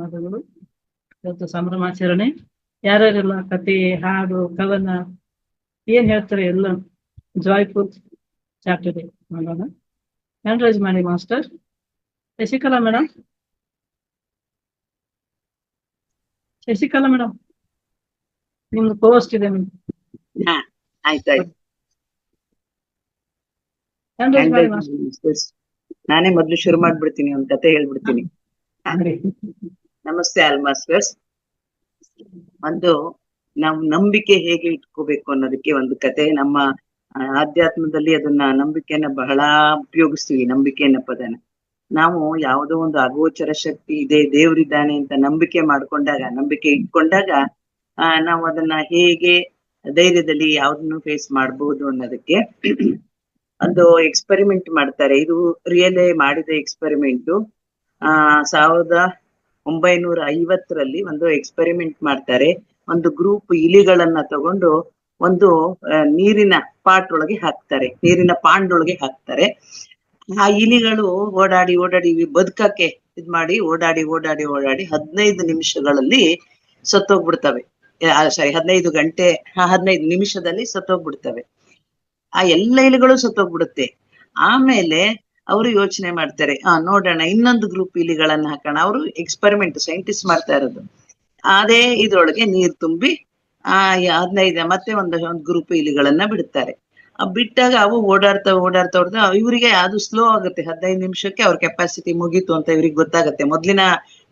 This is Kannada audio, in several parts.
ಧನ್ಯವಾದಗಳು. ಇವತ್ತು ಸಂಭ್ರಮಾಚರಣೆ. ಯಾರ್ಯಾರೆಲ್ಲ ಕತೆ, ಹಾಡು, ಕವನ ಏನ್ ಹೇಳ್ತಾರೆ ಎಲ್ಲ ಜಾಯ್ಫುಲ್ ಸ್ಯಾಟರ್ಡೇ ಮಾಡೋಣ. ಹ್ಯಾಂಡ್ ರೈಸ್ ಮಾಡಿ master. Shashikala madam, Shashikala madam ನಿಮ್ದು ಪೋಸ್ಟ್ ಇದೆ ಮೇಡಮ್. ಹಾ ಆಯ್ತಾಯ್ತು. ಹ್ಯಾಂಡ್ ರೈಸ್ ಮಾಡಿ ಮಾಸ್ಟರ್. ನಾನೇ ಮೊದ್ಲು ಶುರು ಮಾಡ್ಬಿಡ್ತೀನಿ, ಒಂದ್ ಕತೆ ಹೇಳ್ಬಿಡ್ತೀನಿ. ಮಾಡಿ. ನಮಸ್ತೆ ಆಲ್ ಮಾಸ್ಟರ್ಸ್. ಒಂದು ನಾವು ನಂಬಿಕೆ ಹೇಗೆ ಇಟ್ಕೋಬೇಕು ಅನ್ನೋದಕ್ಕೆ ಒಂದು ಕತೆ. ನಮ್ಮ ಆಧ್ಯಾತ್ಮದಲ್ಲಿ ಅದನ್ನ ನಂಬಿಕೆಯನ್ನ ಬಹಳ ಉಪಯೋಗಿಸ್ತೀವಿ. ನಂಬಿಕೆ ಅನ್ನೋ ಪದನ ನಾವು ಯಾವುದೋ ಒಂದು ಅಗೋಚರ ಶಕ್ತಿ ಇದೆ, ದೇವ್ರಿದ್ದಾನೆ ಅಂತ ನಂಬಿಕೆ ಇಟ್ಕೊಂಡಾಗ ನಾವು ಅದನ್ನ ಹೇಗೆ ಧೈರ್ಯದಲ್ಲಿ ಯಾವ್ದನ್ನು ಫೇಸ್ ಮಾಡಬಹುದು ಅನ್ನೋದಕ್ಕೆ ಒಂದು ಎಕ್ಸ್ಪೆರಿಮೆಂಟ್ ಮಾಡ್ತಾರೆ. ಇದು ರಿಯಲೇ ಮಾಡಿದ ಎಕ್ಸ್ಪೆರಿಮೆಂಟು. 1950ರಲ್ಲಿ ಒಂದು ಎಕ್ಸ್ಪೆರಿಮೆಂಟ್ ಮಾಡ್ತಾರೆ. ಒಂದು ಗ್ರೂಪ್ ಇಲಿಗಳನ್ನ ತಗೊಂಡು ಒಂದು ನೀರಿನ ಪಾಂಡ್ ಒಳಗೆ ಹಾಕ್ತಾರೆ. ಆ ಇಲಿಗಳು ಓಡಾಡಿ ಬದುಕಕ್ಕೆ ಇದ್ ಮಾಡಿ ಓಡಾಡಿ 15 ನಿಮಿಷಗಳಲ್ಲಿ ಸತ್ತೋಗ್ಬಿಡ್ತವೆ. 15 ನಿಮಿಷದಲ್ಲಿ ಸತ್ತೋಗ್ಬಿಡ್ತವೆ. ಆ ಎಲ್ಲ ಇಲಿಗಳು ಸತ್ತೋಗ್ಬಿಡುತ್ತೆ. ಆಮೇಲೆ ಅವರು ಯೋಚನೆ ಮಾಡ್ತಾರೆ, ನೋಡೋಣ ಇನ್ನೊಂದು ಗ್ರೂಪ್ ಇಲಿಗಳನ್ನ ಹಾಕೋಣ. ಅವರು ಎಕ್ಸ್ಪೆರಿಮೆಂಟ್ ಸೈಂಟಿಸ್ಟ್ ಮಾಡ್ತಾ ಇರೋದು. ಅದೇ ಇದ್ರೊಳಗೆ ನೀರ್ ತುಂಬಿ 15 ಮತ್ತೆ ಒಂದು ಗ್ರೂಪ್ ಇಲಿಗಳನ್ನ ಬಿಡ್ತಾರೆ. ಬಿಟ್ಟಾಗ ಅವು ಓಡಾಡ್ತಾ ಇವರಿಗೆ ಅದು ಸ್ಲೋ ಆಗುತ್ತೆ. 15 ನಿಮಿಷಕ್ಕೆ ಅವ್ರ ಕೆಪಾಸಿಟಿ ಮುಗೀತು ಅಂತ ಇವ್ರಿಗೆ ಗೊತ್ತಾಗತ್ತೆ. ಮೊದ್ಲಿನ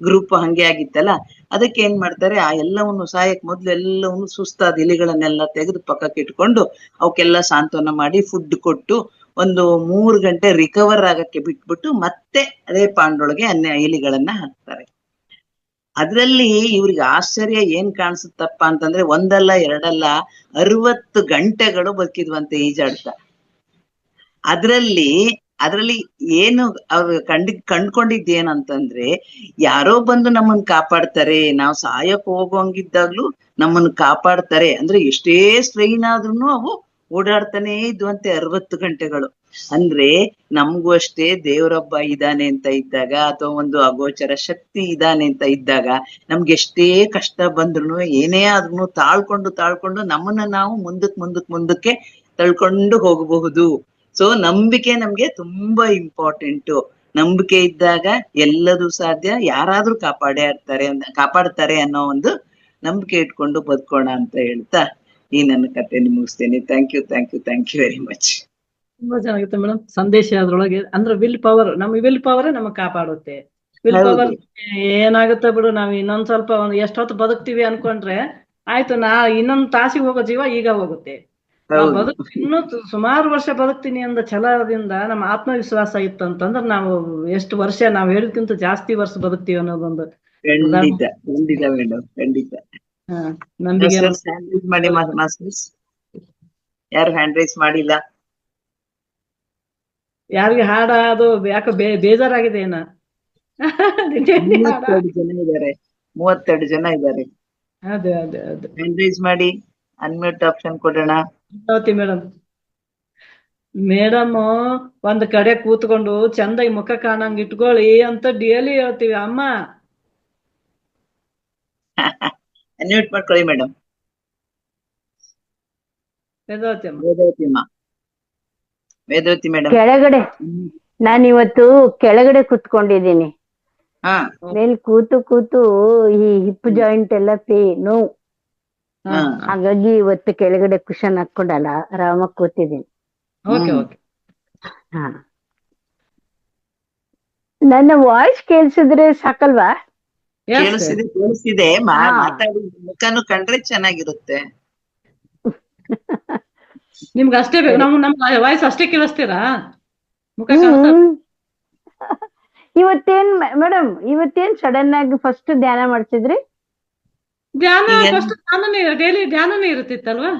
ಗ್ರೂಪ್ ಹಂಗೆ ಆಗಿತ್ತಲ್ಲ. ಅದಕ್ಕೆ ಏನ್ ಮಾಡ್ತಾರೆ, ಆ ಎಲ್ಲವನ್ನು ಸಾಯಕ್ ಮೊದ್ಲು ಎಲ್ಲವನ್ನು ಸುಸ್ತಾದ ಇಲಿಗಳನ್ನೆಲ್ಲ ತೆಗೆದು ಪಕ್ಕಕ್ಕೆ ಇಟ್ಕೊಂಡು ಅವಕ್ಕೆಲ್ಲ ಸಾಂತ್ವನ ಮಾಡಿ ಫುಡ್ ಕೊಟ್ಟು ಒಂದು 3 ಗಂಟೆ ರಿಕವರ್ ಆಗಕ್ಕೆ ಬಿಟ್ಬಿಟ್ಟು ಮತ್ತೆ ಅದೇ ಪಾಂಡೊಳಗೆ ಇಲಿಗಳನ್ನ ಹಾಕ್ತಾರೆ. ಅದ್ರಲ್ಲಿ ಇವ್ರಿಗೆ ಆಶ್ಚರ್ಯ ಏನ್ ಕಾಣಿಸುತ್ತಪ್ಪ ಅಂತಂದ್ರೆ, ಒಂದಲ್ಲ ಎರಡಲ್ಲ 60 ಗಂಟೆಗಳು ಬದುಕಿದ್ವಂತೆ ಈಜಾಡ್ತಾ. ಅದ್ರಲ್ಲಿ ಏನು ಅವ್ರು ಕಂಡ್ಕೊಂಡಿದ್ದೇನಂತಂದ್ರೆ, ಯಾರೋ ಬಂದು ನಮ್ಮನ್ನ ಕಾಪಾಡ್ತಾರೆ, ನಾವು ಸಾಯಕ್ ಹೋಗೋಂಗಿದ್ದಾಗ್ಲೂ ನಮ್ಮನ್ನ ಕಾಪಾಡ್ತಾರೆ ಅಂದ್ರೆ ಎಷ್ಟೇ ಸ್ಟ್ರೈನ್ ಆದ್ರೂ ಅವು ಓಡಾಡ್ತಾನೆ ಇದ್ವಂತೆ 60 ಗಂಟೆಗಳು. ಅಂದ್ರೆ ನಮಗೂ ಅಷ್ಟೇ ದೇವರೊಬ್ಬ ಇದ್ದಾನೆ ಅಂತ ಇದ್ದಾಗ, ಅಥವಾ ಒಂದು ಅಗೋಚರ ಶಕ್ತಿ ಇದ್ದಾನೆ ಅಂತ ಇದ್ದಾಗ, ನಮ್ಗೆ ಎಷ್ಟೇ ಕಷ್ಟ ಬಂದ್ರು ಏನೇ ಆದ್ರೂ ತಾಳ್ಕೊಂಡು ನಮ್ಮನ್ನ ನಾವು ಮುಂದಕ್ಕೆ ತಳ್ಕೊಂಡು ಹೋಗಬಹುದು. ಸೊ ನಂಬಿಕೆ ನಮ್ಗೆ ತುಂಬಾ ಇಂಪಾರ್ಟೆಂಟು. ನಂಬಿಕೆ ಇದ್ದಾಗ ಎಲ್ಲದೂ ಸಾಧ್ಯ. ಯಾರಾದ್ರೂ ಕಾಪಾಡ್ತಾರೆ ಅನ್ನೋ ಒಂದು ನಂಬಿಕೆ ಇಟ್ಕೊಂಡು ಬದುಕೋಣ ಅಂತ ಹೇಳ್ತಾ ಈ ನನ್ನ ಕಥೆಯನ್ನು ಮುಗಿಸ್ತೇನೆ. Thank you very much. ತುಂಬಾ ಚೆನ್ನಾಗಿತ್ತು ಮೇಡಮ್. ಸಂದೇಶ ಅದ್ರೊಳಗೆ ಅಂದ್ರೆ ವಿಲ್ ಪವರ್, ನಮ್ ವಿಲ್ ಪವರ್ ನಮಗ್ ಕಾಪಾಡುತ್ತೆ. ವಿಲ್ ಪವರ್ ಏನಾಗುತ್ತೆ ಬಿಡು, ನಾವ್ ಇನ್ನೊಂದ್ ಸ್ವಲ್ಪ ಎಷ್ಟೊತ್ತು ಬದುಕ್ತಿವಿ ಅನ್ಕೊಂಡ್ರೆ ಆಯ್ತು, ಇನ್ನೊಂದ್ ತಾಸಿಗೆ ಹೋಗೋ ಜೀವ ಈಗ ಹೋಗುತ್ತೆ. ಇನ್ನೂ ಸುಮಾರು ವರ್ಷ ಬದುಕ್ತೀನಿ ಅಂದ ಛಲದಿಂದ ನಮ್ಮ ಆತ್ಮವಿಶ್ವಾಸ ಇತ್ತು ಅಂತಂದ್ರೆ ನಾವು ಎಷ್ಟು ವರ್ಷ, ನಾವ್ ಹೇಳಿದ್ಕಿಂತ ಜಾಸ್ತಿ ವರ್ಷ ಬದುಕ್ತೀವಿ ಅನ್ನೋದೊಂದು ಖಂಡಿತ ಮೇಡಮ್, ಖಂಡಿತ. ನಂಬಿಕೆ. ಮಾಡಿ ಮಾಸ್ಟರ್ಸ್, ಯಾರು ಹ್ಯಾಂಡ್ ರೈಸ್ ಮಾಡಿಲ್ಲ? ಯಾರಿಗೆ ಹಾಡ ಅದು ಯಾಕೋ ಬೇಜಾರಾಗಿದೆ ಏನ? 32 ಜನ ಇದ್ದಾರೆ. ಅದೇ ಹ್ಯಾಂಡ್ ರೈಸ್ ಮಾಡಿ, ಅನ್ಮ್ಯೂಟ್ ಆಪ್ಷನ್ ಕೊಡೋಣ. ಮೇಡಮ್ ಒಂದ್ ಕಡೆ ಕೂತ್ಕೊಂಡು ಚಂದಾಗಿ ಮುಖ ಕಾಣಂಗ್ ಇಟ್ಕೊಳ್ಳಿ ಅಂತ ಡೈಲಿ ಹೇಳ್ತೀವಿ ಅಮ್ಮ. ಅನ್ಮ್ಯೂಟ್ ಮಾಡ್ಕೊಳ್ಳಿ ಮೇಡಮ್. ವೇದವತಿ ಮೇಡಮ್ ಕೆಳಗಡೆ, ನಾನಿವತ್ತು ಕೆಳಗಡೆ ಕೂತ್ಕೊಂಡಿದ್ದೀನಿ. ಮೇಲ್ ಕೂತು ಈ ಹಿಪ್ ಜಾಯಿಂಟ್ ಎಲ್ಲ ನೋವು, ಹಾಗಾಗಿ ಇವತ್ತು ಕೆಳಗಡೆ ಕುಶನ್ ಹಾಕೊಂಡಲ್ಲ ಆರಾಮಾಗಿ ಕೂತಿದ್ದೀನಿ. ನನ್ನ ವಾಯ್ಸ್ ಕೇಳಿಸಿದ್ರೆ ಸಾಕಲ್ವಾ? ಕೇಳಿಸಿದೆ. ಮಾತಾಡಿ ಮುಖನು ಕಂಡ್ರೆ ಚೆನ್ನಾಗಿರುತ್ತೆ. ನಿಮ್ಗೆ ಅಷ್ಟೇ ನಮ್ಮ ವಾಯ್ಸ್ ಅಷ್ಟೇ ಕೇಳಿಸ್ತೀರಾ? ಇವತ್ತೇನ್ ಸಡನ್ ಆಗಿ ಫಸ್ಟ್ ಧ್ಯಾನ ಮಾಡ್ತಿದ್ರಿ? ಡೈಲಿ ಧ್ಯಾನನೇ ಇರುತ್ತಿತ್ತಲ್ವಾ?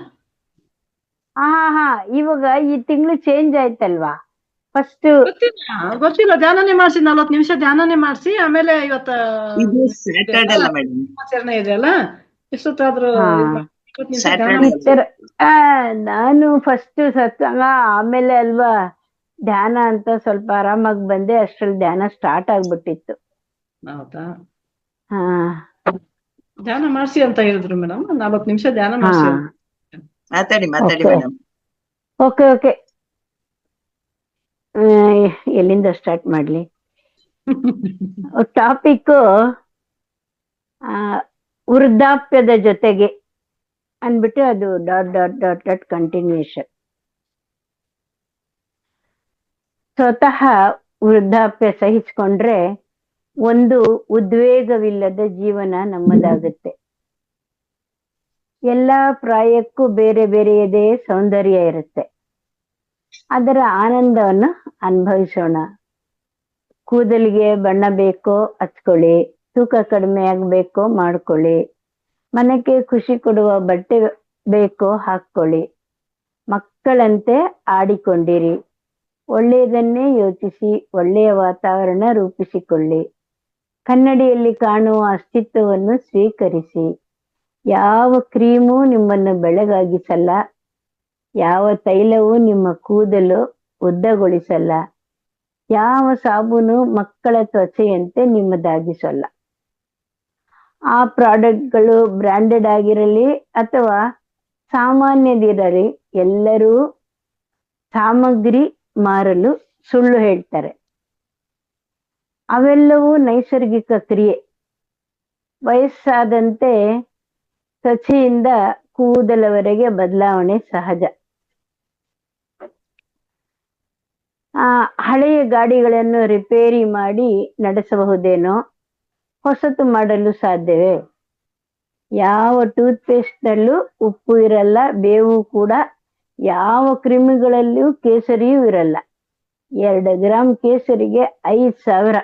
ಇವಾಗ ಈ ತಿಂಗಳು ಚೇಂಜ್ ಆಯ್ತಲ್ವಾ? ಫಸ್ಟ್ ಗೊತ್ತಿಲ್ಲ, ಧ್ಯಾನನೇ ಮಾಡ್ಸಿ 40 ನಿಮಿಷ ಧ್ಯಾನನೇ ಮಾಡ್ಸಿ. ಆಮೇಲೆ ಇವತ್ತು ಆಚರಣೆ ಇದೆ ಅಲ್ಲ, ಎಷ್ಟೊತ್ತಾದ್ರೂ ನಾನು ಫಸ್ಟ್ ಸತ್ಸಂಗ ಆಮೇಲೆ ಅಲ್ವಾ ಧ್ಯಾನ ಅಂತ ಸ್ವಲ್ಪ ಆರಾಮಾಗಿ ಬಂದೆ. ಅಷ್ಟ್ರಲ್ಲಿ ಧ್ಯಾನ ಸ್ಟಾರ್ಟ್ ಆಗ್ಬಿಟ್ಟಿತ್ತು. ಹೌದಾ? ಹಾ ಧ್ಯಾನ ಮಾಡಿಸಿ ಅಂತ ಹೇಳಿದ್ರು ಮೇಡಮ್. 40 ನಿಮಿಷ ಧ್ಯಾನ ಹಾ ಮಾಡಿಸಿ ಅಂತ. ಮಾತಾಡಿ ಓಕೆ ಮೇಡಮ್. Okay okay. ಎಲ್ಲಿಂದ ಸ್ಟಾರ್ಟ್ ಮಾಡ್ಲಿ? ಟಾಪಿಕ್ ವೃದ್ಧಾಪ್ಯದ ಜೊತೆಗೆ ಅಂದ್ಬಿಟ್ಟು ಅದು dot dot dot dot continuation. ಸ್ವತಃ ವೃದ್ಧಾಪ್ಯ ಸಹಿಸ್ಕೊಂಡ್ರೆ ಒಂದು ಉದ್ವೇಗವಿಲ್ಲದ ಜೀವನ ನಮ್ಮದಾಗುತ್ತೆ. ಎಲ್ಲಾ ಪ್ರಾಯಕ್ಕೂ ಬೇರೆ ಬೇರೆಯದೇ ಸೌಂದರ್ಯ ಇರುತ್ತೆ. ಅದರ ಆನಂದವನ್ನು ಅನುಭವಿಸೋಣ. ಕೂದಲಿಗೆ ಬಣ್ಣ ಬೇಕೋ ಹಚ್ಕೊಳ್ಳಿ, ತೂಕ ಕಡಿಮೆ ಆಗ್ಬೇಕೋ ಮಾಡ್ಕೊಳ್ಳಿ, ಮನಕ್ಕೆ ಖುಷಿ ಕೊಡುವ ಬಟ್ಟೆ ಬೇಕೋ ಹಾಕೊಳ್ಳಿ, ಮಕ್ಕಳಂತೆ ಆಡಿಕೊಂಡಿರಿ, ಒಳ್ಳೆಯದನ್ನೇ ಯೋಚಿಸಿ ಒಳ್ಳೆಯ ವಾತಾವರಣ ರೂಪಿಸಿಕೊಳ್ಳಿ, ಕನ್ನಡಿಯಲ್ಲಿ ಕಾಣುವ ಅಸ್ತಿತ್ವವನ್ನು ಸ್ವೀಕರಿಸಿ. ಯಾವ ಕ್ರೀಮು ನಿಮ್ಮನ್ನು ಬೆಳಗಾಗಿಸಲ್ಲ, ಯಾವ ತೈಲವು ನಿಮ್ಮ ಕೂದಲು ಉದ್ದಗೊಳಿಸಲ್ಲ, ಯಾವ ಸಾಬೂನು ಮಕ್ಕಳ ತ್ವಚೆಯಂತೆ ನಿಮ್ಮದಾಗಿಸಲ್ಲ. ಆ ಪ್ರಾಡಕ್ಟ್ಗಳು ಬ್ರ್ಯಾಂಡೆಡ್ ಆಗಿರಲಿ ಅಥವಾ ಸಾಮಾನ್ಯದಿರಲಿ, ಎಲ್ಲರೂ ಸಾಮಗ್ರಿ ಮಾರಲು ಸುಳ್ಳು ಹೇಳ್ತಾರೆ. ಅವೆಲ್ಲವೂ ನೈಸರ್ಗಿಕ ಕ್ರಿಯೆ. ವಯಸ್ಸಾದಂತೆ ತ್ವಚೆಯಿಂದ ಕೂದಲವರೆಗೆ ಬದಲಾವಣೆ ಸಹಜ. ಹಳೆಯ ಗಾಡಿಗಳನ್ನು ರಿಪೇರಿ ಮಾಡಿ ನಡೆಸಬಹುದೇನೋ, ಹೊಸತು ಮಾಡಲು ಸಾಧ್ಯವೇ? ಯಾವ ಟೂತ್ ಪೇಸ್ಟ್ ನಲ್ಲೂ ಉಪ್ಪು ಇರಲ್ಲ, ಬೇವು ಕೂಡ. ಯಾವ ಕ್ರಿಮಿಗಳಲ್ಲಿಯೂ ಕೇಸರಿಯೂ ಇರಲ್ಲ. 2 ಗ್ರಾಮ್ ಕೇಸರಿಗೆ 5,000.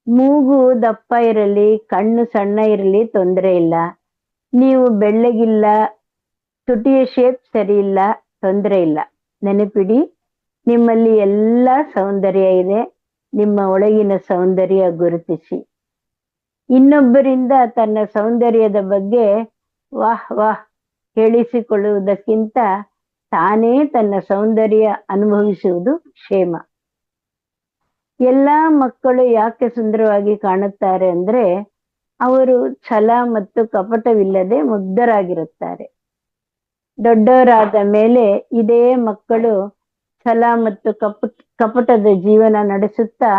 ಮೂಗು ದಪ್ಪ ಇರಲಿ, ಕಣ್ಣು ಸಣ್ಣ ಇರಲಿ ತೊಂದರೆ ಇಲ್ಲ. ನೀವು ಬೆಳ್ಳಗಿಲ್ಲ, ತುಟಿಯ ಶೇಪ್ ಸರಿ ಇಲ್ಲ, ತೊಂದರೆ ಇಲ್ಲ. ನೆನಪಿಡಿ, ನಿಮ್ಮಲ್ಲಿ ಎಲ್ಲ ಸೌಂದರ್ಯ ಇದೆ. ನಿಮ್ಮ ಒಳಗಿನ ಸೌಂದರ್ಯ ಗುರುತಿಸಿ. ಇನ್ನೊಬ್ಬರಿಂದ ತನ್ನ ಸೌಂದರ್ಯದ ಬಗ್ಗೆ ವಾಹ್ ವಾಹ್ ಹೇಳಿಸಿಕೊಳ್ಳುವುದಕ್ಕಿಂತ ತಾನೇ ತನ್ನ ಸೌಂದರ್ಯ ಅನುಭವಿಸುವುದು ಕ್ಷೇಮ. ಎಲ್ಲಾ ಮಕ್ಕಳು ಯಾಕೆ ಸುಂದರವಾಗಿ ಕಾಣುತ್ತಾರೆ ಅಂದ್ರೆ ಅವರು ಛಲ ಮತ್ತು ಕಪಟವಿಲ್ಲದೆ ಮುಗ್ಧರಾಗಿರುತ್ತಾರೆ. ದೊಡ್ಡವರಾದ ಮೇಲೆ ಇದೇ ಮಕ್ಕಳು ಛಲ ಮತ್ತು ಕಪಟದ ಜೀವನ ನಡೆಸುತ್ತಾ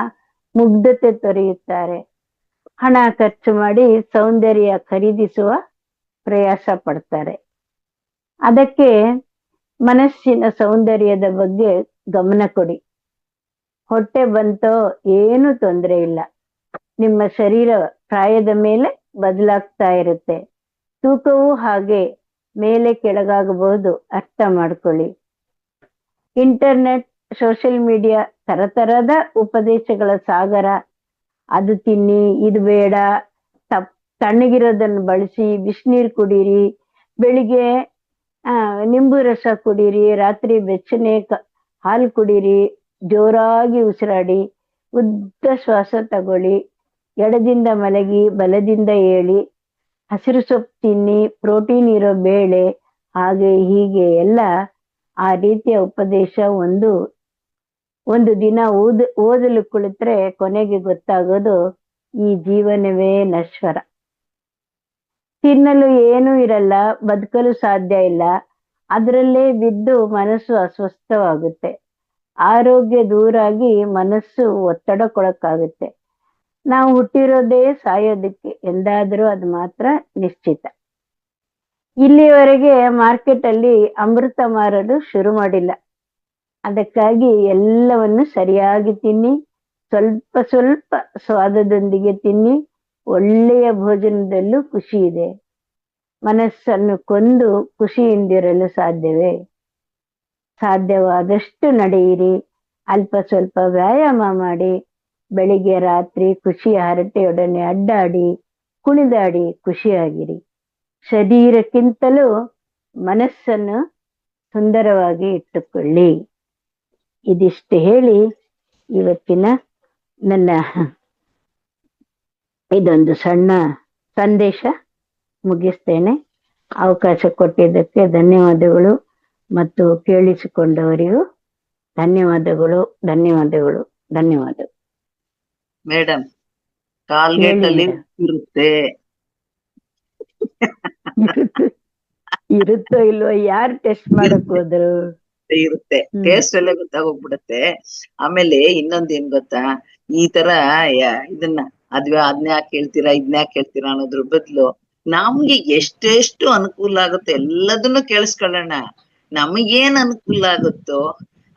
ಮುಗ್ಧತೆ ತೊರೆಯುತ್ತಾರೆ. ಹಣ ಖರ್ಚು ಮಾಡಿ ಸೌಂದರ್ಯ ಖರೀದಿಸುವ ಪ್ರಯಾಸ ಪಡ್ತಾರೆ. ಅದಕ್ಕೆ ಮನಸ್ಸಿನ ಸೌಂದರ್ಯದ ಬಗ್ಗೆ ಗಮನ ಕೊಡಿ. ಹೊಟ್ಟೆ ಬಂತೋ ಏನು ತೊಂದರೆ ಇಲ್ಲ. ನಿಮ್ಮ ಶರೀರ ಪ್ರಾಯದ ಮೇಲೆ ಬದಲಾಗ್ತಾ ಇರುತ್ತೆ. ತೂಕವೂ ಹಾಗೆ ಮೇಲೆ ಕೆಳಗಾಗಬಹುದು, ಅರ್ಥ ಮಾಡ್ಕೊಳ್ಳಿ. ಇಂಟರ್ನೆಟ್, ಸೋಷಿಯಲ್ ಮೀಡಿಯಾ ತರತರದ ಉಪದೇಶಗಳ ಸಾಗರ. ಅದು ತಿನ್ನಿ, ಇದು ಬೇಡ, ತಣ್ಣಗಿರೋದನ್ನು ಬಳಸಿ, ಬಿಸಿನೀರು ಕುಡೀರಿ, ಬೆಳಿಗ್ಗೆ ನಿಂಬು ರಸ ಕುಡೀರಿ, ರಾತ್ರಿ ಬೆಚ್ಚನೆ ಹಾಲು ಕುಡೀರಿ, ಜೋರಾಗಿ ಉಸಿರಾಡಿ, ಉದ್ದ ಶ್ವಾಸ ತಗೊಳ್ಳಿ, ಎಡದಿಂದ ಮಲಗಿ ಬಲದಿಂದ ಏಳಿ, ಹಸಿರು ಸೊಪ್ಪು ತಿನ್ನಿ, ಪ್ರೋಟೀನ್ ಇರೋ ಬೇಳೆ, ಹಾಗೆ ಹೀಗೆ ಎಲ್ಲ ಆ ರೀತಿಯ ಉಪದೇಶ ಒಂದು ದಿನ ಓದಲು ಕುಳಿತರೆ ಕೊನೆಗೆ ಗೊತ್ತಾಗೋದು ಈ ಜೀವನವೇ ನಶ್ವರ. ತಿನ್ನಲು ಏನೂ ಇರಲ್ಲ, ಬದುಕಲು ಸಾಧ್ಯ ಇಲ್ಲ. ಅದರಲ್ಲೇ ಬಿದ್ದು ಮನಸ್ಸು ಅಸ್ವಸ್ಥವಾಗುತ್ತೆ. ಆರೋಗ್ಯ ದೂರಾಗಿ ಮನಸ್ಸು ಒತ್ತಡಕ್ಕೊಳಕ್ಕಾಗುತ್ತೆ. ನಾವು ಹುಟ್ಟಿರೋದೇ ಸಾಯೋದಕ್ಕೆ, ಎಂದಾದರೂ ಅದು ಮಾತ್ರ ನಿಶ್ಚಿತ. ಇಲ್ಲಿಯವರೆಗೆ ಮಾರ್ಕೆಟ್ ಅಲ್ಲಿ ಅಮೃತ ಮಾರಲು ಶುರು ಮಾಡಿಲ್ಲ. ಅದಕ್ಕಾಗಿ ಎಲ್ಲವನ್ನು ಸರಿಯಾಗಿ ತಿನ್ನಿ, ಸ್ವಲ್ಪ ಸ್ವಲ್ಪ ಸ್ವಾದದೊಂದಿಗೆ ತಿನ್ನಿ. ಒಳ್ಳೆಯ ಭೋಜನದಲ್ಲೂ ಖುಷಿ ಇದೆ. ಮನಸ್ಸನ್ನು ಕೊಂದು ಖುಷಿಯಿಂದಿರಲು ಸಾಧ್ಯವೇ? ಸಾಧ್ಯವಾದಷ್ಟು ನಡೆಯಿರಿ, ಅಲ್ಪ ಸ್ವಲ್ಪ ವ್ಯಾಯಾಮ ಮಾಡಿ, ಬೆಳಿಗ್ಗೆ ರಾತ್ರಿ ಖುಷಿಯ ಹರಟೆಯೊಡನೆ ಅಡ್ಡಾಡಿ ಕುಣಿದಾಡಿ ಖುಷಿಯಾಗಿರಿ. ಶರೀರಕ್ಕಿಂತಲೂ ಮನಸ್ಸನ್ನು ಸುಂದರವಾಗಿ ಇಟ್ಟುಕೊಳ್ಳಿ. ಇದಿಷ್ಟು ಹೇಳಿ ಇವತ್ತಿನ ನನ್ನ ಇದೊಂದು ಸಣ್ಣ ಸಂದೇಶ ಮುಗಿಸ್ತೇನೆ. ಅವಕಾಶ ಕೊಟ್ಟಿದ್ದಕ್ಕೆ ಧನ್ಯವಾದಗಳು ಮತ್ತು ಕೇಳಿಸಿಕೊಂಡವರಿಗೂ ಧನ್ಯವಾದಗಳು. ಮೇಡಮ್, ಕಾಲ್ಗೇಟ್ ಅಲ್ಲಿ ಹೇಳಿಲ್ಲ. ಇರುತ್ತೆ. ಇರುತ್ತೆ ಇರುತ್ತೋ ಇಲ್ವೋ, ಯಾರು ಟೆಸ್ಟ್ ಮಾಡಕ್ ಹೋದ್ರು? ಇರುತ್ತೆ, ಟೇಸ್ಟ್ ಅಲ್ಲೇ ಗೊತ್ತಾಗೋಗ್ಬಿಡುತ್ತೆ. ಆಮೇಲೆ ಇನ್ನೊಂದ್ ಏನ್ ಗೊತ್ತಾ, ಈ ತರ ಇದನ್ನ ಅದ್ನೇ ಯಾಕೆ ಹೇಳ್ತೀರಾ, ಇದನ್ನ ಯಾಕೆ ಹೇಳ್ತೀರಾ ಅನ್ನೋದ್ರ ಬದ್ಲು ನಮ್ಗೆ ಎಷ್ಟೆಷ್ಟು ಅನುಕೂಲ ಆಗುತ್ತೆ ಎಲ್ಲದನ್ನು ಕೇಳಿಸ್ಕೊಳ್ಳೋಣ. ನಮಗೇನ್ ಅನುಕೂಲ ಆಗುತ್ತೋ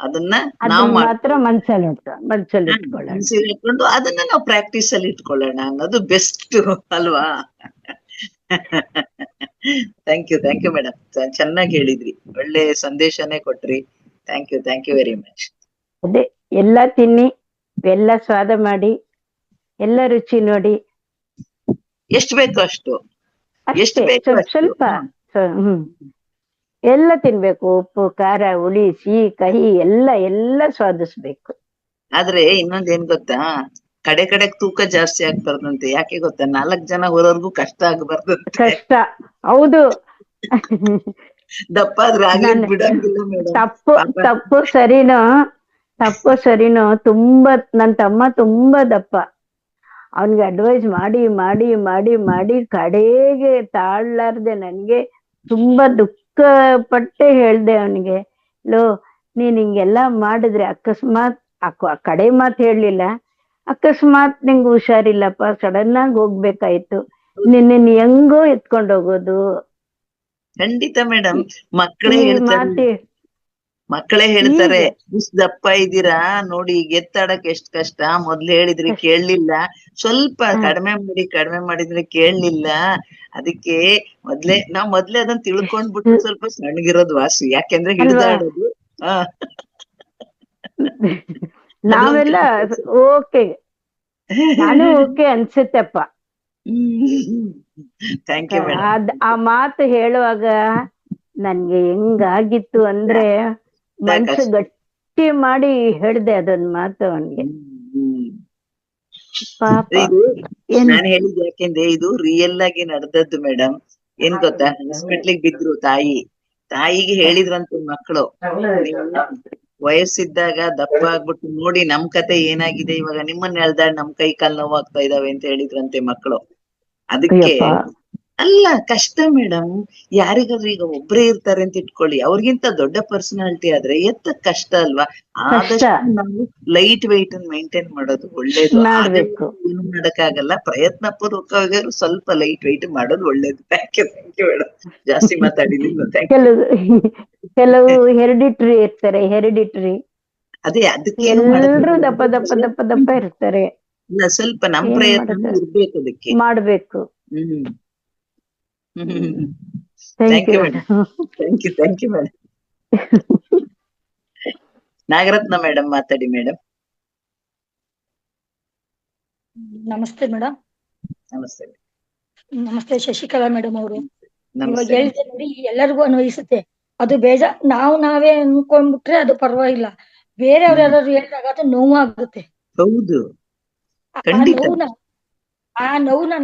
ಅದನ್ನ ನಾವು ಮಾತ್ರ ಮನ್ಸಲ್ಲಿ ಇಟ್ಕೊಳ್ಳೋಣ. ಮನಸ್ಸಲ್ಲಿ ಇಟ್ಕೊಂಡು ಅದನ್ನ ನಾವು ಪ್ರಾಕ್ಟೀಸ್ ಅಲ್ಲಿ ಇಟ್ಕೊಳ್ಳೋಣ ಅನ್ನೋದು ಬೆಸ್ಟ್ ಅಲ್ವಾ? ಥ್ಯಾಂಕ್ ಯು ಮೇಡಮ್, ಚೆನ್ನಾಗಿ ಹೇಳಿದ್ರಿ, ಒಳ್ಳೆ ಸಂದೇಶನೇ ಕೊಟ್ರಿ. Thank you very much. ಅದೇ, ಎಲ್ಲ ತಿನ್ನಿ, ಎಲ್ಲ ಸ್ವಾದ ಮಾಡಿ, ಎಲ್ಲ ರುಚಿ ನೋಡಿ. ಎಷ್ಟು ಬೇಕೋ ಅಷ್ಟು, ಎಷ್ಟು ಅಷ್ಟೇ, ಬೇಕೋ ಅಷ್ಟು. ಸ್ವಲ್ಪ ಎಲ್ಲ ತಿನ್ಬೇಕು. ಉಪ್ಪು, ಖಾರ, ಹುಳಿ, ಸಿಹಿ, ಕಹಿ ಎಲ್ಲ ಸ್ವಾದಿಸ್ಬೇಕು. ಆದ್ರೆ ಇನ್ನೊಂದ್ ಏನ್ ಗೊತ್ತಾ, ಕಡೆಗ್ ತೂಕ ಜಾಸ್ತಿ ಆಗ್ಬಾರ್ದಂತೆ. ಯಾಕೆ ಗೊತ್ತಾ, 4 ಜನ ಹೋರೋರ್ಗು ಕಷ್ಟ ಆಗ್ಬಾರ್ದಂತೆ. ಕಷ್ಟ, ಹೌದು. ದಪ್ಪ ಆದ್ರೆ ಆಗ್ಲಿಕ್ ಬಿಡಂಗಿಲ್ಲ ಮೇಡಮ್. ತಪ್ಪು ಸರಿನೋ. ತುಂಬಾ, ನನ್ ತಮ್ಮ ತುಂಬಾ ದಪ್ಪ. ಅವನ್ಗೆ ಅಡ್ವೈಸ್ ಮಾಡಿ ಮಾಡಿ ಮಾಡಿ ಮಾಡಿ ಕಡೆಗೆ ತಾಳ್ಲಾರ್ದೆ ನನ್ಗೆ ತುಂಬಾ ದುಃಖ ಪಟ್ಟೆ ಹೇಳ್ದೆ ಅವನಿಗೆ, ಲೋ ನೀನ್ ಹಿಂಗೆಲ್ಲಾ ಮಾಡಿದ್ರೆ ಅಕಸ್ಮಾತ್ ಕಡೆ ಮಾತು ಹೇಳಲಿಲ್ಲ, ಅಕಸ್ಮಾತ್ ನಿಂಗೆ ಹುಷಾರಿಲ್ಲಪ್ಪ, ಸಡನ್ ಆಗಿ ಹೋಗ್ಬೇಕಾಯ್ತು, ನಿನ್ನ ಹೆಂಗೋ ಎತ್ಕೊಂಡ್ ಹೋಗೋದು? ಖಂಡಿತ ಮೇಡಮ್, ಮಕ್ಕಳೇ ಹೇಳ್ತಾರೆ ಇಷ್ಟ ದಪ್ಪ ಇದ್ದೀರಾ ನೋಡಿ, ಈಗ ಎತ್ತಾಡಕ್ ಎಷ್ಟ್ ಕಷ್ಟ, ಮೊದ್ಲು ಹೇಳಿದ್ರಿ ಕೇಳಲಿಲ್ಲ, ಸ್ವಲ್ಪ ಕಡಿಮೆ ಮಾಡಿದ್ರೆ ಕೇಳಲಿಲ್ಲ, ಅದಕ್ಕೆ ನಾವ್ ಮೊದ್ಲೇ ಅದನ್ನ ತಿಳ್ಕೊಂಡ್ಬಿಟ್ಟು ಸ್ವಲ್ಪ ಸಣ್ಣಗಿರೋದು ವಾಸಿ, ಯಾಕೆಂದ್ರೆ ಹಿಡಿದಾಡೋದು. ನಾವೆಲ್ಲ ಓಕೆ, ನಾನು ಓಕೆ ಅನ್ಸುತ್ತಪ್ಪ. Thank you madam. ಆ ಮಾತು ಹೇಳುವಾಗ ನನ್ಗೆ ಹೆಂಗಾಗಿತ್ತು ಅಂದ್ರೆ, ಮನ್ಸು ಗಟ್ಟಿ ಮಾಡಿ ಹೇಳ್ದೆ ಅದೊಂದ್ ಮಾತು ಅವನ್ಗೆ. ನಾನು ಹೇಳಿದ್ ಯಾಕೆಂದ್ರೆ ಇದು ರಿಯಲ್ ಆಗಿ ನಡೆದದ್ದು ಮೇಡಮ್. ಏನ್ ಗೊತ್ತಾ, ಹಾಸ್ಪಿಟ್ಲಿಗೆ ಬಿದ್ರು ತಾಯಿಗೆ ಹೇಳಿದ್ರಂತ ಮಕ್ಕಳು, ವಯಸ್ಸಿದ್ದಾಗ ದಪ್ಪ ಆಗ್ಬಿಟ್ಟು ನೋಡಿ ನಮ್ ಕತೆ ಏನಾಗಿದೆ ಇವಾಗ, ನಿಮ್ಮನ್ನ ಎಳ್ದಾಡ್ ನಮ್ ಕೈ ಕಾಲ್ ನೋವಾಗ್ತಾ ಇದಾವೆ ಅಂತ ಹೇಳಿದ್ರಂತೆ ಮಕ್ಕಳು. ಅದಕ್ಕೆ ಅಲ್ಲ ಕಷ್ಟ ಮೇಡಮ್, ಯಾರಿಗಾದ್ರೂ ಈಗ ಒಬ್ರೇ ಇರ್ತಾರೆ ಅಂತ ಇಟ್ಕೊಳ್ಳಿ, ಅವ್ರಿಗಿಂತ ದೊಡ್ಡ ಪರ್ಸನಾಲಿಟಿ ಆದ್ರೆ ಎತ್ತ ಕಷ್ಟ ಅಲ್ವಾ? ಆದಷ್ಟು ನಾವು ಲೈಟ್ ವೆಯ್ಟ್ ಅನ್ನು ಮೇಂಟೈನ್ ಮಾಡೋದು ಒಳ್ಳೇದು. ಏನು ಮಾಡಕ್ಕಾಗಲ್ಲ, ಪ್ರಯತ್ನ ಪೂರ್ವಕವಾಗಿ ಸ್ವಲ್ಪ ಲೈಟ್ ವೆಯ್ಟ್ ಮಾಡೋದು ಒಳ್ಳೇದು. ಥ್ಯಾಂಕ್ ಯು ಮೇಡಮ್, ಜಾಸ್ತಿ ಮಾತಾಡಿದ್ದೀನಿ. ಕೆಲವು ಹೆರಿಡಿಟ್ರಿ ಇರ್ತಾರೆ, ಅದೇ ಅದಕ್ಕೆ ಎಲ್ಲರೂ ದಪ್ಪ ಇರ್ತಾರೆ. ಇಲ್ಲ, ಸ್ವಲ್ಪ ನಮ್ ಪ್ರಯತ್ನ ಇರ್ಬೇಕು, ಅದಕ್ಕೆ ಮಾಡ್ಬೇಕು. Thank you madam. Nagaratna madam ಮಾತಾಡಿ ಮೇಡಮ್. ನಮಸ್ತೆ ಮೇಡಮ್. ನಮಸ್ತೆ ಶಶಿಕಲಾ ಮೇಡಮ್ ಅವರು. ಇವಾಗ ಹೇಳಿದೆ ನೋಡಿ, ಎಲ್ಲರಿಗೂ ಅನ್ವಯಿಸುತ್ತೆ. ಅದು ನಾವೇ ಅನ್ಕೊಂಡ್ಬಿಟ್ರೆ ಅದು ಪರವಾಗಿಲ್ಲ, ಬೇರೆಯವ್ರು ಯಾರು ಹೇಳಿದಾಗ ಅದು ನೋವಾಗುತ್ತೆ. ಹೌದು, ಆ ನೋವುನ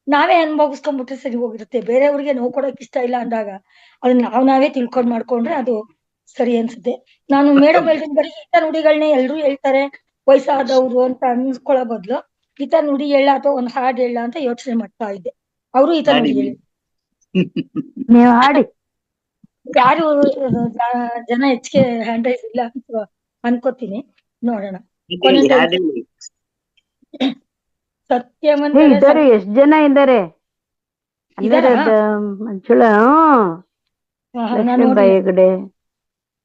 ನಾವೇ ಅನುಭವಿಸ್ಕೊಂಡ್ಬಿಟ್ರೆ ಸರಿ ಹೋಗಿರುತ್ತೆ. ಬೇರೆಯವ್ರಿಗೆ ನೋವು ಕೊಡಕ್ ಇಷ್ಟ ಇಲ್ಲ ಅಂದಾಗ ಅದನ್ನ ನಾವೇ ತಿಳ್ಕೊಂಡ್ ಮಾಡ್ಕೊಂಡ್ರೆ ಅದು ಸರಿ ಅನ್ಸುತ್ತೆ. ನಾನು ಮೇಡಮ್ ಹೇಳ್ತೀನಿ, ಬರೀ ಹಿತ ನುಡಿಗಳನ್ನೇ ಎಲ್ರು ಹೇಳ್ತಾರೆ ವಯಸ್ಸಾದವ್ರು ಅಂತ ಅನ್ಸ್ಕೊಳ್ಳೋ ಬದ್ಲು, ಹಿತ ನುಡಿ ಹೇಳ ಅಥವಾ ಒಂದ್ ಹಾಡ್ ಹೇಳ ಅಂತ ಯೋಚನೆ ಮಾಡ್ತಾ ಇದ್ದೆ. ಅವರು ಹಿತ ನುಡಿ ಹೇಳಿ, ನೀವು ಹಾಡಿ. ಯಾರು ಜನ ಹೆಚ್ಚಿಗೆ ಹ್ಯಾಂಡ್ ರೈಸ್ ಇಲ್ಲ ಅಂತ ಅನ್ಕೋತೀನಿ, ನೋಡೋಣ. ಇದ್ದಾರೆ, ಎಷ್ಟ್ ಜನ ಇದ್ದಾರೆ ಮಂಜುಳಾ? ಲಕ್ಷ್ಮೀಬಾಯಿ ಹೆಗಡೆ.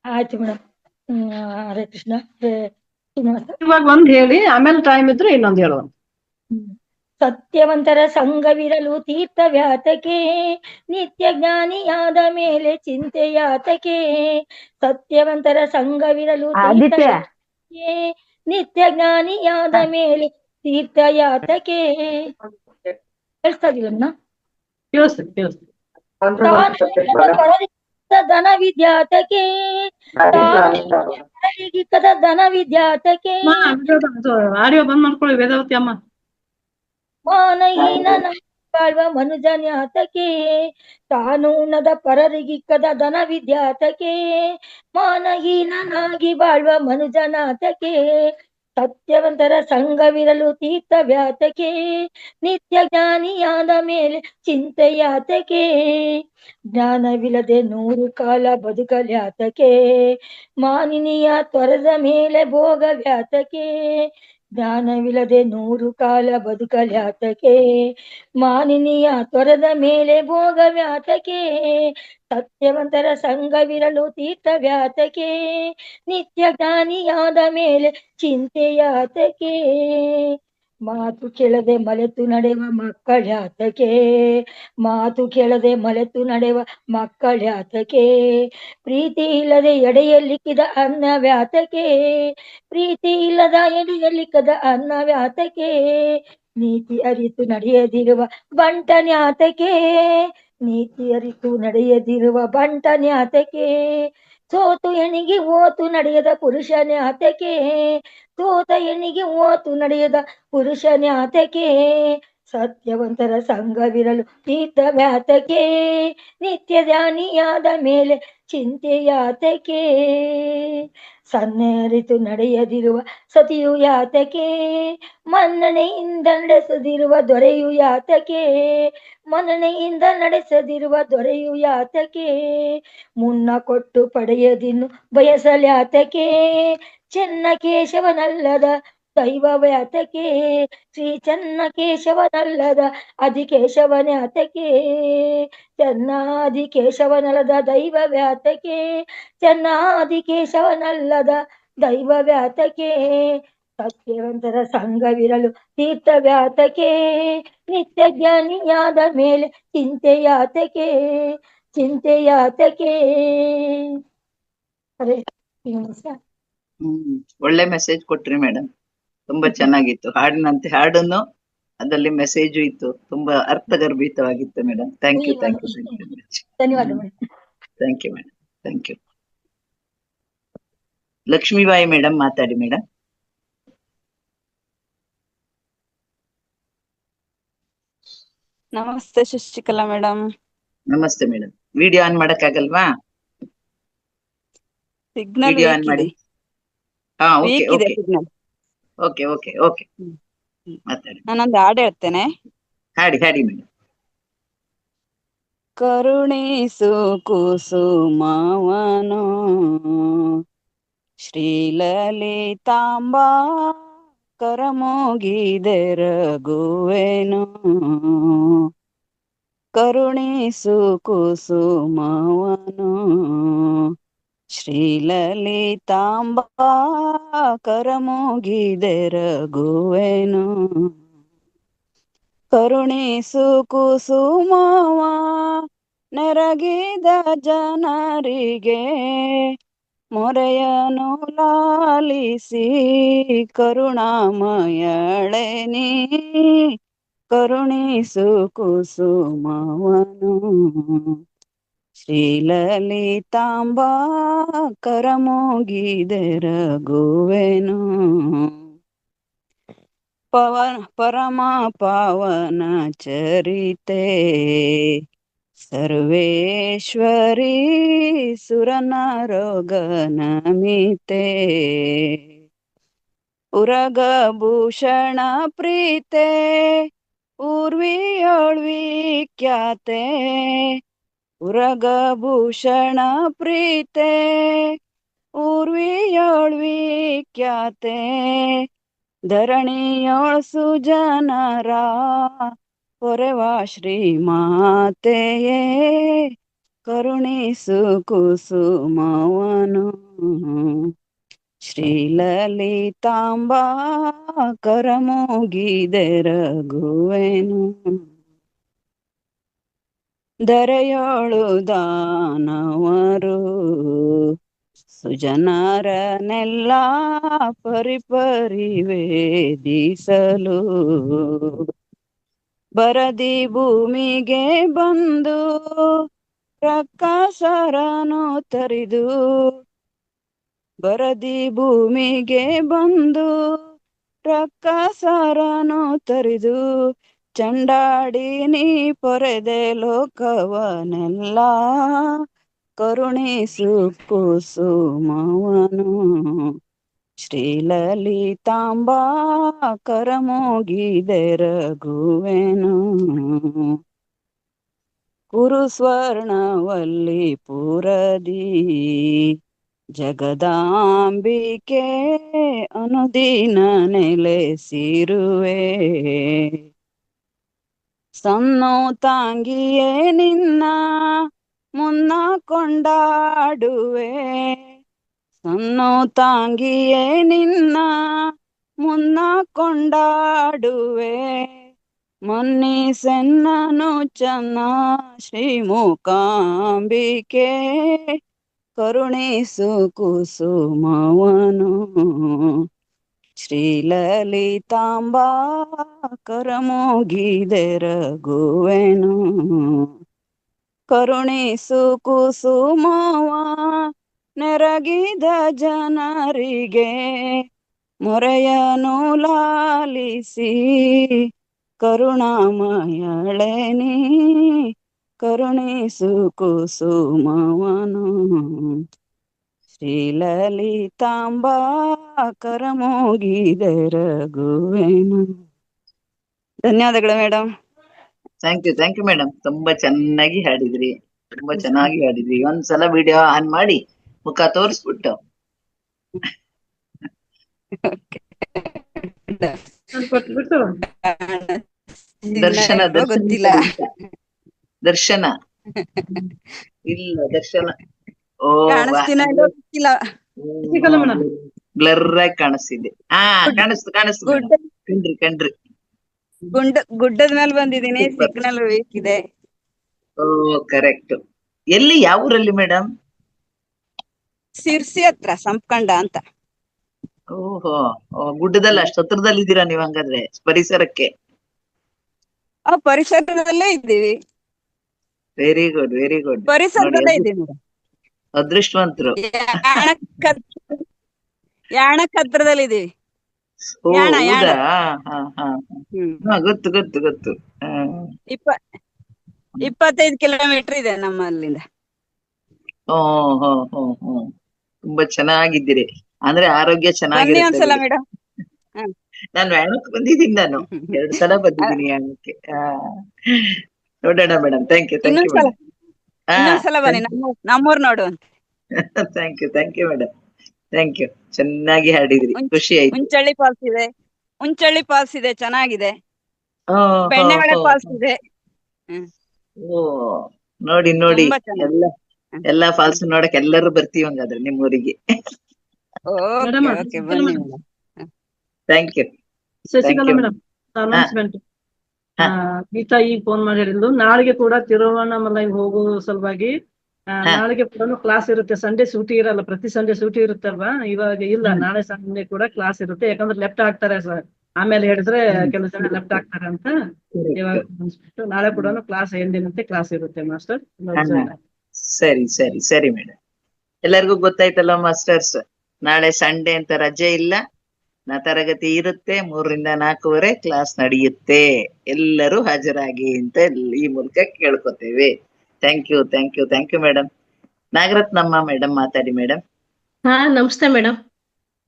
ಆಯ್ತು ಮೇಡಮ್. ಹರೇ ಕೃಷ್ಣ. ಇವಾಗ ಒಂದ್ ಹೇಳಿ, ಆಮೇಲೆ ಟೈಮ್ ಇದ್ರೆ ಇನ್ನೊಂದ್ ಹೇಳುವ. ಸತ್ಯವಂತರ ಸಂಘವಿರಲು ತೀರ್ಥ ವ್ಯಾತಕೆ, ನಿತ್ಯ ಜ್ಞಾನಿಯಾದ ಮೇಲೆ ಚಿಂತೆ ಯಾತಕೆ. ಸತ್ಯವಂತರ ಸಂಘವಿರಲು ನಿತ್ಯ ಜ್ಞಾನಿಯಾದ ಮೇಲೆ ತೀರ್ಥ ಯಾತಕೆ. ಹೇಳ್ತಾ ಇದೀವನ್ನ ಧನ ವಿದ್ಯಾತಕೆ, ಧನ ವಿದ್ಯಾತಕೆ. ಆಡಿಯೋ ಬಂದ್ ಮಾಡ್ಕೊಳ್ಳಿ ವೇದಾವತಿ ಅಮ್ಮ. ಮಾನಹೀನ ಬಾಳ್ವ ಮನುಜನ್ಯಾತಕೆ, ತಾನು ಉಣ್ಣದ ಪರರಿಗಿಕ್ಕದ ಧನ ವಿದ್ಯಾತಕೆ. ಮಾನಹೀನನಾಗಿ ಬಾಳ್ವ ಮನುಜನಾತಕೆ, ಸತ್ಯವಂತರ ಸಂಘವಿರಲು ತೀರ್ಥ ವ್ಯಾತಕೆ, ನಿತ್ಯ ಜ್ಞಾನಿಯಾದ ಮೇಲೆ ಚಿಂತೆಯಾತಕೆ, ಜ್ಞಾನವಿಲ್ಲದೆ 100 ಕಾಲ ಬದುಕಲ್ಯಾತಕೆ, ಮಾನಿನಿಯ ತೊರೆದ ಮೇಲೆ ಭೋಗ ವ್ಯಾತಕೆ, ಜ್ಞಾನವಿಲ್ಲದೆ 100 ಕಾಲ ಬದುಕಲ್ಯಾತಕೆ, ಮಾನಿನಿಯ ತೊರೆದ ಮೇಲೆ ಭೋಗ ವ್ಯಾತಕೆ, ಸತ್ಯವಂತರ ಸಂಘವಿರಲು ತೀರ್ಥ ವ್ಯಾತಕೆ, ನಿತ್ಯ ಜ್ಞಾನಿಯಾದ ಮೇಲೆ ಚಿಂತೆಯಾತಕೆ, ಮಾತು ಕೇಳದೆ ಮಲೆತು ನಡೆವ ಮಕ್ಕಳ್ಯಾತಕೆ, ಮಾತು ಕೇಳದೆ ಮಲೆತು ನಡೆವ ಮಕ್ಕಳ್ಯಾತಕೆ, ಪ್ರೀತಿ ಇಲ್ಲದೆ ಎಡೆಯಲ್ಲಿಕ್ಕಿದ ಅನ್ನ ವ್ಯಾತಕೆ, ಪ್ರೀತಿ ಇಲ್ಲದ ಎಡೆಯಲ್ಲಿಕ್ಕದ ಅನ್ನ ವ್ಯಾತಕೆ, ನೀತಿ ಅರಿತು ನಡೆಯದಿರುವ ಬಂಟನ್ಯಾತಕೆ, ನೀತಿ ಅರಿತು ನಡೆಯದಿರುವ ಬಂಟನ್ಯಾತಕೆ, ಸೋತು ಎಣಿಗೆ ಓತು ನಡೆಯದ ಪುರುಷನ್ಯಾತಕೆ, ಸೋತ ಎಣಿಗೆ ಓತು ನಡೆಯದ ಪುರುಷನ್ಯಾತಕೆ, ಸತ್ಯವಂತರ ಸಂಘವಿರಲು ತೀರ್ಥ ವ್ಯಾತಕೆ, ನಿತ್ಯ ಧ್ಯಾನಿಯಾದ ಮೇಲೆ ಚಿಂತೆಯಾತಕೆ, ಸನ್ನೆರಿತು ನಡೆಯದಿರುವ ಸತಿಯು ಯಾತಕೆ, ಮನ್ನಣೆಯಿಂದ ನಡೆಸದಿರುವ ದೊರೆಯು ಯಾತಕೆ, ಮನ್ನಣೆಯಿಂದ ನಡೆಸದಿರುವ ದೊರೆಯು ಯಾತಕೆ, ಮುನ್ನ ಕೊಟ್ಟು ಪಡೆಯದಿನ್ನು ಬಯಸಲ್ಯಾತಕೆ, ಚೆನ್ನ ಕೇಶವನಲ್ಲದ ದೈವ ವ್ಯಾತಕೆ, ಶ್ರೀ ಚೆನ್ನ ಕೇಶವನಲ್ಲದ ಅಧಿಕೇಶವನ್ಯಾತಕೆ, ಚೆನ್ನಾದಿ ಕೇಶವನಲ್ಲದ ದೈವ ವ್ಯಾತಕೆ, ಚೆನ್ನಾದಿ ಕೇಶವನಲ್ಲದ ದೈವ ವ್ಯಾತಕೆ, ಸತ್ಯವಂತರ ಸಂಘವಿರಲು ತೀರ್ಥ ವ್ಯಾತಕೆ, ನಿತ್ಯ ಜ್ಞಾನಿಯಾದ ಮೇಲೆ ಚಿಂತೆಯಾತಕೆ, ಚಿಂತೆಯಾತಕೆ. ಅರೆ ಒಳ್ಳೆ ಮೆಸೇಜ್ ಕೊಟ್ರಿ ಮೇಡಮ್. ತುಂಬಾ ಚೆನ್ನಾಗಿತ್ತು. ಹಾಡಿನಂತೆ ಹಾಡನ್ನು ಅದರಲ್ಲಿ ಮೆಸೇಜು ಇತ್ತು. ತುಂಬಾ ಅರ್ಥಗರ್ಭಿತವಾಗಿತ್ತು madam. Thank you thank you ಧನ್ಯವಾದ madam. Thank you madam. Thank you. Lakshmibai madam ಮಾತಾಡಿ ಮೇಡಮ್. ನಮಸ್ತೆ ಶಶಿಕಲಾ ಮೇಡಮ್. ನಮಸ್ತೆ ಮೇಡಮ್. ವಿಡಿಯೋ ಆನ್ ಮಾಡಕ್ಕಾಗಲ್ವಾ? ಸಿಗ್ನಲ್ ವಿಡಿಯೋ ಆನ್ ಮಾಡಿ. ಹಾ, okay okay signal. Okay okay okay ಮಾತಾಡಿ. ನಾನೊಂದು ಹಾಡು ಹೇಳ್ತೇನೆ. ಹಾಡಿ ಹಾಡಿ ಮೇಡಮ್. ಕರುಣಿಸು ಕುಸುಮವನು ಶ್ರೀಲಲಿತಾಂಬಾ ಕರಮುಗಿದೆರಗುವೆನು, ಕರುಣಿಸು ಕುಸುಮವನು ಶ್ರೀಲಲಿತಾಂಬಾ ಕರಮುಗಿದೆರಗುವೆನು, ಕರುಣಿಸು ಕುಸುಮವ ನೆರಗಿದ ಜನರಿಗೆ ಮೊರೆಯನು ಲಾಲಿಸಿ ಕರುಣಾಮಯಳೆ ನೀ, ಕರುಣಿಸು ಕುಸುಮವನು ಶ್ರೀಲಲಿತಾಂಬಾ ಕರಮುಗಿದೆರಗುವೆನು, ಪರಮ ಪಾವನ ಚರಿತೆ ಸರ್ವೇಶ್ವರಿ ಸುರನರೋಗನಮಿತೆ, ಉರಗಭೂಷಣ ಪ್ರೀತೆ ಊರ್ವಿಯೋಳ್ವಿಖ್ಯಾತೆ, ಉರಗಭೂಷಣ ಪ್ರೀತೆ ಊರ್ವಿಯೋಳ್ವಿಖ್ಯಾತೆ, ಧರಣಿಯೋಳ್ ಸುಜನರ ಪೊರೆವ ಶ್ರೀಮಾತೆಯೇ, ಕರುಣಿಸು ಕುಸುಮವನು ಶ್ರೀಲಲಿತಾಂಬಾ ಕರಮುಗಿದೆರಗುವೆನು, ಧರೆಯೋಳು ದಾನವರು ಸುಜನರನೆಲ್ಲ ಪರಿಪರಿ ವೇದಿಸಲು, ಬರದಿ ಭೂಮಿಗೆ ಬಂದು ರಕ್ಕಸರನು ತರಿದು, ಬರದಿ ಭೂಮಿಗೆ ಬಂದು ರಕ್ಕಸರನು ತರಿದು, ಚಂಡಾಡಿ ನೀ ಪೊರೆದೆ ಲೋಕವನೆಲ್ಲ, ಕರುಣಿಸು ಕುಸುಮವನು ಶ್ರೀಲಲಿತಾಂಬಾ ಕರಮೋಗಿದೆರಗುವೆನು ಕುರು ಸ್ವರ್ಣವಲ್ಲಿ ಪುರದಿ ಜಗದಾಂಬಿಕೆ ಅನುದಿನ ನೆಲೆಸಿರುವೆ ಸನ್ನೋತಾಂಗಿಯೇ ನಿನ್ನ ಮುನ್ನ ಕೊಂಡಾಡುವೆ ಸನ್ನೋತಾಂಗಿಯೇ ನಿನ್ನ ಮುನ್ನ ಕೊಂಡಾಡುವೆ ಮನ್ನಿಸೆನ್ನನು ಚನ್ನ ಶ್ರೀಮೂಕಾಂಬಿಕೆ ಕರುಣಿಸು ಕುಸುಮವನು ಶ್ರೀಲಲಿತಾಂಬಾ ಕರಮೋಗಿದೆರಗುವೆನು ಕರುಣಿಸು ಕುಸುಮವ ನೆರಗಿದ ಜನರಿಗೆ ಮೊರೆಯನು ಲಾಲಿಸಿ ಕರುಣಾಮಯಳೆ ನೀ ಕರುಣಿಸು ಕುಸುಮವನು ಶ್ರೀಲಲಿತಾಂಬಾ ಕರಮೋಗಿದೆರಗುವೆನು. ಧನ್ಯವಾದಗಳು ಮೇಡಮ್. Thank you madam. ತುಂಬಾ ಚೆನ್ನಾಗಿ ಹಾಡಿದ್ರಿ, ತುಂಬಾ ಚೆನ್ನಾಗಿ ಹಾಡಿದ್ರಿ. ಒಂದ್ಸಲ ವಿಡಿಯೋ ಆನ್ ಮಾಡಿ ಮುಖ ತೋರಿಸ್ಬಿಟ್ಟು ಕೊಟ್ಬಿಟ್ಟು ದರ್ಶನ ಗೊತ್ತಿಲ್ಲ. ದರ್ಶನ ಇಲ್ಲ ದರ್ಶನ. ಓ ಕಾಣಿಸ್ತೀನ ಇಲ್ಲೋ ಗೊತ್ತಿಲ್ಲ. ಸಿಗಲ್ಲ ಮೇಡಮ್. ಬ್ಲರ್ ಆಗಿ ಕಾಣಿಸ್ತಿದೆ. ಕಾಣಿಸ್ತು ಕಣ್ರಿ. ಗುಡ್ಡದ ಮೇಲೆ ಬಂದಿದ್ದೀನಿ, ಸಿಗ್ನಲ್ ವೀಕ್ ಇದೆ. ಓ ಕರೆಕ್ಟ್. ಎಲ್ಲಿ, ಯಾವ ಊರಲ್ಲಿ ಮೇಡಮ್? ಸಿರ್ಸಿ ಹತ್ರ ಸಂಪ್ಕಂಡ ಅಂತ. ಓಹೋ, ಗುಡ್ಡದಲ್ಲಿ ಅಷ್ಟು ಹತ್ರದಲ್ಲಿ ಇದ್ದೀರಾ ನೀವ್ ಹಂಗಾದ್ರೆ ಪರಿಸರಕ್ಕೆ? ಪರಿಸರದಲ್ಲೇ ಇದ್ದೀವಿ. Very good. ಪರಿಸರದಲ್ಲೇ ಇದ್ದೀವಿ ಮೇಡಮ್. ಅದೃಷ್ಟವಂತರು. ಯಾಣಕ್ ಹತ್ರದಲ್ಲಿ ಇದೀವಿ. ಓ ಯಾಣ. ಹೌದಾ? ಗೊತ್ತು. 25 ಕಿಲೋಮೀಟರ್ ಇದೆ ನಮ್ಮಲ್ಲಿಂದ. ತುಂಬಾ ಚೆನ್ನಾಗಿದ್ದೀರಿ. ಅಂದ್ರೆ ಆರೋಗ್ಯ ಬನ್ನಿ ಚೆನ್ನಾಗಿರುತ್ತೆ. ಒಂದ್ಸಲ ಮೇಡಮ್. ನಾನು ಯಾಣಕ್ಕೆ ಬಂದಿದ್ದೀನಿ, ನಾನು 2 ಸಲ ಬಂದಿದ್ದೀನಿ ಯಾಣಕ್ಕೆ. ನೋಡೋಣ ಮೇಡಮ್. ಥ್ಯಾಂಕ್ ಯು ಇನ್ನೊಂದ್ಸಲ ಬನ್ನಿ, ನಮ್ಮೂರ್ ನೋಡುವಂತ. Thank you madam. Thank you. ಚೆನ್ನಾಗಿ ಹಾಡಿದ್ರಿ, ಖುಷಿ ಆಯ್ತು. ಉಂಚಳ್ಳಿ ಫಾಲ್ಸ್ ಇದೆ, ಚೆನ್ನಾಗಿದೆ. ಬೆಣ್ಣೆಹೊಳೆ ಫಾಲ್ಸ್ ಇದೆ. ಓ ನೋಡಿ ತುಂಬಾ ಚೆನ್ನಾಗಿದೆ. ಎಲ್ಲಾ ಫಾಲ್ಸ್ ನೋಡಕ್ ಎಲ್ಲರೂ ಬರ್ತೀವಿ ಹಂಗಾದ್ರೆ ನಿಮ್ಮೂರಿಗೆ. ಓಕೆ ಬನ್ನಿ madam. Thank you. Shashikala madam, announcement. Geeta ಈಗ ಫೋನ್ ಮಾಡಿ ಹೇಳಿದ್ಲು, ನಾಳೆಗೆ ಕೂಡ ತಿರುವಣ್ಣಾಮಲೈ ಹೋಗುವ ಸಲುವಾಗಿ ನಾಳೆಗೆ ಕೂಡ ಕ್ಲಾಸ್ ಇರುತ್ತೆ. ಸಂಡೇ ಸೂಟಿ ಇರಲ್ಲ, ಪ್ರತಿ ಸಂಡೇ ಸೂಟಿ ಇರುತ್ತಲ್ವಾ? ಇವಾಗ ಇಲ್ಲ, ನಾಳೆ ಸಂಡೇ ಕೂಡ ಕ್ಲಾಸ್ ಇರುತ್ತೆ. ಯಾಕಂದ್ರೆ ಲೆಫ್ಟ್ ಹಾಕ್ತಾರೆ ಸರ್, ಆಮೇಲೆ ಹೇಳಿದ್ರೆ ಕೆಲವು ಜನ ಲೆಫ್ಟ್ ಹಾಕ್ತಾರೆ ಅಂತ. ಇವಾಗ ನಾಳೆ ಕೂಡ ಕ್ಲಾಸ್ ಎಂದಿನಂತೆ ಕ್ಲಾಸ್ ಇರುತ್ತೆ ಮಾಸ್ಟರ್. ಸರಿ ಮೇಡಮ್. ಎಲ್ಲರಿಗೂ ಗೊತ್ತಾಯ್ತಲ್ಲ ಮಾಸ್ಟರ್ಸ್, ನಾಳೆ ಸಂಡೇ ಅಂತ ರಜೆ ಇಲ್ಲ, ತರಗತಿ ಇರುತ್ತೆ. 3 ರಿಂದ 4 ಕ್ಲಾಸ್ ನಡೆಯುತ್ತೆ. ಎಲ್ಲರೂ ಹಾಜರಾಗಿ ಅಂತ ಈ ಮೂಲಕ ಕೇಳ್ಕೊತೇವೆ. Thank you madam. Nagarathnamma madam ಮಾತಾಡಿ ಮೇಡಮ್. ನಮಸ್ತೆ ಮೇಡಮ್.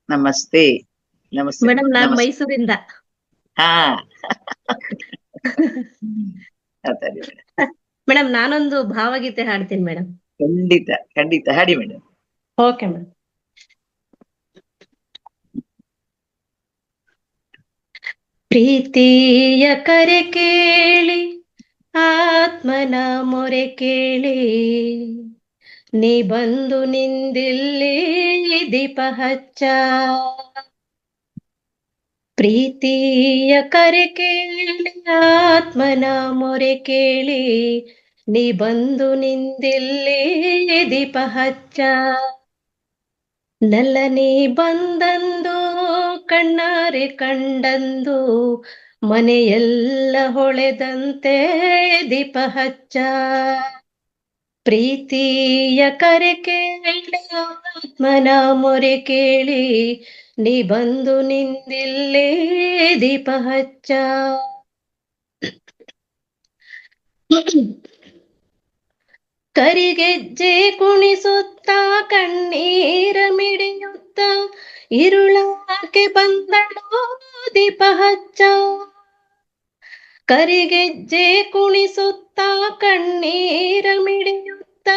ನಮಸ್ತೆ ಮೇಡಮ್, ನಾನ್ ಮೈಸೂರಿಂದ. ಮಾತಾಡಿ ಮೇಡಮ್. ಮೇಡಮ್, ನಾನೊಂದು ಭಾವಗೀತೆ ಹಾಡ್ತೀನಿ ಮೇಡಮ್. ಖಂಡಿತ ಹಾಡಿ ಮೇಡಮ್. Okay madam. ಪ್ರೀತಿಯ ಕರೆ ಕೇಳಿ, ಆತ್ಮನ ಮೊರೆ ಕೇಳಿ, ನೀ ಬಂದು ನಿಂದಿಲ್ಲಿ ದೀಪ ಹಚ್ಚ. ಪ್ರೀತಿಯ ಕರೆ ಕೇಳಿ, ಆತ್ಮನ ಮೊರೆ ಕೇಳಿ, ನೀ ಬಂದು ನಿಂದಿಲ್ಲಿ ದೀಪ ಹಚ್ಚ. ನಲ್ಲನೆ ಬಂದಂದು ಕಣ್ಣಾರೆ ಕಂಡಂದು, ಮನೆಯೆಲ್ಲ ಹೊಳೆದಂತೆ ದೀಪ ಹಚ್ಚ. ಪ್ರೀತಿಯ ಕರೆ ಕೇಳಿ, ಆತ್ಮನ ಮೊರೆ ಕೇಳಿ, ನೀ ಬಂದು ನಿಂದಿಲ್ಲೇ ದೀಪ ಹಚ್ಚ. ಕರಿಗೆಜ್ಜೆ ಕುಣಿಸುತ್ತ, ಕಣ್ಣೀರ ಮಿಡಿಯುತ್ತ, ഇരുളാಕೆ ಬಂದಳೋ ದೀಪ ಹಚ್ಚ. ಕರಿಗೆಜ್ಜೆ ಕುಣಿಸುತ್ತ ಕಣ್ಣೀರ ಮಿಡಿಯುತ್ತ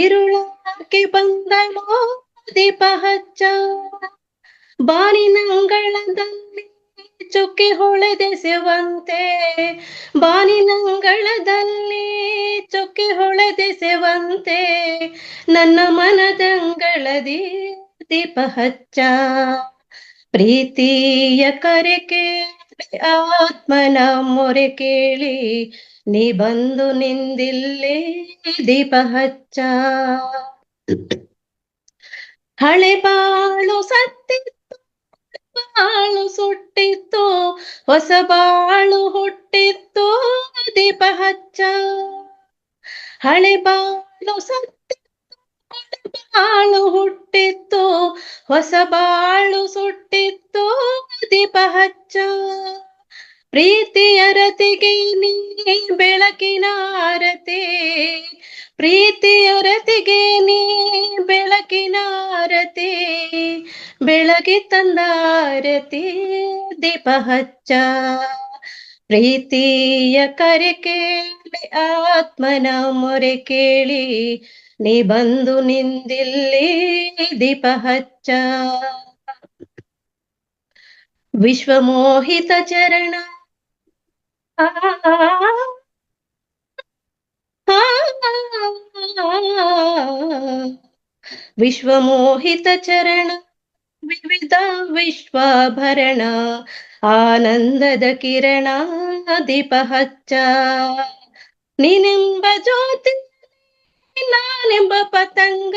ഇരുളಾಕೆ ಬಂದಳೋ ದೀಪ ಹಚ್ಚ. ಬಾನಿನಂಗಳದಲ್ಲಿ ಚುಕ್ಕಿ ಹೊಳೆದೆಸೆವಂತೆ, ಬಾನಿನಂಗಳದಲ್ಲಿ ಚುಕ್ಕಿ ಹೊಳೆದೆಸೆವಂತೆ ನನ್ನ ಮನದಂಗಳದಿ ದೀಪ ಹಚ್ಚ. ಪ್ರೀತಿಯ ಕರೆ ಕೇಳಿ ಆತ್ಮನ ಮೊರೆ ಕೇಳಿ ನೀ ಬಂದು ನಿಂದಿಲ್ಲೇ ದೀಪ ಹಚ್ಚ. ಹಳೆ ಬಾಳು ಸತ್ತಿತ್ತು, ಬಾಳು ಸುಟ್ಟಿತ್ತು, ಹೊಸ ಬಾಳು ಹುಟ್ಟಿತ್ತು ದೀಪ ಹಚ್ಚ. ಹಳೆ ಬಾಳು ಸತ್ತಿತ್ತು, ಬಾಳು ಹುಟ್ಟಿತ್ತು, ಹೊಸ ಬಾಳು ಸುಟ್ಟಿತ್ತು ದೀಪ ಹಚ್ಚ. ಪ್ರೀತಿಯ ರತಿಗೆ ನೀ ಬೆಳಕಿನ ಆರತಿ, ಪ್ರೀತಿಯ ರತಿಗೆ ನೀ ಬೆಳಕಿನ ಆರತಿ, ಬೆಳಗಿ ತಂದ ಆರತಿ ದೀಪ ಹಚ್ಚ. ಪ್ರೀತಿಯ ಕರೆ ಕೇಳಿ ಆತ್ಮನ ಮೊರೆ ಕೇಳಿ ನೀ ಬಂದು ನಿಂದಿಲ್ಲಿ ದೀಪ ಹಚ್ಚ. ವಿಶ್ವಮೋಹಿತ ಚರಣ ವಿಶ್ವಮೋಹಿತ ಚರಣ ವಿವಿಧ ವಿಶ್ವಾಭರಣ ಆನಂದದ ಕಿರಣ ದೀಪ ಹಚ್ಚ. ನೀನೆಂಬ ಜ್ಯೋತಿ ನಾನೆಂಬ ಪತಂಗ,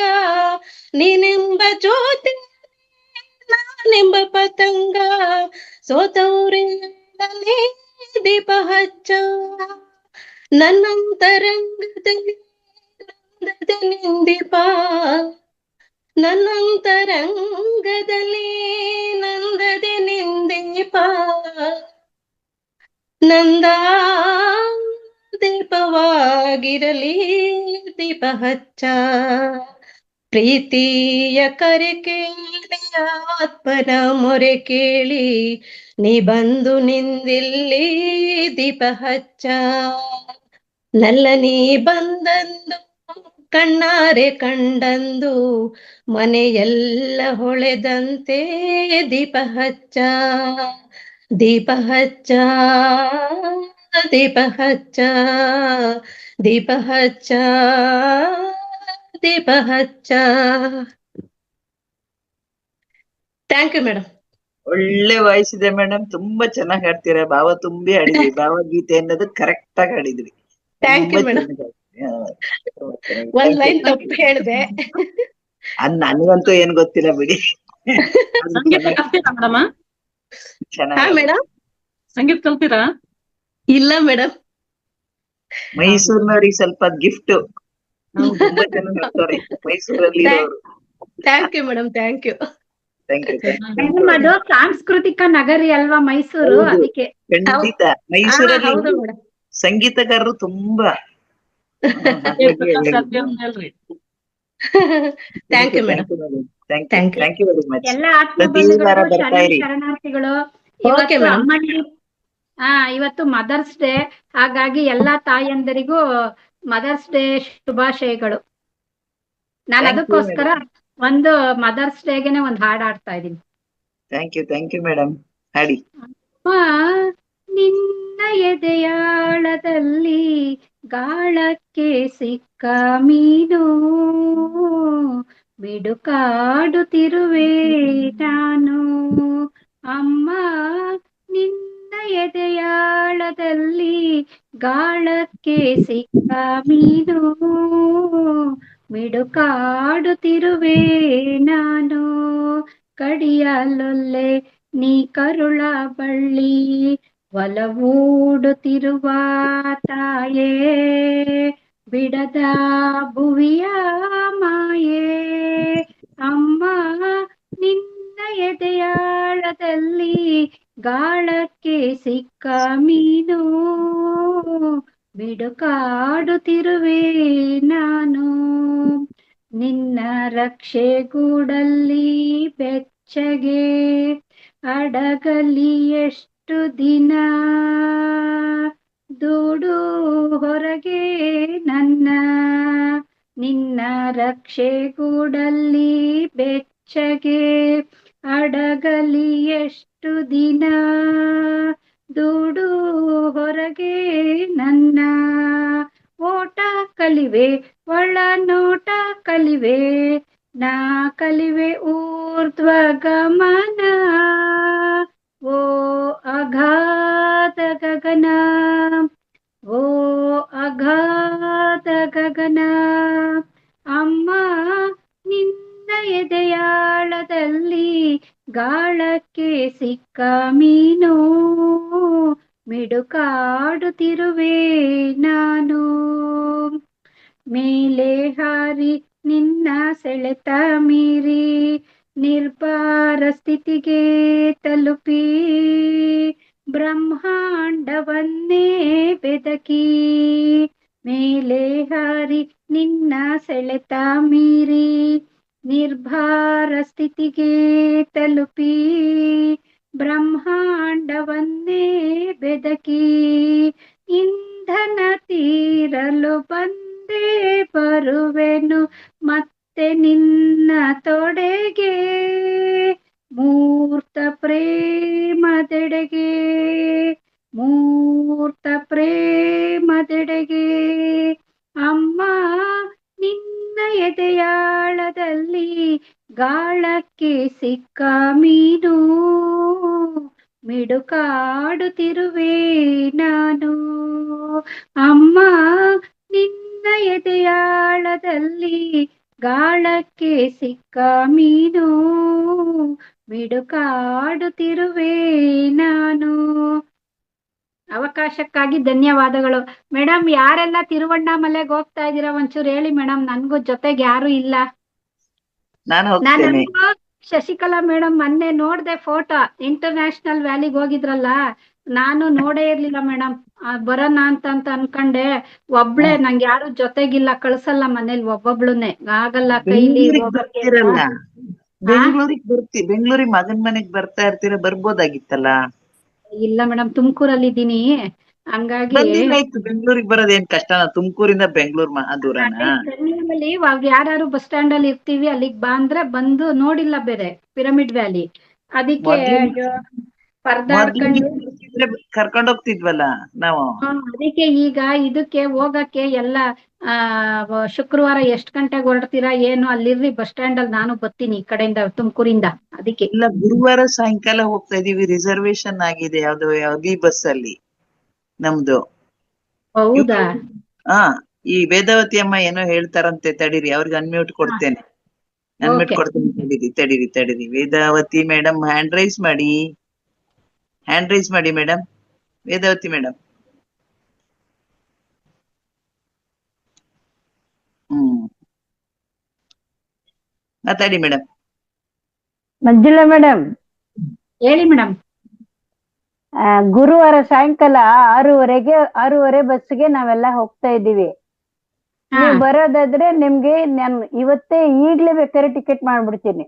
ನೀನೆಂಬ ಜ್ಯೋತಿ ನಾನೆಂಬ ಪತಂಗ, ಸೋತವರೆಲ್ಲೇ ದೀಪ ಹಚ್ಚ. ನನ್ನಂತರಂಗದಲ್ಲಿ ನಿಂದಿಪ, ನನ್ನಂತರಂಗದಲ್ಲಿ ನಂದದೆ ನಿಂದೀಪ. ನಂದ ದೀಪವಾಗಿರಲಿ ದೀಪ ಹಚ್ಚ. ಪ್ರೀತಿಯ ಕರೆ ಕೇಳಿ ಆತ್ಮನ ಮೊರೆ ಕೇಳಿ ನೀ ಬಂದು ನಿಂದಿಲ್ಲಿ ದೀಪ ಹಚ್ಚ. ನಲ್ಲ ನೀ ಬಂದಂದು ಕಣ್ಣಾರೆ ಕಂಡಂದು ಮನೆಯೆಲ್ಲ ಹೊಳೆದಂತೆ ದೀಪ ಹಚ್ಚ. ದೀಪ ಹಚ್ಚ, ದೀಪ ಹಚ್ಚ, ದೀಪ ಹಚ್ಚ, ದೀಪ ಹಚ್ಚ. Thank you madam. ಒಳ್ಳೆ ವಾಯ್ಸ್ ಇದೆ ಮೇಡಮ್, ತುಂಬಾ ಚೆನ್ನಾಗಿ ಹಾಡ್ತೀರಾ. ಭಾವ ತುಂಬಿ ಹಾಡಿದ್ವಿ, ಭಾವಗೀತೆ ಅನ್ನೋದು ಕರೆಕ್ಟ್ ಆಗಿ ಹಾಡಿದ್ವಿ. Thank you madam. ಒಂದ್ ಲೈನ್ ತಪ್ಪು ಹೇಳ್ದೆ. ಅದ್ ನನ್ಗಂತೂ ಏನ್ ಗೊತ್ತಿಲ್ಲ ಬಿಡಿ. ಸಂಗೀತ ಕಲ್ತೀರಾ ಮೇಡಮ್? ಹಾ ಚೆನ್ನಾಗಿ ಮೇಡಮ್. ಸಂಗೀತ ಕಲ್ತೀರಾ? ಇಲ್ಲ ಮೇಡಮ್. ಮೈಸೂರಿನವ್ರಿಗೆ ಸ್ವಲ್ಪ ಗಿಫ್ಟ್, ತುಂಬಾ ಚೆನ್ನಾಗಿ ಹಾಡ್ತಾರೆ ಮೈಸೂರಲ್ಲಿ ಇರೋರು. Thank you madam, thank you. Thank you. ಅದು ಸಾಂಸ್ಕೃತಿಕ ನಗರಿ ಅಲ್ವಾ ಮೈಸೂರು, ಹೌದು. ಅದಕ್ಕೆ. ಖಂಡಿತ ಮೈಸೂರಲ್ಲಿ ಹೌದು ಮೇಡಮ್. ಸಂಗೀತಗಾರರು ತುಂಬಾ. Thank you madam. Thank you very much. ಎಲ್ಲ ಪ್ರತಿ ವಾರ ಆತ್ಮಬಂಧುಗಳು ಬರ್ತಾ ಇರಿ. ಶರಣಾರ್ಥಿಗಳು. ಓಕೆ ಇವತ್ತು ಮೇಡಮ್. ಅಮ್ಮನಿಗೆ ಇವತ್ತು ಮದರ್ಸ್ ಡೇ, ಹಾಗಾಗಿ ಎಲ್ಲಾ ತಾಯಂದರಿಗೂ ಮದರ್ಸ್ ಡೇ ಶುಭಾಶಯಗಳು. ನಾನು Thank you, ಅದಕ್ಕೋಸ್ಕರ ಒಂದು ಮದರ್ಸ್ ಡೇಗೆನೆ ಒಂದು ಹಾಡು ಹಾಡ್ತಾ ಇದ್ದೀನಿ. ಥ್ಯಾಂಕ್ ಯು ಮೇಡಮ್, ಹಾಡಿ. ಅಮ್ಮ ನಿನ್ನ ಎದೆಯಾಳದಲ್ಲಿ ಗಾಳಕ್ಕೆ ಸಿಕ್ಕ ಮೀನು, ಬಿಡುಕಾಡುತ್ತಿರುವೆ ನಾನು. ಅಮ್ಮ ನಿನ್ನ ಎದೆಯಾಳದಲ್ಲಿ ಗಾಳಕ್ಕೆ ಸಿಕ್ಕ ಮೀನು, ಮಿಡುಕಾಡುತ್ತಿರುವೆ ನಾನು. ಕಡಿಯಲೊಲ್ಲೆ ನೀ ಕರುಳ ಬಳ್ಳಿ, ಒಲವೂಡುತ್ತಿರುವ ತಾಯೇ, ಬಿಡದ ಭುವಿಯ ಮಾಯೇ. ಅಮ್ಮ ನಿನ್ನ ಎದೆಯಾಳದಲ್ಲಿ ಗಾಳಕ್ಕೆ ಸಿಕ್ಕ ಮೀನು, ಬಿಡುಕಾಡುತ್ತಿರುವೆ ನಾನು. ನಿನ್ನ ರಕ್ಷೆ ಗೂಡಲ್ಲಿ ಬೆಚ್ಚ ಬೆಚ್ಚಗೆ ಅಡಗಲಿ ಎಷ್ಟು ದಿನ ದೂಡು ಹೊರಗೆ ನನ್ನ ನಿನ್ನ ರಕ್ಷೆಗೂಡಲ್ಲಿ ಬೆಚ್ಚಗೆ ಅಡಗಲಿ ಎಷ್ಟು ದಿನ ದೂಡು ಹೊರಗೆ ನನ್ನ ಓಟ ಕಲಿವೆ ಒಳ ನೋಟ ಕಲಿವೆ ನಾ ಕಲಿವೆ ಊರ್ಧ್ವ ಗಮನ ಓ ಅಗಾಧ ಗಗನ ಓ ಅಗಾಧ ಗಗನ ಅಮ್ಮ ನಿನ್ನ ಎದೆಯಾಳದಲ್ಲಿ ಗಾಳಕ್ಕೆ ಸಿಕ್ಕ ಮೀನು ಮಿಡುಕಾಡುತ್ತಿರುವೆ ನಾನು ಮೇಲೆ ಹಾರಿ ನಿನ್ನ ಸೆಳೆತ ಮೀರಿ ನಿರ್ಭರ ಸ್ಥಿತಿಗೆ ತಲುಪಿ ಬ್ರಹ್ಮಾಂಡವನ್ನೇ ಬೆದಕಿ ಮೇಲೆ ಹಾರಿ ನಿನ್ನ ಸೆಳೆತ ಮೀರಿ ನಿರ್ಭರ ಸ್ಥಿತಿಗೆ ತಲುಪಿ ಬ್ರಹ್ಮಾಂಡವನ್ನೇ ಬೆದಕಿ ಇಂಧನ ತೀರಲು ಬಂದೇ ಬರುವೆನು ಮತ್ತೆ ನಿನ್ನ ತೊಡೆಗೆ ಮೂರ್ತ ಪ್ರೇಮದೆಡೆಗೆ ಮೂರ್ತ ಪ್ರೇಮದೆಡೆಗೆ ಅಮ್ಮ ನಿನ್ನ ಎದೆಯಾಳದಲ್ಲಿ ಗಾಳಕ್ಕೆ ಸಿಕ್ಕ ಮೀನು ಮಿಡುಕಾಡುತ್ತಿರುವೆ ನಾನು ಅಮ್ಮ ನಿನ್ನ ಎದೆಯಾಳದಲ್ಲಿ ಗಾಳಕ್ಕೆ ಸಿಕ್ಕ ಮೀನು ಮಿಡುಕಾಡುತ್ತಿರುವೆ ನಾನು. ಅವಕಾಶಕ್ಕಾಗಿ ಧನ್ಯವಾದಗಳು ಮೇಡಮ್. ಯಾರೆಲ್ಲ ತಿರುವಣ್ಣಾಮಲೆಗೆ ಹೋಗ್ತಾ ಇದ್ದೀರಾ ಒಂಚೂರು ಹೇಳಿ ಮೇಡಮ್, ನನ್ಗೂ ಜೊತೆಗೆ ಯಾರು ಇಲ್ಲ. ನಾನು ಹೋಗ್ತೇನೆ. ಶಶಿಕಲಾ ಮೇಡಮ್ ಮೊನ್ನೆ ನೋಡ್ದೆ ಫೋಟೋ, ಇಂಟರ್ನ್ಯಾಷನಲ್ ವ್ಯಾಲಿಗೆ ಹೋಗಿದ್ರಲ್ಲ, ನಾನು ನೋಡೇ ಇರ್ಲಿಲ್ಲ ಮೇಡಮ್. ಬರೋಣ ಅಂತ ಅನ್ಕೊಂಡೆ, ಒಬ್ಳೆ, ನಂಗೆ ಯಾರು ಜೊತೆಗಿಲ್ಲ, ಕಳ್ಸಲ್ಲ ಮನೇಲಿ, ಒಬ್ಬೊಬ್ಳುನೆ ಆಗಲ್ಲ ಕೈಲಿ ಬರ್ತೀರಲ್ಲ, ಬೆಂಗಳೂರಿಗೆ ಮಗನ್ ಮನೆಗ್ ಬರ್ತಾ ಇರ್ತೀರ, ಬರ್ಬೋದಾಗಿತ್ತಲ್ಲ. ಇಲ್ಲ ಮೇಡಮ್, ತುಮಕೂರಲ್ಲಿ ಇದ್ದೀನಿ, ಹಂಗಾಗಿ ಬೆಂಗಳೂರಿಗೆ ಬರೋದೇನ್ ಕಷ್ಟನಾ? ತುಮಕೂರಿಂದ ಬೆಂಗಳೂರು ದೂರನಾ? ಯಾರು ಬಸ್ ಸ್ಟ್ಯಾಂಡ್ ಅಲ್ಲಿ ಇರ್ತೀವಿ, ಅಲ್ಲಿಗ್ ಬಾ ಅಂದ್ರೆ ಬಂದು ನೋಡಿಲ್ಲ ಬೇರೆ ಪಿರಮಿಡ್ ವ್ಯಾಲಿ, ಅದಕ್ಕೆ ಕರ್ಕೊಂಡ್ ಹೋಗ್ತಿದ್ವಲ್ಲ ನಾವು. ಅದಕ್ಕೆ ಈಗ ಇದಕ್ಕೆ ಹೋಗಕ್ಕೆ ಎಲ್ಲ ಶುಕ್ರವಾರ ಎಷ್ಟ್ ಗಂಟೆಗೆ ಹೊರಡ್ತೀರಾ ಏನು, ಅಲ್ಲಿರ್ರಿ ಬಸ್ ಸ್ಟ್ಯಾಂಡ್ ಅಲ್ಲಿ, ನಾನು ಬರ್ತೀನಿ ಈ ಕಡೆಯಿಂದ ತುಮಕೂರಿಂದ. ಅದಕ್ಕೆ ಇಲ್ಲ, ಗುರುವಾರ ಸಾಯಂಕಾಲ ಹೋಗ್ತಾ ಇದೀವಿ, ರಿಸರ್ವೇಶನ್ ಆಗಿದೆ ಯಾವ್ದು ಬಸ್ ಅಲ್ಲಿ ನಮ್ದು. ಹೌದಾ? ಈ ವೇದಾವತಿ ಅಮ್ಮ ಏನೋ ಹೇಳ್ತಾರಂತೆ, ತಡೀರಿ, ಅವ್ರಿಗೆ ಅನ್ಮ್ಯೂಟ್ ಕೊಡ್ತೇನೆ. ತಡೀರಿ. ವೇದಾವತಿ ಮೇಡಮ್ ಹ್ಯಾಂಡ್ ರೈಸ್ ಮಾಡಿ ಮೇಡಮ್. ವೇದಾವತಿ ಮೇಡಮ್, ಮಾತಾಡಿ ಮೇಡಮ್. ಮಂಜುಳಾ ಮೇಡಮ್ ಹೇಳಿ ಮೇಡಮ್. ಗುರುವಾರ ಸಾಯಂಕಾಲ 6:30 ಬಸ್ಗೆ ನಾವೆಲ್ಲ ಹೋಗ್ತಾ ಇದ್ದೀವಿ. ನೀವು ಬರೋದಾದ್ರೆ ನಿಮ್ಗೆ ನಾನು ಇವತ್ತೇ ಈಗ್ಲೇ ಬೇಕಾದ್ರೆ ಟಿಕೆಟ್ ಮಾಡ್ಬಿಡ್ತೀನಿ.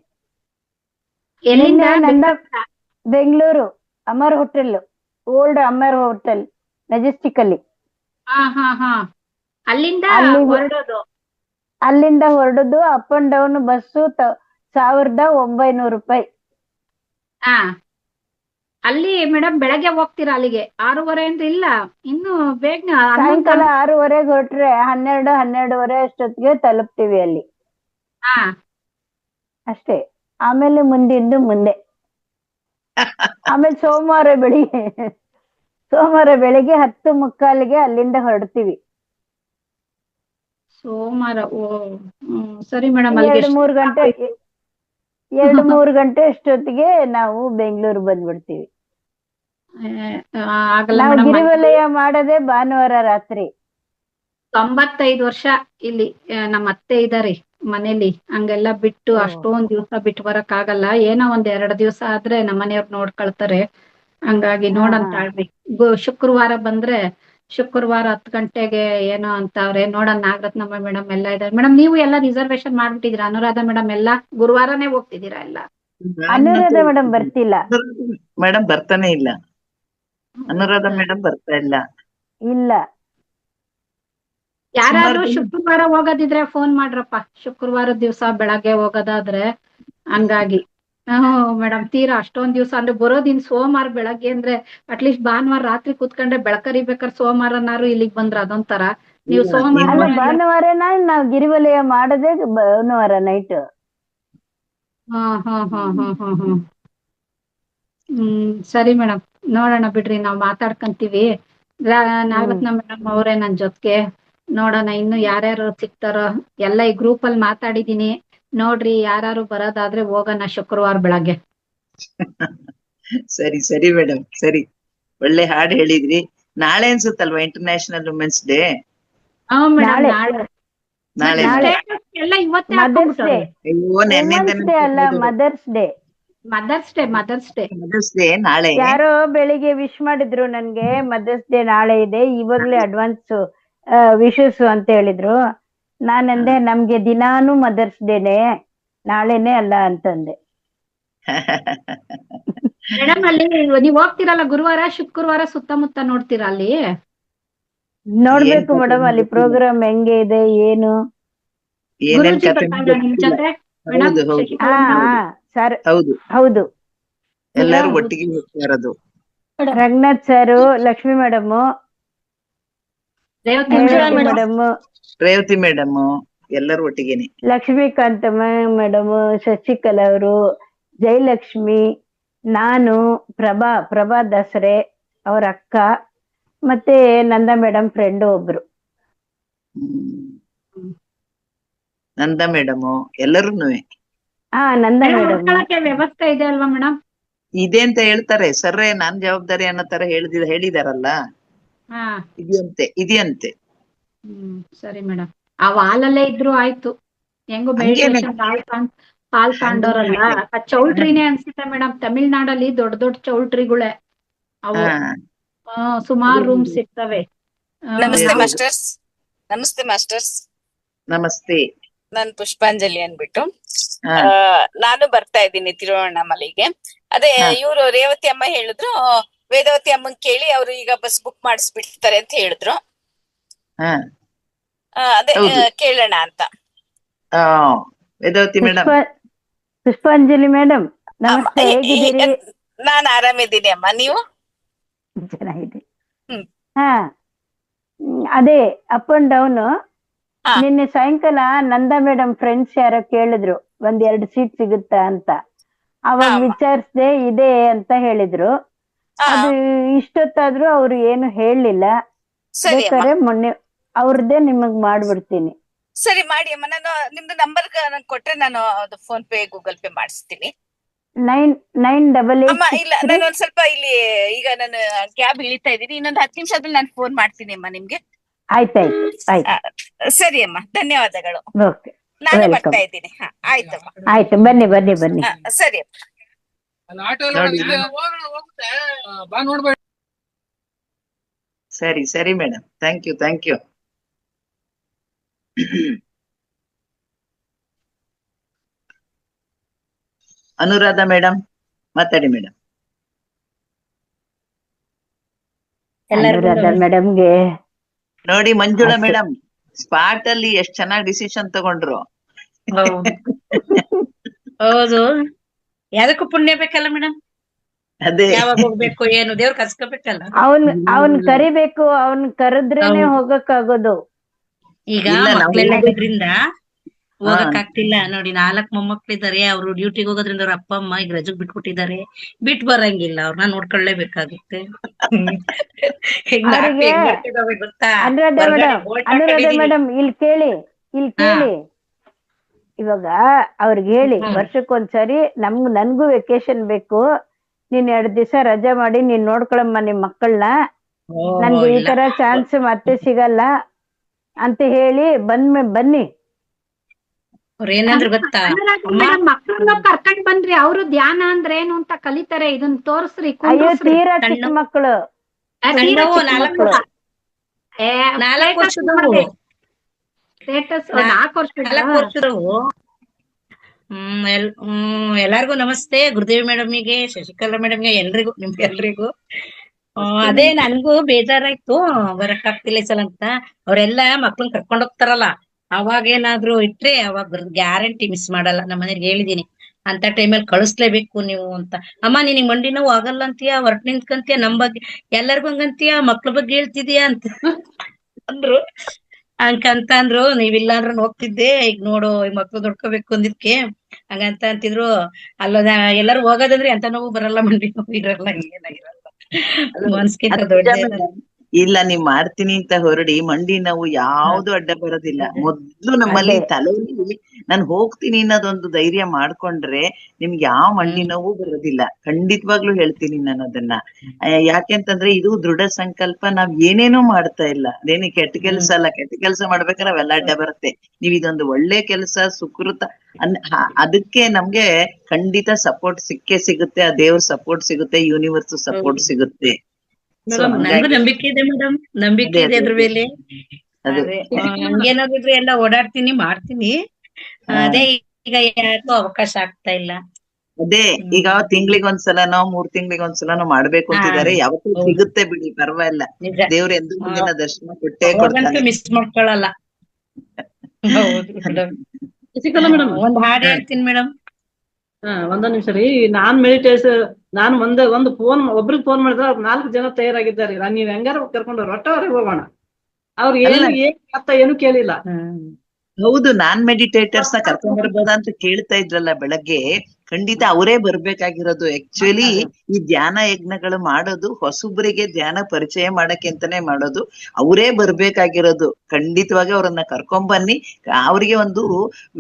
Bengaluru Amar hotel, old Amar hotel, Majestic ಅಲ್ಲಿ. ಅಲ್ಲಿಂದ ಹೊರಡೋದು, ಅಪ್ ಅಂಡ್ ಡೌನ್ ಬಸ್ಸು 1900 ರೂಪಾಯಿ. ಅಲ್ಲಿ ಮೇಡಮ್ ಬೆಳಗ್ಗೆ ಹೋಗ್ತೀರಾ ಅಲ್ಲಿಗೆ? 6:30 ಅಂತ ಇಲ್ಲ, ಇನ್ನು ಬೇಗ. ಸಾಯಂಕಾಲ 6:30 ಹೊರಟ್ರೆ 12:30 ಅಷ್ಟೊತ್ತಿಗೆ ತಲುಪ್ತೀವಿ ಅಲ್ಲಿ ಅಷ್ಟೇ. ಆಮೇಲೆ ಮುಂದೆ ಆಮೇಲೆ ಸೋಮವಾರ ಬೆಳಿಗ್ಗೆ 10:45 ಅಲ್ಲಿಂದ ಹೊರಡ್ತೀವಿ. ಸೋಮವಾರ? ಓ ಸರಿ ಮೇಡಮ್. 2-3 ಗಂಟೆ ಅಷ್ಟೊತ್ತಿಗೆ ನಾವು ಬೆಂಗಳೂರು ಬಂದ್ಬಿಡ್ತೀವಿ. ನಾವು ಗಿರಿವಲಯ ಮಾಡದೆ ಭಾನುವಾರ ರಾತ್ರಿ. 95 ವರ್ಷ ಇಲ್ಲಿ ನಮ್ಮ ಅತ್ತೆ ಇದಾರೆ ಮನೇಲಿ, ಹಂಗೆಲ್ಲ ಬಿಟ್ಟು ಅಷ್ಟೊಂದ್ ದಿವಸ ಬಿಟ್ಟು ಬರಕ್ ಆಗಲ್ಲ. ಏನೋ 1-2 ದಿವಸ ಆದ್ರೆ ನಮ್ಮನೆಯವ್ರು ನೋಡ್ಕೊಳ್ತಾರೆ, ಹಂಗಾಗಿ ನೋಡಂತ ಆಳ್ರಿ. ಶುಕ್ರವಾರ ಬಂದ್ರೆ ಶುಕ್ರವಾರ 10 ಗಂಟೆಗೆ ಏನೋ ಅಂತವ್ರೆ, ನೋಡೋಣ. ನಾಗರತ್ನಮ್ಮ ಮೇಡಮ್ ಎಲ್ಲ ಇದಾರೆ ಮೇಡಮ್. ನೀವು ಎಲ್ಲ ರಿಸರ್ವೇಶನ್ ಮಾಡ್ಬಿಟ್ಟಿದೀರಾ? ಅನುರಾಧ ಮೇಡಮ್ ಎಲ್ಲ ಗುರುವಾರನೇ ಹೋಗ್ತಿದ್ದೀರಾ ಎಲ್ಲ? ಅನುರಾಧ ಮೇಡಮ್ ಬರ್ತಿಲ್ಲ. ಮೇಡಮ್ ಬರ್ತಾನೆ ಇಲ್ಲ. ಅನುರಾಧ ಮೇಡಮ್ ಬರ್ತಾ ಇಲ್ಲ. ಇಲ್ಲ. ಯಾರಾದ್ರೂ ಸುಮಾರು ಶುಕ್ರವಾರ ಹೋಗೋದಿದ್ರೆ ಫೋನ್ ಮಾಡ್ರಪ್ಪ. ಶುಕ್ರವಾರದ ದಿವಸ ಬೆಳಗ್ಗೆ ಹೋಗೋದಾದ್ರೆ ಹಂಗಾಗಿ. ಮೇಡಮ್ ತೀರಾ ಅಷ್ಟೊಂದ್ ದಿವಸ ಅಂದ್ರೆ ಬರೋದಿನ್ ಸೋಮವಾರ ಬೆಳಗ್ಗೆ ಅಂದ್ರೆ ಅಟ್ಲೀಸ್ಟ್ ಭಾನುವಾರ ರಾತ್ರಿ ಕೂತ್ಕೊಂಡ್ರೆ ಬೆಳಕರಿಬೇಕಾದ್ರೆ ಸೋಮವಾರನಾರು ಇಲ್ಲಿಗ್ ಬಂದ್ರ ಅದೊಂಥರ. ನೀವು ಸೋಮವಾರ ಅಲ್ಲ ಭಾನುವಾರನ ನಾವ್ ಗಿರಿವಲಯ ಮಾಡದೆ ಭಾನುವಾರ ನೈಟ್. ಸರಿ ಮೇಡಮ್, ನೋಡೋಣ ಬಿಡ್ರಿ, ನಾವ್ ಮಾತಾಡ್ಕಂತೀವಿ. ನಾಗರತ್ನ ಮೇಡಮ್ ಅವರೇ ನನ್ ಜೊತೆಗೆ ನೋಡೋಣ ಇನ್ನು ಯಾರ್ಯಾರು ಸಿಗ್ತಾರೋ ಎಲ್ಲ ಈ ಗ್ರೂಪ್ ಅಲ್ಲಿ ಮಾತಾಡಿದೀನಿ. ನೋಡ್ರಿ ಯಾರು ಬರೋದಾದ್ರೆ ಹೋಗೋಣ ಶುಕ್ರವಾರ ಬೆಳಗ್ಗೆ. ಸರಿ ಸರಿ ಮೇಡಮ್, ಸರಿ. ಒಳ್ಳೆ ಹಾಡು ಹೇಳಿದ್ರಿ. ನಾಳೆ ಅನ್ಸುತ್ತಲ್ವಾ ಇಂಟರ್ನ್ಯಾಷನಲ್ ವುಮೆನ್ಸ್ ಡೇ? ಮೇಡಮ್ ನಾಳೆ. ನಾಳೆ ಎಲ್ಲ ಇವತ್ತೇ ಮದರ್ಸ್ ಡೇ. ಹಾಕೊಂಡ್ಬಿಟ್ಟವ್ರೆ. ಅಯ್ಯೋ ನೆನ್ನೆ ವುಮೆನ್ಸ್ ಡೇ ಅಲ್ಲ, mother's day. Mother's day. Mother's day ನಾಳೆ. ಯಾರೋ ಬೆಳಿಗ್ಗೆ ವಿಶ್ ಮಾಡಿದ್ರು ನನ್ಗೆ, ಮದರ್ಸ್ ಡೇ ನಾಳೆ ಇದೆ, ಇವಾಗ್ಲೇ ಅಡ್ವಾನ್ಸ್ ವಿಶಸ್ ಅಂತ ಹೇಳಿದ್ರು. ನಾನಂದೆ ನಮ್ಗೆ ದಿನಾನು ಮದರ್ಸ್ ಡೇನೆ, ನಾಳೆನೆ ಅಲ್ಲ ಅಂತಂದೆ. ಮೇಡಮ್ ಅಲ್ಲಿ ನೀವ್ ಹೋಗ್ತಿರಲ್ಲ ಗುರುವಾರ ಶುಕ್ರವಾರ ಸುತ್ತಮುತ್ತ ನೋಡ್ತೀರಾ ಅಲ್ಲಿ? ನೋಡ್ಬೇಕು ಮೇಡಮ್ ಅಲ್ಲಿ ಪ್ರೋಗ್ರಾಮ್ ಹೆಂಗೆ ಇದೆ ಏನು. ಏನೇನ್ ಗುರೂಜಿ ಕತೆ ಬರ್ತಾರಾ ನಿಮ್ ಜೊತೆ ಮೇಡಮ್? ಹೌದು ಹೌದು ಹಾ ಸರ್ ಹೌದು, ಹೌದು. ಎಲ್ಲರೂ ಒಟ್ಟಿಗೆ ಹೋಗ್ತಾ ಇರೋದು. Ranganath sir, Lakshmi madam, madam, Revathi madam ಎಲ್ಲರೂ ಒಟ್ಟಿಗೆನೆ. ಲಕ್ಷ್ಮೀಕಾಂತ ಮೇಡಮ್, ಶಶಿಕಲಾ ಅವರು, ಜಯಲಕ್ಷ್ಮಿ, ನಾನು, ಪ್ರಭಾ ದಸರೆ ಅವ್ರ ಅಕ್ಕ, ಮತ್ತೆ ನಂದಾ ಮೇಡಮ್ ಫ್ರೆಂಡ್ ಒಬ್ರು. ನಂದಾ ಮೇಡಮ್ ಎಲ್ಲರೂನು ಹಾ ನಂದಾ ಮೇಡಮ್. ಉಳ್ಕೊಳಕ್ಕೆ ವ್ಯವಸ್ಥೆ ಇದೆ ಅಲ್ವಾ ಮೇಡಮ್? ಇದೆ ಅಂತ ಹೇಳ್ತಾರೆ ಸರ್ರೇ, ನಾನ್ ಜವಾಬ್ದಾರಿ ಅನ್ನೋ ತರ ಹೇಳಿದಾರಲ್ಲ. ಇದೆಯಂತೆ. ಸರಿ ಮೇಡಮ್. ಆ ವಾಲಲ್ಲೇ ಇದ್ರು ಆಯ್ತು. ಹೆಂಗೋ ಹಂಗೇನೆ. ಮೆಡಿಟೇಷನ್ ಹಾಲ್ ತಾಂಡೋರಲ್ಲ. ಆ ಚೌಲ್ಟ್ರಿನೇ ಅನ್ಸುತ್ತೆ ಮೇಡಮ್. ತಮಿಳ್ನಾಡಲ್ಲಿ ದೊಡ್ಡ ದೊಡ್ಡ ಚೌಲ್ಟ್ರಿಗಳೇ ಅವು. ಸುಮಾರು ರೂಮ್ಸ್ ಇರ್ತವೆ. ನಮಸ್ತೆ ಮಾಸ್ಟರ್ಸ್. ನಮಸ್ತೆ ಮಾಸ್ಟರ್ಸ್. ನಮಸ್ತೆ. ನಾನ್ ಪುಷ್ಪಾಂಜಲಿ ಅನ್ಬಿಟ್ಟು ನಾನು ಬರ್ತಾ ಇದ್ದೀನಿ ತಿರುವಣ್ಣಾಮಲೈಗೆ. ಅದೇ ಇವ್ರು ರೇವತಿ ಅಮ್ಮ ಹೇಳಿದ್ರು, ವೇದವತಿ ಅಮ್ಮನ್ ಕೇಳಿ ಅವ್ರು ಈಗ ಬಸ್ ಬುಕ್ ಮಾಡಿಸ್ಬಿಡ್ತಾರೆ ಅಂತ ಹೇಳಿದ್ರು. ಅದೇ ಕೇಳೋಣ ಅಂತ. ವೇದವತಿ ಮೇಡಮ್. ಪುಷ್ಪಾಂಜಲಿ ಮೇಡಮ್ ನಮಸ್ತೆ, ಹೇಗಿದ್ದೀರಿ? ನಾನ್ ಆರಾಮಿದ್ದೀನಿ ಅಮ್ಮ, ನೀವು? ಚೆನ್ನಾಗಿದೆ. ಹಾ ಅದೇ ಅಪ್ ಅಂಡ್ ಡೌನ್. ನಿನ್ನೆ ಸಾಯಂಕಾಲ ನಂದಾ ಮೇಡಮ್ ಫ್ರೆಂಡ್ಸ್ ಯಾರೋ ಕೇಳಿದ್ರು 1-2 ಸೀಟ್ ಸಿಗುತ್ತಾ ಅಂತ. ಅವಾಗ ವಿಚಾರಿಸ್ದೆ, ಇದೆ ಅಂತ ಹೇಳಿದ್ರು. ಅದು ಇಷ್ಟೊತ್ತಾದ್ರೂ ಅವ್ರು ಏನು ಹೇಳಲಿಲ್ಲ. ಬೇಕಾದ್ರೆ ಮೊನ್ನೆ ಅವ್ರದ್ದೇ ನಿಮಗ್ ಮಾಡ್ಬಿಡ್ತೀನಿ. ಸರಿ ಮಾಡಿ ಅಮ್ಮ. ನಾನು ನಿಮ್ದು ನಂಬರ್ ಕೊಟ್ರೆ ನಾನು ಫೋನ್ ಪೇ ಗೂಗಲ್ ಪೇ ಮಾಡಿಸ್ತೀನಿ. 9988. ಅಮ್ಮ ಇಲ್ಲ, ನಾನು ಒಂದ್ ಸ್ವಲ್ಪ ಇಲ್ಲಿ ಈಗ ನಾನು ಕ್ಯಾಬ್ ಇಳಿತಾ ಇದ್ದೀನಿ. ಇನ್ನೊಂದು 10 ನಿಮಿಷ ಆದ್ಮೇಲೆ ನಾನು ಫೋನ್ ಮಾಡ್ತೀನಿ ಅಮ್ಮ ನಿಮ್ಗೆ. ಆಯ್ತಾಯ್ತು. ಸರಿ ಅಮ್ಮ, ಧನ್ಯವಾದಗಳು. ನಾನು ಬರ್ತಾ ಇದ್ದೀನಿ. ಆಯ್ತಮ್ಮ. ಆಯ್ತು, ಬನ್ನಿ ಬನ್ನಿ ಬನ್ನಿ. ಸರಿ ಸರಿ ಸರಿ madam, thank you thank you. Anuradha madam ಮಾತಾಡಿ ಮೇಡಮ್. ಅನುರಾಧ ಮೇಡಮ್ಗೆ ನೋಡಿ, ಮಂಜುಳಾ ಮೇಡಮ್ ಸ್ಪಾಟ್ ಅಲ್ಲಿ ಎಷ್ಟ್ ಚೆನ್ನಾಗಿ ಡಿಸಿಷನ್ ತಗೊಂಡ್ರು. ಹೌದು, ಯಾವ್ದಕ್ಕೂ ಪುಣ್ಯ ಬೇಕಲ್ಲ ಮೇಡಮ್. ಅದೇ ಯಾವಾಗ ಹೋಗ್ಬೇಕು ಏನು ದೇವ್ರ ಕರ್ಸ್ಕೋಬೇಕಲ್ಲ. ಅವನ್ ಕರಿಬೇಕು, ಅವನ್ ಕರೆದ್ರೇನೆ ಹೋಗಕ್ಕಾಗೋದು. ಈಗ ಮಕ್ಳೆಲ್ಲ ಇರೋದ್ರಿಂದ ಹೋಗಕ್ ಆಗ್ತಿಲ್ಲ ನೋಡಿ. 4 ಮೊಮ್ಮಕ್ಳಿದಾರೆ. ಅವ್ರು ಡ್ಯೂಟಿಗೆ ಹೋಗೋದ್ರಿಂದ ಅವ್ರ ಅಪ್ಪ ಅಮ್ಮ ಈಗ ರಜೆಗ್ ಬಿಟ್ಬಿಟ್ಟಿದ್ದಾರೆ. ಬಿಟ್ ಬರಂಗಿಲ್ಲ, ಅವ್ರನ್ನ ನೋಡ್ಕೊಳ್ಳೇಬೇಕಾಗುತ್ತೆ. ಅನುರಾಧ ಮೇಡಮ್ ಇಲ್ಲಿ ಕೇಳಿ ಇವಾಗ ಅವ್ರಿಗೆ ಹೇಳಿ, ವರ್ಷಕ್ಕೊಂದ್ಸರಿ ನನ್ಗೂ ವೆಕೇಶನ್ ಬೇಕು, ನೀನ್ 2 ದಿವಸ ರಜೆ ಮಾಡಿ ನೀನ್ ನೋಡ್ಕೊಳಮ್ಮ ನಿಮ್ ಮಕ್ಕಳನ್ನ, ನನ್ಗೆ ಈ ತರ ಚಾನ್ಸ್ ಮತ್ತೆ ಸಿಗಲ್ಲ ಅಂತ ಹೇಳಿ ಬನ್ನಿ. ಏನಂದ್ರೆ ಗೊತ್ತಾ, ಮಕ್ಕಳನ್ನ ಕರ್ಕೊಂಡ್ ಬಂದ್ರಿ, ಅವರು ಧ್ಯಾನ ಅಂದ್ರೆ ಏನು ಅಂತ ಕಲಿತಾರೆ. ಇದನ್ನ ತೋರಿಸ್ರಿ. ಅಯ್ಯೋ ತೀರಾ ಚಿಕ್ಕ ಮಕ್ಕಳು. 4 ವರ್ಷದವು ಎಲ್ಲಾರ್ಗು ನಮಸ್ತೆ. ಗುರುದೇವಿ ಮೇಡಮ್ಗೆ, ಶಶಿಕಲಾ ಮೇಡಮ್ಗೆ, ಎಲ್ರಿಗೂ ನಿಮ್ಗೆಲ್ರಿಗೂ. ಅದೇ ನನ್ಗೂ ಬೇಜಾರಾಯ್ತು ಬರಕ್ ಆಗ್ತಿಲ್ಲ ಈ ಸಲ ಅಂತ. ಅವ್ರೆಲ್ಲಾ ಮಕ್ಳನ್ ಕರ್ಕೊಂಡ್ ಹೋಗ್ತಾರಲ್ಲ, ಅವಾಗ ಏನಾದ್ರು ಇಟ್ರೆ ಅವಾಗ ಗ್ಯಾರಂಟಿ ಮಿಸ್ ಮಾಡಲ್ಲ. ನಮ್ಮ ಮನೆಗೆ ಹೇಳಿದೀನಿ, ಅಂತ ಟೈಮಲ್ಲಿ ಕಳಿಸ್ಲೇಬೇಕು ನೀವು ಅಂತ. ಅಮ್ಮ ನಿನಗ್ ಮಂಡಿ ನೋವು ಆಗಲ್ಲ ಅಂತೀಯ, ಹೊರಟ್ ನಿಂತ್ಕಂತೀಯ, ನಮ್ ಬಗ್ಗೆ ಎಲ್ಲರಿಗೂ ಹಂಗಂತೀಯ, ಮಕ್ಳ ಬಗ್ಗೆ ಹೇಳ್ತಿದೀಯ ಅಂತ ಅಂದ್ರು. ಅಂದ್ರು, ನೀವಿಲ್ಲ ಅಂದ್ರೆ ಹೋಗ್ತಿದ್ದೆ, ಈಗ ನೋಡು ಈ ಮಕ್ಳು ದೊಡ್ಕೋಬೇಕು ಅಂದಿದ್ಕೆ ಹಂಗಂತ ಅಂತಿದ್ರು. ಅಲ್ಲದ ಎಲ್ಲರೂ ಹೋಗೋದಂದ್ರೆ ಎಂತ ನೋವು ಬರಲ್ಲ, ಮಂಡಿ ನೋವು ಇರಲ್ಲ, ಏನಾಗಿರಲ್ಲ. ಮನ್ಸ್ಗಿಂತ ಅದ್ ನಿಜ ದೊಡ್ಡದೇನ. madam. ಇಲ್ಲ ನೀವ್ ಮಾಡ್ತೀನಿ ಅಂತ ಹೊರಡಿ ಮಂಡಿ ನಾವು ಯಾವ್ದು ಅಡ್ಡ ಬರೋದಿಲ್ಲ. ಮೊದ್ಲು ನಮ್ಮಲ್ಲಿ ಅದೇ. ತಲೆಯಲ್ಲಿ ನಾನ್ ಹೋಗ್ತೀನಿ ಅನ್ನೋದೊಂದು ಧೈರ್ಯ ಮಾಡ್ಕೊಂಡ್ರೆ ನಿಮ್ಗೆ ಯಾವ ಮಂಡಿ ನೋವು ಬರೋದಿಲ್ಲ. ಖಂಡಿತವಾಗ್ಲೂ ಹೇಳ್ತೀನಿ ನಾನು ಅದನ್ನ. ಯಾಕೆಂತಂದ್ರೆ ಇದು ದೃಢ ಸಂಕಲ್ಪ. ನಾವ್ ಏನೇನೋ ಮಾಡ್ತಾ ಇಲ್ಲ, ಅದೇನು ಕೆಟ್ಟ ಕೆಲ್ಸ ಅಲ್ಲ. ಕೆಟ್ಟ ಕೆಲ್ಸ ಮಾಡ್ಬೇಕಾದ್ರೆ ಅವೆಲ್ಲ ಅಡ್ಡ ಬರುತ್ತೆ. ನೀವ್ ಇದೊಂದು ಒಳ್ಳೆ ಕೆಲ್ಸ, ಸುಕೃತ ಅದಕ್ಕೆ ನಮ್ಗೆ ಖಂಡಿತ ಸಪೋರ್ಟ್ ಸಿಕ್ಕೇ ಸಿಗುತ್ತೆ. ಆ ದೇವ್ರ ಸಪೋರ್ಟ್ ಸಿಗುತ್ತೆ, ಯೂನಿವರ್ಸ್ ಸಪೋರ್ಟ್ ಸಿಗುತ್ತೆ. So ಮೇಡಮ್ ನಂಗೂ ಹಂಗಾಗಿ ನಂಬಿಕೆ ಇದೆ ಮೇಡಮ್, ನಂಬಿಕೆ ಅದೇ ಇದೆ ಅದೇ ಅದ್ರ ಅದೇ ಮೇಲೆ. ಅದೇ ಅದೇ ಹಂಗೇನಾದ್ರು ಎಲ್ಲ ಓಡಾಡ್ತೀನಿ, ಮಾಡ್ತೀನಿ. ಅದೇ ಈಗ ಯಾಕೋ ಅವಕಾಶ ಆಗ್ತಾ ಇಲ್ಲ. ಅದೇ ಈಗ ತಿಂಗ್ಳಿಗೆ ಒಂದ್ಸಲನೋ 3 ತಿಂಗ್ಳಿಗೆ ಒಂದ್ಸಲನೋ ಮಾಡ್ಬೇಕು ಹಾ ಅಂತಿದ್ದಾರೆ. ಯಾವತ್ತೂ ಹೌದು, ಸಿಗುತ್ತೆ ಬಿಡಿ, ಪರವಾಗಿಲ್ಲ. ನಿಜ. ದೇವ್ರ ಎಂದೂ ಮುಂದಿನ ದರ್ಶನ ಕೊಟ್ಟೇ ಅವಾಗಂತೂ ಕೊಡ್ತಾನೆ. ಮಿಸ್ ಮಾಡ್ಕೊಳಲ್ಲ. ಹೌದು ಮೇಡಮ್. ಶಶಿಕಲಾ ಮೇಡಮ್, ಒಂದ್ ಹಾಡ್ ಹೇಳ್ತೀನಿ ಮೇಡಮ್. ಒಂದ ನಿಮಿಷ ರೀ. ನಾನು ಒಂದು ಒಬ್ರಿಗೆ ಫೋನ್ ಮಾಡಿದ್ರೆ ಅವ್ರು 4 ಜನ ತಯಾರಾಗಿದ್ದಾರೆ. ನೀವ್ ಹೆಂಗಾರ ಕರ್ಕೊಂಡವ್ರು ಒಟ್ಟವ್ರಿಗೆ ಹೋಗೋಣ. ಅವ್ರು ಅಲ್ಲ ಏನ್ ಅರ್ಥ ಏನು ಕೇಳಿಲ್ಲ. ಹೌದು, ನಾನ್ ಮೆಡಿಟೇಟರ್ಸ್ ನ ಕರ್ಕೊಂಡ್ ಬರ್ಬೋದಾ ಅಂತ ಕೇಳ್ತಾ ಇದ್ರಲ್ಲ ಬೆಳಗ್ಗೆ. ಖಂಡಿತ ಅವರೇ ಬರ್ಬೇಕಾಗಿರೋದು. ಆಕ್ಚುಲಿ ಈ ಧ್ಯಾನ ಯಜ್ಞಗಳು ಮಾಡೋದು ಹೊಸಬ್ರಿಗೆ ಧ್ಯಾನ ಪರಿಚಯ ಮಾಡಕ್ಕೆ ಅಂತಾನೆ ಮಾಡೋದು. ಅವರೇ ಬರ್ಬೇಕಾಗಿರೋದು. ಖಂಡಿತವಾಗಿ ಅವ್ರನ್ನ ಕರ್ಕೊಂಡ್ ಬನ್ನಿ. ಅವ್ರಿಗೆ ಒಂದು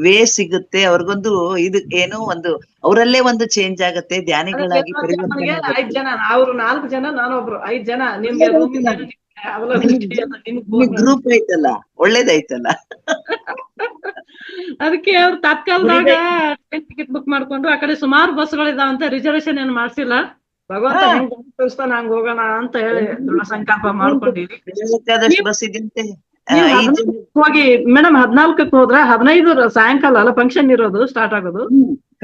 ವೇ ಸಿಗುತ್ತೆ, ಅವ್ರಿಗೊಂದು ಇದು ಏನೋ ಒಂದು ಅವರಲ್ಲೇ ಒಂದು ಚೇಂಜ್ ಆಗತ್ತೆ, ಧ್ಯಾನಿಗಳಾಗಿ ಪರಿವರ್ತನೆ 5 ಆಗುತ್ತೆ. ಜನ, ಅವ್ರು 4 ಜನ, ನಾನೊಬ್ರು, 5 ಜನ. ನಿಮ್ಗೆ ರೂಮಿಂದ ನಿಮ್ಗೆ ಗ್ರೂಪ್ ಐತಲ್ಲ, ಒಳ್ಳೇದಾಯ್ತಲ್ಲ. ಅದಕ್ಕೆ ಅವ್ರು ತತ್ಕಾಲದಾಗ ಟ್ರೈನ್ ಟಿಕೆಟ್ ಬುಕ್ ಮಾಡ್ಕೊಂಡು ಆ ಕಡೆ ಸುಮಾರು ಬಸ್ಗಳಿದಾವಂತ, ರಿಸರ್ವೇಶನ್ ಏನ್ ಮಾಡ್ಸಿಲ್ಲ. ಭಗವಂತ ಹೆಂಗ್ ತೋರಿಸ್ತಾನ ಹಂಗ ಹೋಗೋಣ ಅಂತ ಹೇಳಿ ದೃಢ ಸಂಕಲ್ಪ ಮಾಡ್ಕೊಂಡಿರಿ. ಬೇಕಾದಷ್ಟು ಬಸ್ ಇದೆಯಂತೆ. ನೀವು 14 ಹೋಗಿ ಮೇಡಮ್, 14ಕ್ಕೆ ಹೋದ್ರ 15 ಸಾಯಂಕಾಲ ಅಲ್ಲ ಫಂಕ್ಷನ್ ಇರೋದು, ಸ್ಟಾರ್ಟ್ ಆಗೋದು.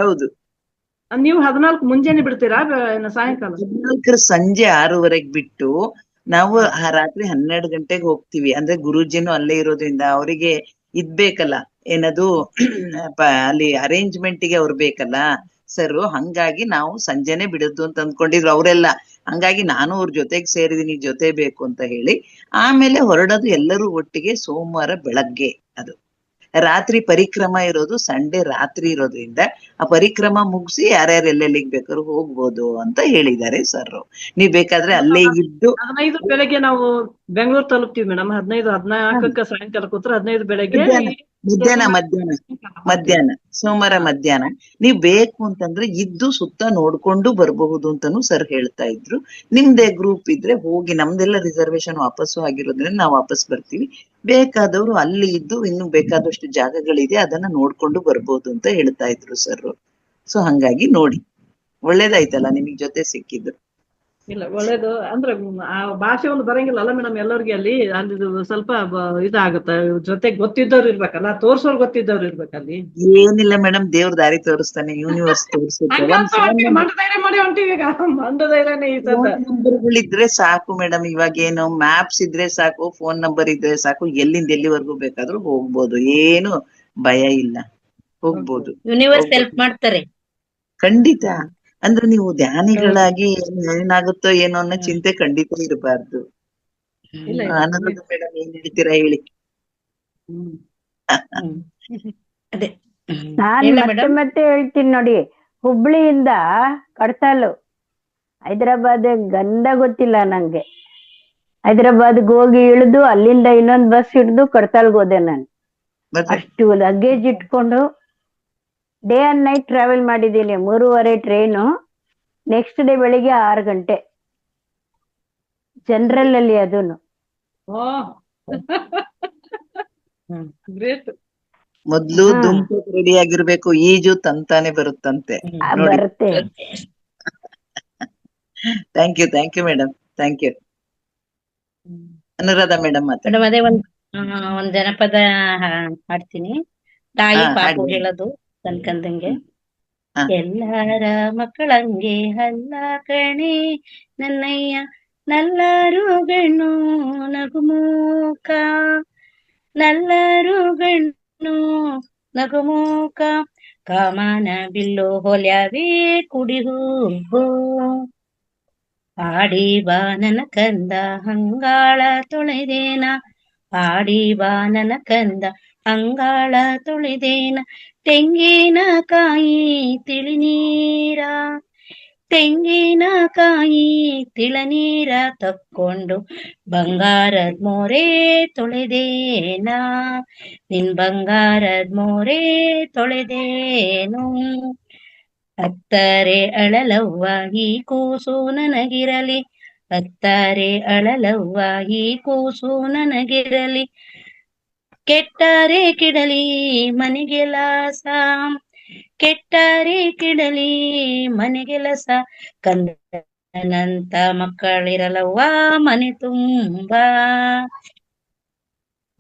ಹೌದು, ನೀವು 14 ಮುಂಜಾನೆ ಬಿಡ್ತೀರಾ ಸಾಯಂಕಾಲ? 14 ಸಂಜೆ 6:30 ಬಿಟ್ಟು ನಾವು ರಾತ್ರಿ 12 ಗಂಟೆಗೆ ಹೋಗ್ತೀವಿ. ಅಂದ್ರೆ ಗುರೂಜಿನೂ ಅಲ್ಲೇ ಇರೋದ್ರಿಂದ ಅವರಿಗೆ ಇದ್ಬೇಕಲ್ಲ, ಏನದು ಅಲ್ಲಿ ಅರೇಂಜ್ಮೆಂಟ್ ಗೆ ಅವ್ರು ಬೇಕಲ್ಲ ಸರ್. ಹಂಗಾಗಿ ನಾವು ಸಂಜೆನೆ ಬಿಡುದು ಅಂತ ಅಂದ್ಕೊಂಡಿದ್ರು ಅವರೆಲ್ಲ. ಹಂಗಾಗಿ ನಾನು ಅವ್ರ ಜೊತೆಗೆ ಸೇರಿದೀನಿ, ಜೊತೆ ಬೇಕು ಅಂತ ಹೇಳಿ. ಆಮೇಲೆ ಹೊರಡೋದು ಎಲ್ಲರೂ ಒಟ್ಟಿಗೆ ಸೋಮವಾರ ಬೆಳಗ್ಗೆ. ಅದು ರಾತ್ರಿ ಪರಿಕ್ರಮ ಇರೋದು ಸಂಡೇ ರಾತ್ರಿ ಇರೋದ್ರಿಂದ ಆ ಪರಿಕ್ರಮ ಮುಗಿಸಿ ಯಾರ್ಯಾರು ಎಲ್ಲೆಲ್ಲಿಗೆ ಬೇಕಾದ್ರೂ ಹೋಗ್ಬೋದು ಅಂತ ಹೇಳಿದ್ದಾರೆ ಸರ್. ನೀವ್ ಬೇಕಾದ್ರೆ ಅಲ್ಲೇ ಇದ್ದು 15 ಬೆಳಗ್ಗೆ ನಾವು ಬೆಂಗಳೂರು ತಲುಪ್ತೀವಿ ಮೇಡಮ್. 14ಕ್ಕೆ ಸಾಯಂಕಾಲ ಕೂತ್ರೆ 15 ಬೆಳಗ್ಗೆ ಮಧ್ಯಾಹ್ನ ಸೋಮವಾರ ಮಧ್ಯಾಹ್ನ. ನೀವ್ ಬೇಕು ಅಂತಂದ್ರೆ ಇದ್ದು ಸುತ್ತ ನೋಡ್ಕೊಂಡು ಬರಬಹುದು ಅಂತಾನು ಸರ್ ಹೇಳ್ತಾ ಇದ್ರು. ನಿಮ್ದೇ ಗ್ರೂಪ್ ಇದ್ರೆ ಹೋಗಿ, ನಮ್ದೆಲ್ಲ ರಿಸರ್ವೇಶನ್ ವಾಪಸ್ಸು ಆಗಿರೋದ್ರಿಂದ ನಾವು ವಾಪಸ್ ಬರ್ತೀವಿ. ಬೇಕಾದವರು ಅಲ್ಲಿ ಇದ್ದು ಇನ್ನು ಬೇಕಾದಷ್ಟು ಜಾಗಗಳಿದೆ, ಅದನ್ನ ನೋಡ್ಕೊಂಡು ಬರ್ಬೋದು ಅಂತ ಹೇಳ್ತಾ ಇದ್ರು ಸರ್. ಸೊ ಹಂಗಾಗಿ ನೋಡಿ, ಒಳ್ಳೇದಾಯ್ತಲ್ಲ ನಿಮಗ್ ಜೊತೆ ಸಿಕ್ಕಿದ್ರು. ಇಲ್ಲ ಒಳ್ಳೇದು. ಅಂದ್ರೆ ಆ ಭಾಷೆ ಒಂದು ಬರಂಗಿಲ್ಲ ಅಲ್ಲ ಮೇಡಮ್ ಎಲ್ಲರಿಗೆ. ಅಲ್ಲಿ ಸ್ವಲ್ಪ ಇದಾಗುತ್ತೆ. ಜೊತೆಗೆ ಗೊತ್ತಿದ್ದವ್ರು ಇರ್ಬೇಕಲ್ಲ, ತೋರ್ಸೋರ್ ಗೊತ್ತಿದ್ದವ್ರು ಇರ್ಬೇಕಲ್ಲಿ. ಏನಿಲ್ಲ ಮೇಡಮ್, ದೇವ್ರ ದಾರಿ ತೋರಿಸ್ತಾನೆ, ಯೂನಿವರ್ಸ್ ತೋರಿಸುತ್ತೆ. ಮಾಡಿ ಹೊಂಟಿವಿ ಈಗ. ಮಂಡಧೈರ್ಯನೇ ಈ ಸದ್ದ. ನಂಬರ್ಗಳಿದ್ರೆ ಸಾಕು ಮೇಡಮ್. ಇವಾಗ ಏನು ಮ್ಯಾಪ್ಸ್ ಇದ್ರೆ ಸಾಕು, ಫೋನ್ ನಂಬರ್ ಇದ್ರೆ ಸಾಕು, ಎಲ್ಲಿಂದ ಎಲ್ಲಿವರೆಗೂ ಬೇಕಾದ್ರೂ ಹೋಗ್ಬೋದು. ಏನು ಭಯ ಇಲ್ಲ, ಹೋಗ್ಬೋದು. ಯೂನಿವರ್ಸ್ ಹೆಲ್ಪ್ ಮಾಡ್ತಾರೆ ಖಂಡಿತ. ಅಂದ್ರೆ ನೀವು ಧ್ಯಾನಿಗಳಾಗಿ ಏನಾಗುತ್ತೋ ಏನೋ ಅನ್ನೋ ಚಿಂತೆ ಖಂಡಿತ ಇರಬಾರ್ದು. ಆನಂದ ಮೇಡಮ್ ಏನ್ ಹೇಳ್ತೀರಾ ಹೇಳಿ. ಅದೇ ನಾನ್ ಮತ್ತೆ ಹೇಳ್ತೀನಿ ನೋಡಿ. ಹುಬ್ಳಿಯಿಂದ ಕಡ್ತಾಲು, ಹೈದರಾಬಾದ್ ಗಂಧ ಗೊತ್ತಿಲ್ಲ ನಂಗೆ. ಹೈದರಾಬಾದ್ಗೆ ಹೋಗಿ ಇಳಿದು ಅಲ್ಲಿಂದ ಇನ್ನೊಂದ್ ಬಸ್ ಹಿಡಿದು ಕಡ್ತಾಲ್ಗೆ ಹೋದೆ ನಾನು. ಅಷ್ಟು ಲಗೇಜ್ ಇಟ್ಕೊಂಡು ಡೇ ಅಂಡ್ ನೈಟ್ ಟ್ರಾವೆಲ್ ಮಾಡಿದ್ದೀನಿ. 3:30 ಟ್ರೈನು, ನೆಕ್ಸ್ಟ್ ಡೇ ಬೆಳಿಗ್ಗೆ 6 ಗಂಟೆ ಜನರಲ್ ಅಲ್ಲಿ. ಅದನ್ನು ಮೊದ್ಲು ದುಂಪು ರೆಡಿ ಆಗಿರ್ಬೇಕು, ಈಜು ತಂತಾನೆ ಬರುತ್ತಂತೆ. ಬರುತ್ತೆ. Thank you madam, thank you. Anuradha madam ಮಾತಾಡಿ. ಅದೇ ಒಂದ್ ಜನಪದ ಹಾಡ್ತೀನಿ. ತಾಯಿ ಪಾಪು ಹೇಳೋದು. ಕನ್ಕಂದಂಗೆ ಹ. ಎಲ್ಲಾರ ಮಕ್ಕಳಂಗೆ ಅಲ್ಲ ಕಣೆ ನನ್ನಯ್ಯ, ನಲ್ಲರು ಗಣ್ಣು ನಗುಮೂಕ, ನಲ್ಲರು ಗಣ್ಣು ನಗುಮೂಕ, ಕಾಮನ ಬಿಲ್ಲು ಹೊಲ್ಯಾವೇ ಕುಡಿಹೂಬು, ಆಡಿ ಬಾ ನನ್ನ ಕಂದ ಅಂಗಾಳ ತೊಳೆದೇನ, ಆಡಿ ಬಾ ನನ್ನ ಕಂದ ಅಂಗಾಳ ತೊಳೆದೇನ, ತೆಂಗಿನಕಾಯಿ ತಿಳಿನೀರ, ತೆಂಗಿನಕಾಯಿ ತಿಳನೀರ ತಕ್ಕೊಂಡು ಬಂಗಾರದ್ ಮೋರೆ ತೊಳೆದೇನ, ನಿನ್ ಬಂಗಾರದ್ ಮೋರೆ ತೊಳೆದೇನು, ಅತ್ತರೆ ಅಳಲವ್ವ ಈ ಕೂಸು ನನಗಿರಲಿ, ಅತ್ತರೆ ಅಳಲವ್ವ ಈ ಕೂಸು ನನಗಿರಲಿ, ಕೆಟ್ಟರೆ ಕಿಡಲಿ ಮನೆಗೆಲಸ, ಕೆಟ್ಟರೆ ಕಿಡಲಿ ಮನೆಗೆಲಸ, ಕಂದನಂತ ಮಕ್ಕಳಿರಲವ್ವ ಮನೆ ತುಂಬ,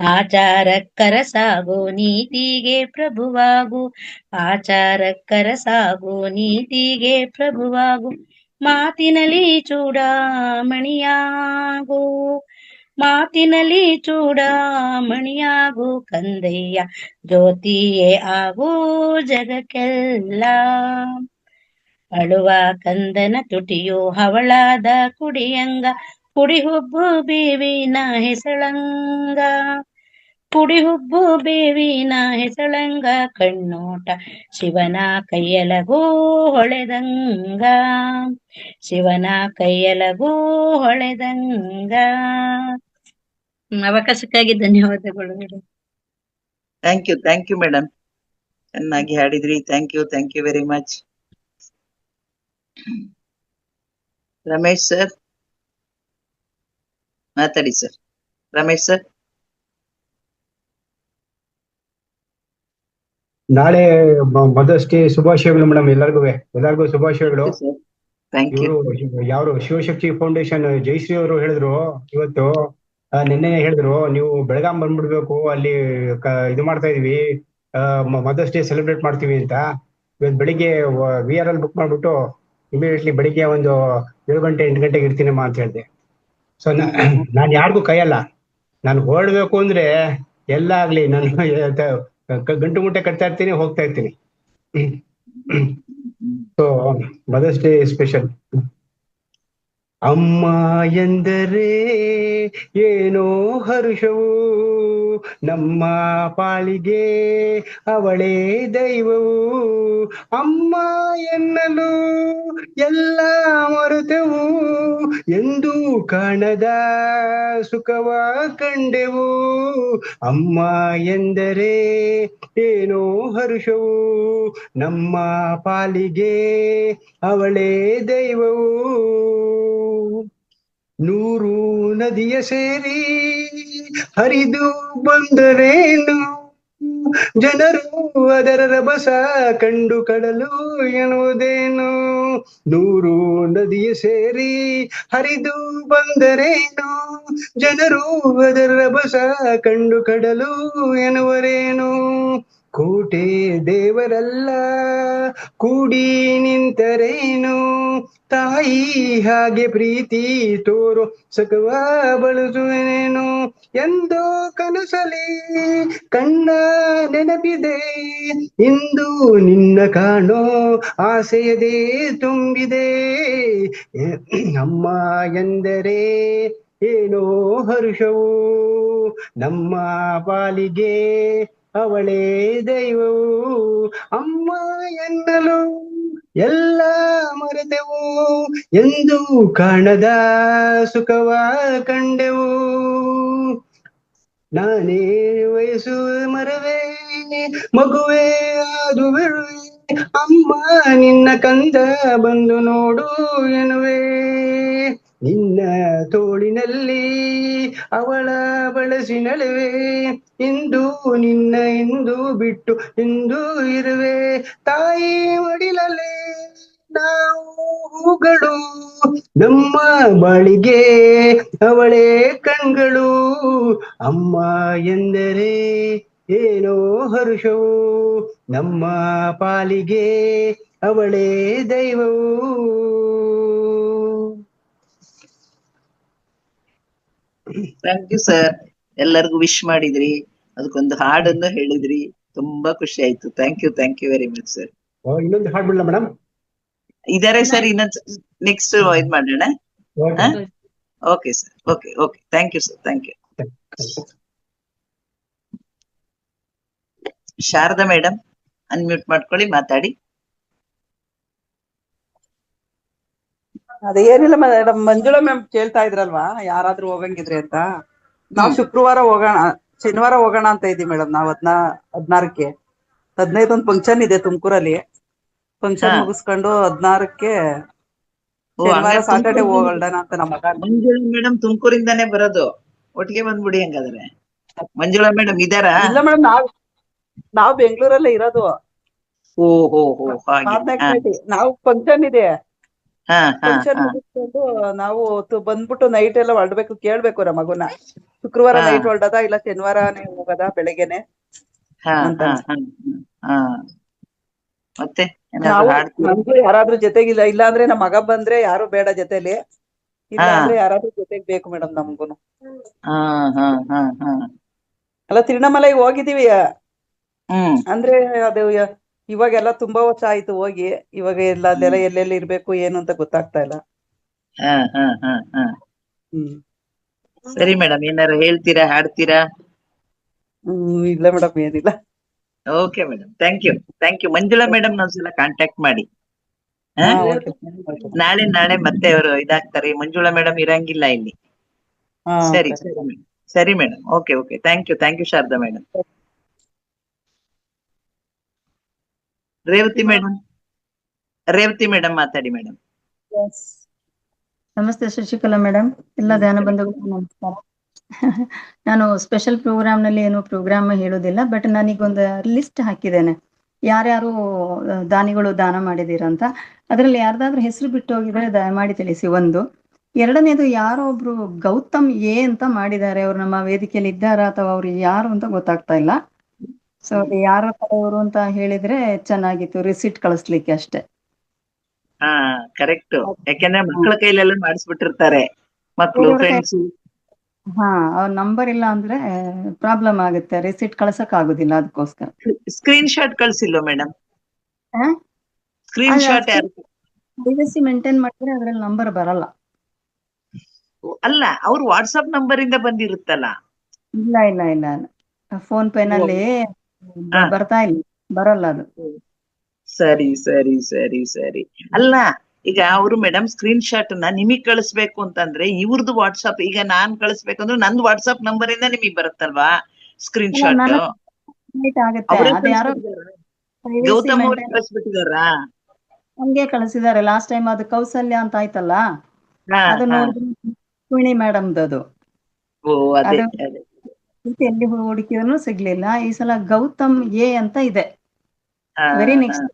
ಆಚಾರಕ್ಕರಸಾಗು ನೀತಿಗೆ ಪ್ರಭುವಾಗು, ಆಚಾರಕ್ಕರಸಾಗು ನೀತಿಗೆ ಪ್ರಭುವಾಗು, ಮಾತಿನಲ್ಲಿ ಚೂಡಾಮಣಿಯಾಗು, ಮಾತಿನಲ್ಲಿ ಚೂಡಾಮಣಿಯಾಗು, ಕಂದಯ್ಯ ಜ್ಯೋತಿಯೇ ಆಗು ಜಗಕ್ಕೆಲ್ಲ, ಅಳುವ ಕಂದನ ತುಟಿಯು ಹವಳಾದ ಕುಡಿಯಂಗ, ಕುಡಿಹುಬ್ಬು ಬೇವಿನ ಹೆಸಳಂಗ, ಕುಡಿಹುಬ್ಬು ಬೇವಿನ ಹೆಸಳಂಗ, ಕಣ್ಣೋಟ ಶಿವನ ಕೈಯಲಗೂ ಹೊಳೆದಂಗ, ಶಿವನ ಕೈಯಲಗೂ ಹೊಳೆದಂಗ. ಅವಕಾಶಕ್ಕಾಗಿ ಧನ್ಯವಾದಗಳು ಮೇಡಮ್. ಥ್ಯಾಂಕ್ ಯು ಮೇಡಮ್, ಚೆನ್ನಾಗಿ ಹಾಡಿದ್ರಿ. Thank you very much. Ramesh sir ಮಾತಾಡಿ ಸರ್. ರಮೇಶ್ ಸರ್, ನಾಳೆ ಮದರ್ಸ್ ಡೇ ಶುಭಾಶಯಗಳು ಮೇಡಮ್. ಎಲ್ಲರಿಗೂ ಶುಭಾಶಯಗಳು. Thank you. ಇವರು ಯಾರು ಶಿವಶಕ್ತಿ ಫೌಂಡೇಶನ್ ಜಯಶ್ರೀ ಅವರು ಹೇಳಿದ್ರು ಇವತ್ತು, ನಿನ್ನೆ ಹೇಳಿದ್ರು, ನೀವು ಬೆಳಗಾಂ ಬಂದ್ಬಿಡ್ಬೇಕು, ಅಲ್ಲಿ ಇದು ಮಾಡ್ತಾ ಇದೀವಿ, ಮದರ್ಸ್ ಡೇ ಸೆಲೆಬ್ರೇಟ್ ಮಾಡ್ತೀವಿ ಅಂತ. ಇವತ್ತು ಬೆಳಿಗ್ಗೆ VR ಅಲ್ಲಿ ಬುಕ್ ಮಾಡ್ಬಿಟ್ಟು ಇಮಿಡಿಯೇಟ್ಲಿ ಬೆಳಿಗ್ಗೆ ಒಂದು 7 ಗಂಟೆ 8 ಗಂಟೆಗೆ ಇರ್ತೀನಮ್ಮ ಅಂತ ಹೇಳಿದೆ. ಸೊ ನಾನು ಯಾರಿಗೂ ಕೈಯಲ್ಲ, ನಾನು ಹೊರಡ್ಬೇಕು ಅಂದ್ರೆ ಎಲ್ಲ ಆಗ್ಲಿ, ನಾನು ಗಂಟು ಮುಟ್ಟೆ ಕಟ್ತಾ ಇರ್ತೀನಿ, ಹೋಗ್ತಾ ಇರ್ತೀನಿ. So mother's day special. ಅಮ್ಮ ಎಂದರೆ ಏನೋ ಹರುಷವು, ನಮ್ಮ ಪಾಲಿಗೆ ಅವಳೇ ದೈವವು, ಅಮ್ಮ ಎನ್ನಲು ಎಲ್ಲ ಮರೆತೆವು, ಎಂದು ಕಾಣದ ಸುಖವ ಕಂಡೆವು, ಅಮ್ಮ ಎಂದರೆ ಏನೋ ಹರುಷವು, ನಮ್ಮ ಪಾಲಿಗೆ ಅವಳೇ ದೈವವು, 100 ನದಿಯ ಸೇರಿ ಹರಿದು ಬಂದರೇನು, ಜನರು ಅದರ ರಭಸ ಕಂಡು ಕಡಲು ಎನ್ನುವುದೇನು, 100 ನದಿಯ ಸೇರಿ ಹರಿದು ಬಂದರೇನು, ಜನರು ಅದರ ರಭಸ ಕಂಡು ಕಡಲು ಎನ್ನುವರೇನು, ಕೋಟೆ ದೇವರಲ್ಲ ಕೂಡಿ ನಿಂತರೇನು, ತಾಯಿ ಹಾಗೆ ಪ್ರೀತಿ ತೋರು ಸಕವ ಬಳಸುವೇನು, ಎಂದೋ ಕನಸಲಿ ಕಣ್ಣ ನೆನಪಿದೆ, ಇಂದು ನಿನ್ನ ಕಾಣೋ ಆಸೆಯದೇ ತುಂಬಿದೆ, ಅಮ್ಮ ಎಂದರೆ ಏನೋ ಹರುಷವು, ನಮ್ಮ ಪಾಲಿಗೆ ಅವಳೇ ದೈವವು, ಅಮ್ಮ ಎನ್ನಲು ಎಲ್ಲ ಮರೆತೆವು, ಎಂದು ಕಾಣದ ಸುಖವ ಕಂಡೆವು, ನಾನೇ ವಯಸ್ಸು ಮರವೇ ಮಗುವೇ ಅದು ಬಿಡುವೆ, ಅಮ್ಮ ನಿನ್ನ ಕಂದ ಬಂದು ನೋಡು ಎನ್ನುವೆ, ನಿನ್ನ ತೋಳಿನಲ್ಲಿ ಅವಳ ಬಳಸಿನಳುವೆ, ಇಂದು ನಿನ್ನ ಇಂದು ಬಿಟ್ಟು ಇಂದು ಇರುವೆ, ತಾಯಿ ಮಡಿಲಲೆ ನಾವು ಹೂಗಳು, ನಮ್ಮ ಬಾಳಿಗೆ ಅವಳೇ ಕಣ್ಗಳು, ಅಮ್ಮ ಎಂದರೆ ಏನೋ ಹರುಷವು ನಮ್ಮ ಪಾಲಿಗೆ, ಅವಳೇ ದೈವವು. Thank you sir. ಎಲ್ಲರಿಗೂ ವಿಶ್ ಮಾಡಿದ್ರಿ, ಅದಕ್ಕೊಂದು ಹಾಡನ್ನು ಹೇಳಿದ್ರಿ, ತುಂಬಾ ಖುಷಿ ಆಯ್ತು. Thank you very much sir. ಇನ್ನೊಂದು ಹಾಡು ಬಿಡಲ್ಲ ಮೇಡಮ್? ಇದಾರೆ ಸರ್, ಇನ್ನೊಂದು ನೆಕ್ಸ್ಟ್ ಇದ್ ಮಾಡೋಣ. Okay sir, okay thank you sir, thank you. Sharada madam unmute ಮಾಡ್ಕೊಳ್ಳಿ, ಮಾತಾಡಿ. ಅದೇನಿಲ್ಲ ಮೇಡಮ್, ಮಂಜುಳಾ ಮ್ಯಾಮ್ ಕೇಳ್ತಾ ಇದ್ರಲ್ವಾ ಯಾರಾದ್ರೂ ಹೋಗಂಗಿದ್ರೆ ಅಂತ. ನಾವ್ ಶುಕ್ರವಾರ ಹೋಗೋಣ, ಶನಿವಾರ ಹೋಗೋಣ ಅಂತ ಇದೀವಿ ಮೇಡಮ್. ನಾವ್ 16ಕ್ಕೆ 15 ಒಂದು ಫಂಕ್ಷನ್ ಇದೆ ತುಮಕೂರಲ್ಲಿ. ಫಂಕ್ಷನ್ ಮುಗಿಸ್ಕೊಂಡು 16ಕ್ಕೆ ಶನಿವಾರ ಸಾಟರ್ಡೆ ಹೋಗೋಣ ಅಂತ ನಮ್ಮ ಮಗ. ಮಂಜುಳಾ ಮೇಡಮ್ ತುಮಕೂರಿಂದಾನೇ ಬರೋದು, ಒಟ್ಟಿಗೆ ಬಂದ್ಬಿಡಿ ಹಂಗಾದ್ರೆ. ಮಂಜುಳಾ ಮೇಡಮ್ ಇದಾರಾ? ಇಲ್ಲ ಮೇಡಮ್, ನಾವ್ ಬೆಂಗಳೂರಲ್ಲೇ ಇರೋದು. ಓಹೋ ಹಾಗೆ. ನಾವು ಫಂಕ್ಷನ್ ಇದೆ, ಫಂಕ್ಷನ್ ಮುಗಿಸ್ಕೊಂಡು ನಾವು ಬಂದ್ಬಿಟ್ಟು ನೈಟ್ ಎಲ್ಲ ಹೊರಡ್ಬೇಕು. ಕೇಳ್ಬೇಕು ನಮ್ಮ ಮಗುನ, ಶುಕ್ರವಾರ ನೈಟ್ ಹೊರಡದ ಇಲ್ಲ ಶನಿವಾರನೇ ಹೋಗದ ಬೆಳಗ್ಗೆನೆ ಅಂತ. ಮತ್ತೆ ನಮ್ಗೂ ಯಾರಾದ್ರೂ ಜೊತೆಗಿಲ್ಲ, ಇಲ್ಲ ಅಂದ್ರೆ ನಮ್ಮ ಮಗ ಬಂದ್ರೆ ಯಾರು ಬೇಡ ಜೊತೆಲಿ, ಇಲ್ಲ ಅಂದ್ರೆ ಯಾರಾದ್ರೂ ಜೊತೆಗ್ ಬೇಕು ಮೇಡಮ್ ನಮ್ಗೂನು. ಅಲ್ಲ ತಿರುವಣ್ಣಾಮಲೈಗೆ ಹೋಗಿದೀವಿ, ಅಂದ್ರೆ ಅದು ಇವಾಗೆಲ್ಲ ತುಂಬಾ ವರ್ಷ ಆಯ್ತು ಹೋಗಿ. ಇವಾಗ ಅಲ್ಲೆಲ್ಲ ಎಲ್ಲೆಲ್ಲಿ ಇರ್ಬೇಕು ಏನು ಅಂತ ಗೊತ್ತಾಗ್ತಾ ಇಲ್ಲ. ಸರಿ ಮೇಡಮ್, ಏನಾರು ಹೇಳ್ತೀರಾ, ಹಾಡ್ತೀರಾ? ಇಲ್ಲ ಮೇಡಮ್, ಏನಿಲ್ಲ. Okay madam, thank you. Manjula madam ಒಂದ್ಸಲ ಕಾಂಟ್ಯಾಕ್ಟ್ ಮಾಡಿ. ನಾಳೆ ಮತ್ತೆ ಅವರು ಇದಾಗ್ತಾರೆ. ಮಂಜುಳಾ ಮೇಡಮ್ ಇರಂಗಿಲ್ಲ ಇಲ್ಲಿ. ಸರಿ madam, okay thank you Sharada madam. Revathi madam ಮಾತಾಡಿ ಮೇಡಮ್. ನಮಸ್ತೆ ಶಶಿಕಲಾ ಮೇಡಮ್, ಎಲ್ಲ ಧ್ಯಾನ ಬಂಧುಗಳು ನಮಸ್ಕಾರ. ನಾನು ಸ್ಪೆಷಲ್ ಪ್ರೋಗ್ರಾಮ್ ನಲ್ಲಿ ಏನು ಪ್ರೋಗ್ರಾಮ್ ಹೇಳೋದಿಲ್ಲ, ಬಟ್ ನಾನೀಗೊಂದು ಲಿಸ್ಟ್ ಹಾಕಿದ್ದೇನೆ ಯಾರ್ಯಾರು ದಾನಿಗಳು ದಾನ ಮಾಡಿದೀರಂತ. ಅದರಲ್ಲಿ ಯಾರ್ದಾದ್ರೂ ಹೆಸರು ಬಿಟ್ಟು ಹೋಗಿದ್ರೆ ದಯಮಾಡಿ ತಿಳಿಸಿ. ಒಂದು. ಎರಡನೇದು, ಯಾರೋ ಒಬ್ರು ಗೌತಮ್ ಎ ಅಂತ ಮಾಡಿದ್ದಾರೆ, ಅವ್ರು ನಮ್ಮ ವೇದಿಕೆಯಲ್ಲಿ ಇದ್ದಾರಾ ಅಥವಾ ಅವ್ರು ಯಾರು ಅಂತ ಗೊತ್ತಾಗ್ತಾ ಇಲ್ಲ. ಸೊ ಯಾರ ಕಡೆಯವರು ಅಂತ ಹೇಳಿದ್ರೆ ಚೆನ್ನಾಗಿತ್ತು, ರಿಸಿಟ್ ಕಳಿಸ್ಲಿಕ್ಕೆ ಅಷ್ಟೇ. ಕರೆಕ್ಟ್, ಯಾಕೆಂದ್ರೆ ಮಕ್ಕಳ ಕೈಲೆಲ್ಲ ಮಾಡಿಸ್ಬಿಟ್ಟಿರ್ತಾರೆ ಮಕ್ಕಳು, ಫ್ರೆಂಡ್ಸ್. ಅವ್ರ ನಂಬರ್ ಇಲ್ಲ ಅಂದ್ರೆ ಪ್ರಾಬ್ಲಮ್ ಆಗುತ್ತೆ, ರಿಸಿಟ್ ಕಳ್ಸಕ್ ಆಗುದಿಲ್ಲ. ಅದಕ್ಕೋಸ್ಕರ ಸ್ಕ್ರೀನ್ ಶಾಟ್ ಕಳ್ಸಿಲ್ವ madam? Screen shot privacy maintain ಮಾಡಿದ್ರೆ ಅದ್ರಲ್ಲಿ ನಂಬರ್ ಬರಲ್ಲ. ಅಲ್ಲ, ಅವ್ರು ವಾಟ್ಸ್ಆಪ್ ನಂಬರ್ ಇಂದ ಬಂದಿರುತ್ತಲ್ಲ. ಇಲ್ಲ ಫೋನ್ ಪೇ ನಲ್ಲಿ ಬರ್ತಾ ಇಲ್ಲ, ಬರಲ್ಲ ಅದು. ಸರಿ. ಅಲ್ಲ, ಈಗ ಅವರು ಮೇಡಮ್ ಸ್ಕ್ರೀನ್ ಶಾಟ್ ನಿಮಗ್ ಕಳಿಸ್ಬೇಕು ಅಂತಂದ್ರೆ ಇವ್ರದ್ದು ವಾಟ್ಸ್ಆಪ್, ಈಗ ನಾನ್ ಕಳಿಸ್ಬೇಕಂದ್ರೆ ನಂದು ವಾಟ್ಸ್ಆಪ್ ನಂಬರ್ ಇಂದ ನಿಮಗ್ ಬರುತ್ತಲ್ವಾ ಸ್ಕ್ರೀನ್ ಶಾಟ್? ಗೌತಮ್ ಅವ್ರು ಕಳಿಸ್ಬಿಟ್ಟಿದಾರಾ? ಹಂಗೆ ಕಳಿಸಿದ್ದಾರೆ. ಲಾಸ್ಟ್ ಟೈಮ್ ಅದು ಕೌಸಲ್ಯ ಅಂತ ಆಯ್ತಲ್ಲ, ಅದು ನೋಡಿದ್ರೆ ಮೇಡಮ್ದು. ಎಲ್ಲಿ ಹುಡುಕಿದ್ರು ಸಿಗ್ಲಿಲ್ಲ. ಈ ಸಲ ಗೌತಮ್ ಎ ಅಂತ ಇದೆ, very next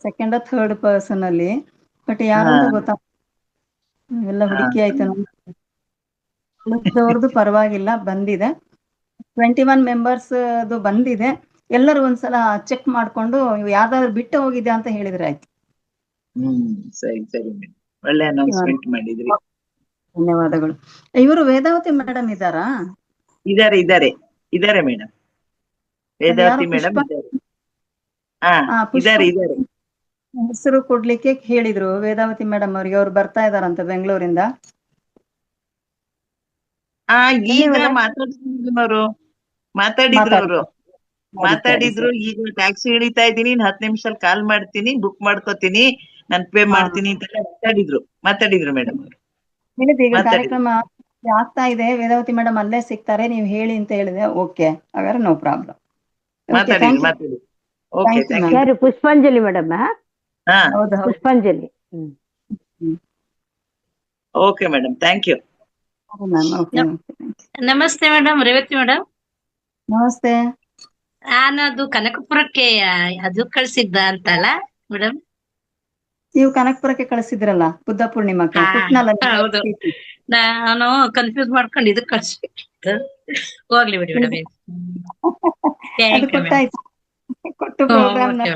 second third person ಅಲ್ಲಿ, ಬಟ್ ಯಾರು ಅಂತ ಗೊತ್ತಾಗ ಎಲ್ಲ ಹುಡುಕಿ ಆಯ್ತು. ಅವ್ರದ್ದು ಪರವಾಗಿಲ್ಲ, ಬಂದಿದೆ. 21 ಮೆಂಬರ್ಸ್ ಅದು ಬಂದಿದೆ. ಎಲ್ಲರೂ ಒಂದ್ಸಲ ಚೆಕ್ ಮಾಡ್ಕೊಂಡು ಯಾವ್ದಾದ್ರು ಬಿಟ್ಟು ಹೋಗಿದೆ ಅಂತ ಹೇಳಿದ್ರೆ ಆಯ್ತು. ಸರಿ ಒಳ್ಳೆ ಅನೌನ್ಸ್ಮೆಂಟ್ ಮಾಡಿದ್ರಿ, ಧನ್ಯವಾದಗಳು. ಇವರು ವೇದಾವತಿ ಮೇಡಮ್ ಇದ್ದಾರಾ? ಇದಾರೆ ಮೇಡಮ್, ವೇದಾವತಿ ಮೇಡಮ್ ಇದಾರೆ. ಹೆಸರು ಕೊಡ್ಲಿಕ್ಕೆ ಹೇಳಿದ್ರು ವೇದಾವತಿ ಮೇಡಮ್ ಅವ್ರಿಗೆ, ಅವ್ರು ಬರ್ತಾ ಇದಾರಂತ ಬೆಂಗಳೂರಿಂದ. ಈಗ ಮಾತಾಡಿದ್ರು. ಈಗ ಟ್ಯಾಕ್ಸಿ ಇಳಿತಾ ಇದ್ದೀನಿ, 10 ನಿಮಿಷದಲ್ಲಿ ಕಾಲ್ ಮಾಡ್ತೀನಿ, ಬುಕ್ ಮಾಡ್ಕೋತೀನಿ, ನಾನ್ ಪೇ ಮಾಡ್ತೀನಿ ಅಂತೆಲ್ಲ ಮಾತಾಡಿದ್ರು ಮೇಡಮ್ ಅವರು. ಈಗ ಕಾರ್ಯಕ್ರಮ ಆಗ್ತಾ ಇದೆ, ವೇದಾವತಿ ಮೇಡಮ್ ಅಲ್ಲೇ ಸಿಗ್ತಾರೆ, ನೀವು ಹೇಳಿ ಅಂತ ಹೇಳಿದೆ. ಓಕೆ, ಹಾಗಾದ್ರೆ ನೋ ಪ್ರಾಬ್ಲಮ್. ಯಾರು? Pushpanjali madam? Pushpanjali. Okay madam, thank you. ನಮಸ್ತೆ ಮೇಡಮ್, ರೇವತಿ ಮೇಡಮ್. ನಮಸ್ತೆ. ನಾನು ಅದು ಕನಕಪುರಕ್ಕೆ ಅದು ಕಳ್ಸಿದ್ದ ಅಂತಲ್ಲ ಮೇಡಮ್? ನೀವು ಕನಕಪುರಕ್ಕೆ ಕಳಿಸಿದ್ರಲ್ಲ ಬುದ್ಧ ಪೂರ್ಣಿಮಾಕ್ಕೆ. ಹೌದು, ನಾನು ಕನ್ಫ್ಯೂಸ್ ಮಾಡ್ಕೊಂಡು ಇದಕ್ಕೆ ಕಳ್ಸ್ಬೇಕಿತ್ತು. ಹೋಗ್ಲಿ ಬಿಡಿ ಮೇಡಮ್. ಅದು ಥ್ಯಾಂಕ್ ಯು ಮ್ಯಾಮ್. ಕೊಟ್ಟಾಯ್ತು, ಕೊಟ್ಟು programme okay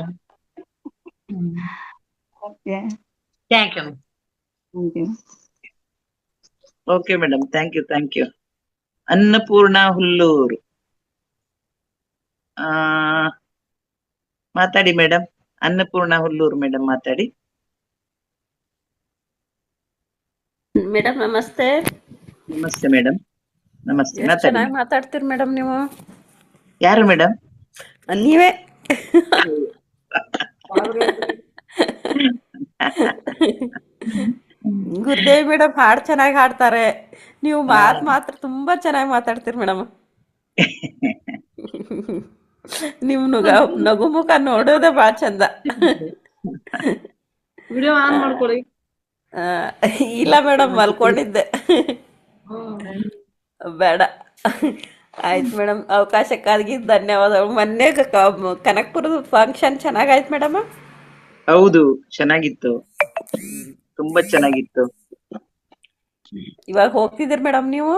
okay. Thank you. Okay madam, thank you. Annapurna Hulluru, ಆ ಮಾತಾಡಿ ಮೇಡಮ್. ಅನ್ನಪೂರ್ಣ ಹುಲ್ಲೂರು ಮೇಡಮ್ ಮಾತಾಡಿ. ಮೇಡಮ್ ನಮಸ್ತೆ. ನಮಸ್ತೆ ಮೇಡಮ್, ನಮಸ್ತೆ. ಎಷ್ಟ್ ಮಾತಾಡಿ ಚೆನ್ನಾಗಿ ಮಾತಾಡ್ತೀರಿ ಮೇಡಮ್ ನೀವು. ಯಾರು ಮೇಡಮ್? ನೀವೇ. ಗುರುದೇವಿ ಮೇಡಮ್ ಹಾಡ್ ಚೆನ್ನಾಗಿ ಹಾಡ್ತಾರೆ, ನೀವು ಮಾತ್ರ ತುಂಬಾ ಚೆನ್ನಾಗಿ ಮಾತಾಡ್ತೀರಿ ಮೇಡಮ್. ನಿಮ್ ನಗು ಮುಖ ನೋಡೋದೇ ಬಾಳ ಚಂದ. ವಿಡಿಯೋ ಆನ್ ಮಾಡ್ಕೊಳ್ಳಿ. ಇಲ್ಲ ಮೇಡಮ್, ಮಲ್ಕೊಂಡಿದ್ದೆ. ಬೇಡ. ಆಯ್ತು ಮೇಡಮ್, ಅವಕಾಶಕ್ಕಾಗಿ ಧನ್ಯವಾದಗಳು. ಮೊನ್ನೆ ಕನಕಪುರದ ಫಂಕ್ಷನ್ ಚೆನ್ನಾಗಾಯ್ತು ಮೇಡಮ್. ಹೌದು, ಚೆನ್ನಾಗಿತ್ತು, ತುಂಬಾ ಚೆನ್ನಾಗಿತ್ತು. ಇವಾಗ ಹೋಗ್ತಿದ್ದೀರಿ ಮೇಡಮ್ ನೀವು?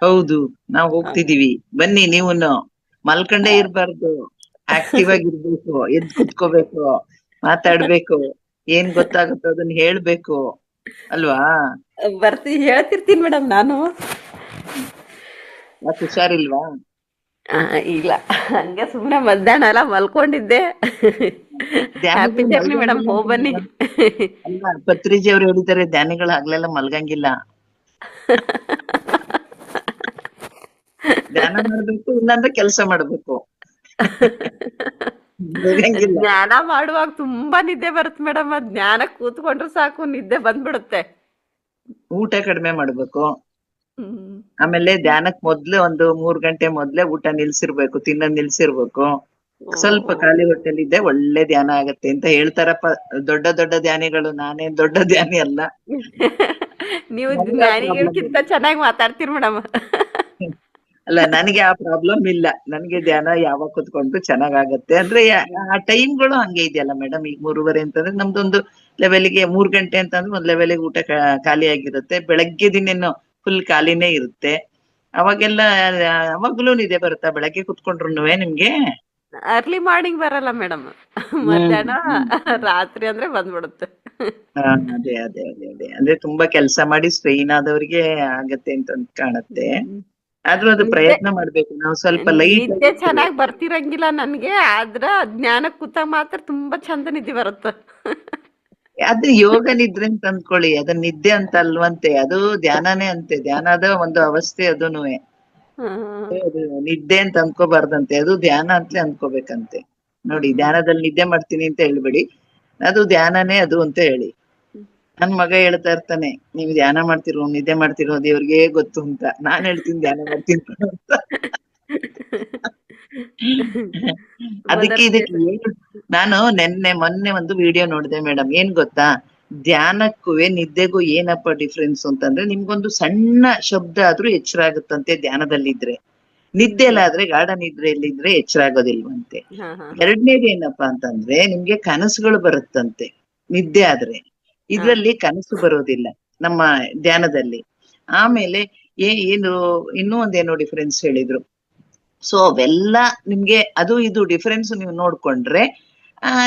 ಹೌದು, ನಾವು ಹೋಗ್ತಿದೀವಿ. ಬನ್ನಿ, ನೀವು ಮಲ್ಕಂಡೇ ಇರ್ಬಾರ್ದು, ಆಕ್ಟಿವ್ ಆಗಿರ್ಬೇಕು, ಎದ್ ಕುತ್ಕೋಬೇಕು, ಮಾತಾಡ್ಬೇಕು, ಏನ್ ಗೊತ್ತಾಗುತ್ತೋ ಅದನ್ನ ಹೇಳ್ಬೇಕು ಅಲ್ವಾ? ಹೇಳ್ತಿರ್ತೀನಿ ಮೇಡಮ್ ನಾನು. ಯಾಕೆ ಹುಷಾರಿಲ್ವಾ? ಇಲ್ಲ, ಹಂಗೆ ಸುಮ್ನೆ ಮಧ್ಯಾಹ್ನ ಎಲ್ಲ ಮಲ್ಕೊಂಡಿದ್ದೆ. ಹ್ಯಾಪಿ ಜರ್ನಿ ಮೇಡಮ್, ಹೋಗ್ ಬನ್ನಿ. ಅಲ್ಲ, ಪತ್ರಿಜಿ ಅವ್ರು ಹೇಳಿದ್ದಾರೆ ಧ್ಯಾನಿಗಳು ಹಗ್ಲೆಲ್ಲ ಮಲ್ಗಂಗಿಲ್ಲ, ಧ್ಯಾನ ಮಾಡ್ಬೇಕು, ಇಲ್ಲಾಂದ್ರೆ ಕೆಲಸ ಮಾಡ್ಬೇಕು. ಜ್ಞಾನ ಮಾಡುವಾಗ ತುಂಬಾ ನಿದ್ದೆ ಬರುತ್ತೆ ಮೇಡಮ್. ಜ್ಞಾನ ಕೂತ್ಕೊಂಡ್ರೆ ಸಾಕು, ನಿದ್ದೆ ಬಂದ್ಬಿಡುತ್ತೆ. ಊಟ ಕಡಿಮೆ ಮಾಡ್ಬೇಕು. ಆಮೇಲೆ ಧ್ಯಾನಕ್ ಮೊದ್ಲು ಒಂದು 3 ಗಂಟೆ ಮೊದ್ಲೇ ಊಟ ನಿಲ್ಸಿರ್ಬೇಕು, ತಿನ್ನೋದ್ ನಿಲ್ಸಿರ್ಬೇಕು. ಸ್ವಲ್ಪ ಖಾಲಿ ಹೊಟ್ಟೆಲಿದ್ದೆ ಒಳ್ಳೆ ಧ್ಯಾನ ಆಗತ್ತೆ ಅಂತ ಹೇಳ್ತಾರಪ್ಪ ದೊಡ್ಡ ದೊಡ್ಡ ಧ್ಯಾನಿಗಳು. ನಾನೇನ್ ದೊಡ್ಡ ಧ್ಯಾನಿ ಅಲ್ಲ. ನೀವು ಜ್ಞಾನಿಗಳಿಗಿಂತ ಚೆನ್ನಾಗಿ ಮಾತಾಡ್ತೀರಿ ಮೇಡಮ್. ಅಲ್ಲ, ನನಗೆ ಆ ಪ್ರಾಬ್ಲಮ್ ಇಲ್ಲ. ನನ್ಗೆ ಧ್ಯಾನ ಯಾವಾಗ ಕುತ್ಕೊಂಡು ಚೆನ್ನಾಗಾಗತ್ತೆ. ಅಂದ್ರೆ ಆ ಟೈಮ್ಗಳು ಹಂಗೆ ಇದೆಯಲ್ಲ ಮೇಡಮ್. ಈಗ 3:30 ಅಂತಂದ್ರೆ ನಮ್ದೊಂದು ಲೆವೆಲ್ಗೆ, 3 ಗಂಟೆ ಅಂತಂದ್ರೆ ಒಂದ್ ಲೆವೆಲ್ಗೆ ಊಟ ಖಾಲಿ ಆಗಿರುತ್ತೆ. ಬೆಳಗ್ಗೆ ದಿನೇನು ಫುಲ್ ಖಾಲಿನೇ ಇರುತ್ತೆ. ಅವಾಗೆಲ್ಲ ಅವಾಗ್ಲೂ ನಿದ್ದೆ ಬರುತ್ತಾ ಬೆಳಗ್ಗೆ ಕುತ್ಕೊಂಡ್ರುನುವೆ ನಿಮ್ಗೆ? ಅರ್ಲಿ ಮಾರ್ನಿಂಗ್ ಬರಲ್ಲ ಮೇಡಮ್, ಮಧ್ಯಾಹ್ನ ರಾತ್ರಿ ಅಂದ್ರೆ ಬಂದ್ಬಿಡುತ್ತೆ. ಅದೇ ಅದೇ ಅದೇ ಅದೇ ಅಂದ್ರೆ ತುಂಬಾ ಕೆಲಸ ಮಾಡಿ ಸ್ಟ್ರೈನ್ ಆದವ್ರಿಗೆ ಆಗತ್ತೆ ಅಂತ ಕಾಣತ್ತೆ. ಆದ್ರೂ ಅದು ಪ್ರಯತ್ನ ಮಾಡ್ಬೇಕು ನಾವು. ಸ್ವಲ್ಪ ಲೈಟ್ ನಿದ್ದೆ ಚೆನ್ನಾಗಿ ಬರ್ತಿರಂಗಿಲ್ಲ ನನ್ಗೆ, ಆದ್ರ ಜ್ಞಾನ ಕೂತಾಗ ಮಾತ್ರ ತುಂಬಾ ಚಂದ ನಿದ್ದೆ ಬರುತ್ತೆ. ಅದು ಯೋಗ ನಿದ್ರೆ ಅಂತ ಅಂದ್ಕೊಳ್ಳಿ, ಅದನ್ನ ನಿದ್ದೆ ಅಂತ ಅಲ್ವಂತೆ, ಅದು ಧ್ಯಾನನೇ ಅಂತೆ. ಧ್ಯಾನದ ಒಂದು ಅವಸ್ಥೆ ಅದೂನುವೆ. ಅದು ನಿದ್ದೆ ಅಂತ ಅನ್ಕೋಬಾರ್ದಂತೆ, ಅದು ಧ್ಯಾನ ಅಂತಲೇ ಅನ್ಕೋಬೇಕಂತೆ. ನೋಡಿ, ಧ್ಯಾನದಲ್ಲಿ ನಿದ್ದೆ ಮಾಡ್ತೀನಿ ಅಂತ ಹೇಳ್ಬೇಡಿ, ಅದು ಧ್ಯಾನನೇ ಅದು ಅಂತ ಹೇಳಿ. ನನ್ ಮಗ ಹೇಳ್ತಾ ಇರ್ತಾನೆ, ನೀವು ಧ್ಯಾನ ಮಾಡ್ತಿರೋ ನಿದ್ದೆ ಮಾಡ್ತಿರೋ ದೇವ್ರಿಗೆ ಗೊತ್ತು ಅಂತ. ನಾನ್ ಹೇಳ್ತೀನಿ ಧ್ಯಾನ ಮಾಡ್ತೀನಿ ಅಂತ. ಅದಕ್ಕೆ ಇದಕ್ಕೆ ನಾನು ಮೊನ್ನೆ ಒಂದು ವಿಡಿಯೋ ನೋಡಿದೆ ಮೇಡಮ್. ಏನ್ ಗೊತ್ತಾ, ಧ್ಯಾನಕ್ಕೂ ನಿದ್ದೆಗೂ ಏನಪ್ಪ ಡಿಫ್ರೆನ್ಸ್ ಅಂತಂದ್ರೆ, ನಿಮ್ಗೊಂದು ಸಣ್ಣ ಶಬ್ದ ಆದ್ರೂ ಎಚ್ಚರ ಆಗುತ್ತಂತೆ ಧ್ಯಾನದಲ್ಲಿದ್ರೆ. ನಿದ್ದೆಲಾದ್ರೆ, ಗಾಢ ನಿದ್ರೆಯಲ್ಲಿದ್ರೆ ಎಚ್ಚರ ಆಗೋದಿಲ್ವಂತೆ. ಎರಡನೇದು ಏನಪ್ಪಾ ಅಂತಂದ್ರೆ, ನಿಮ್ಗೆ ಕನಸುಗಳು ಬರುತ್ತಂತೆ ನಿದ್ದೆ ಆದ್ರೆ. ಇದ್ರಲ್ಲಿ ಕನಸು ಬರೋದಿಲ್ಲ ನಮ್ಮ ಧ್ಯಾನದಲ್ಲಿ. ಆಮೇಲೆ ಏನು ಇನ್ನೂ ಒಂದೇನೋ ಡಿಫ್ರೆನ್ಸ್ ಹೇಳಿದ್ರು. ಸೊ ಅವೆಲ್ಲ ನಿಮ್ಗೆ ಅದು ಇದು ಡಿಫರೆನ್ಸ್ ನೀವು ನೋಡ್ಕೊಂಡ್ರೆ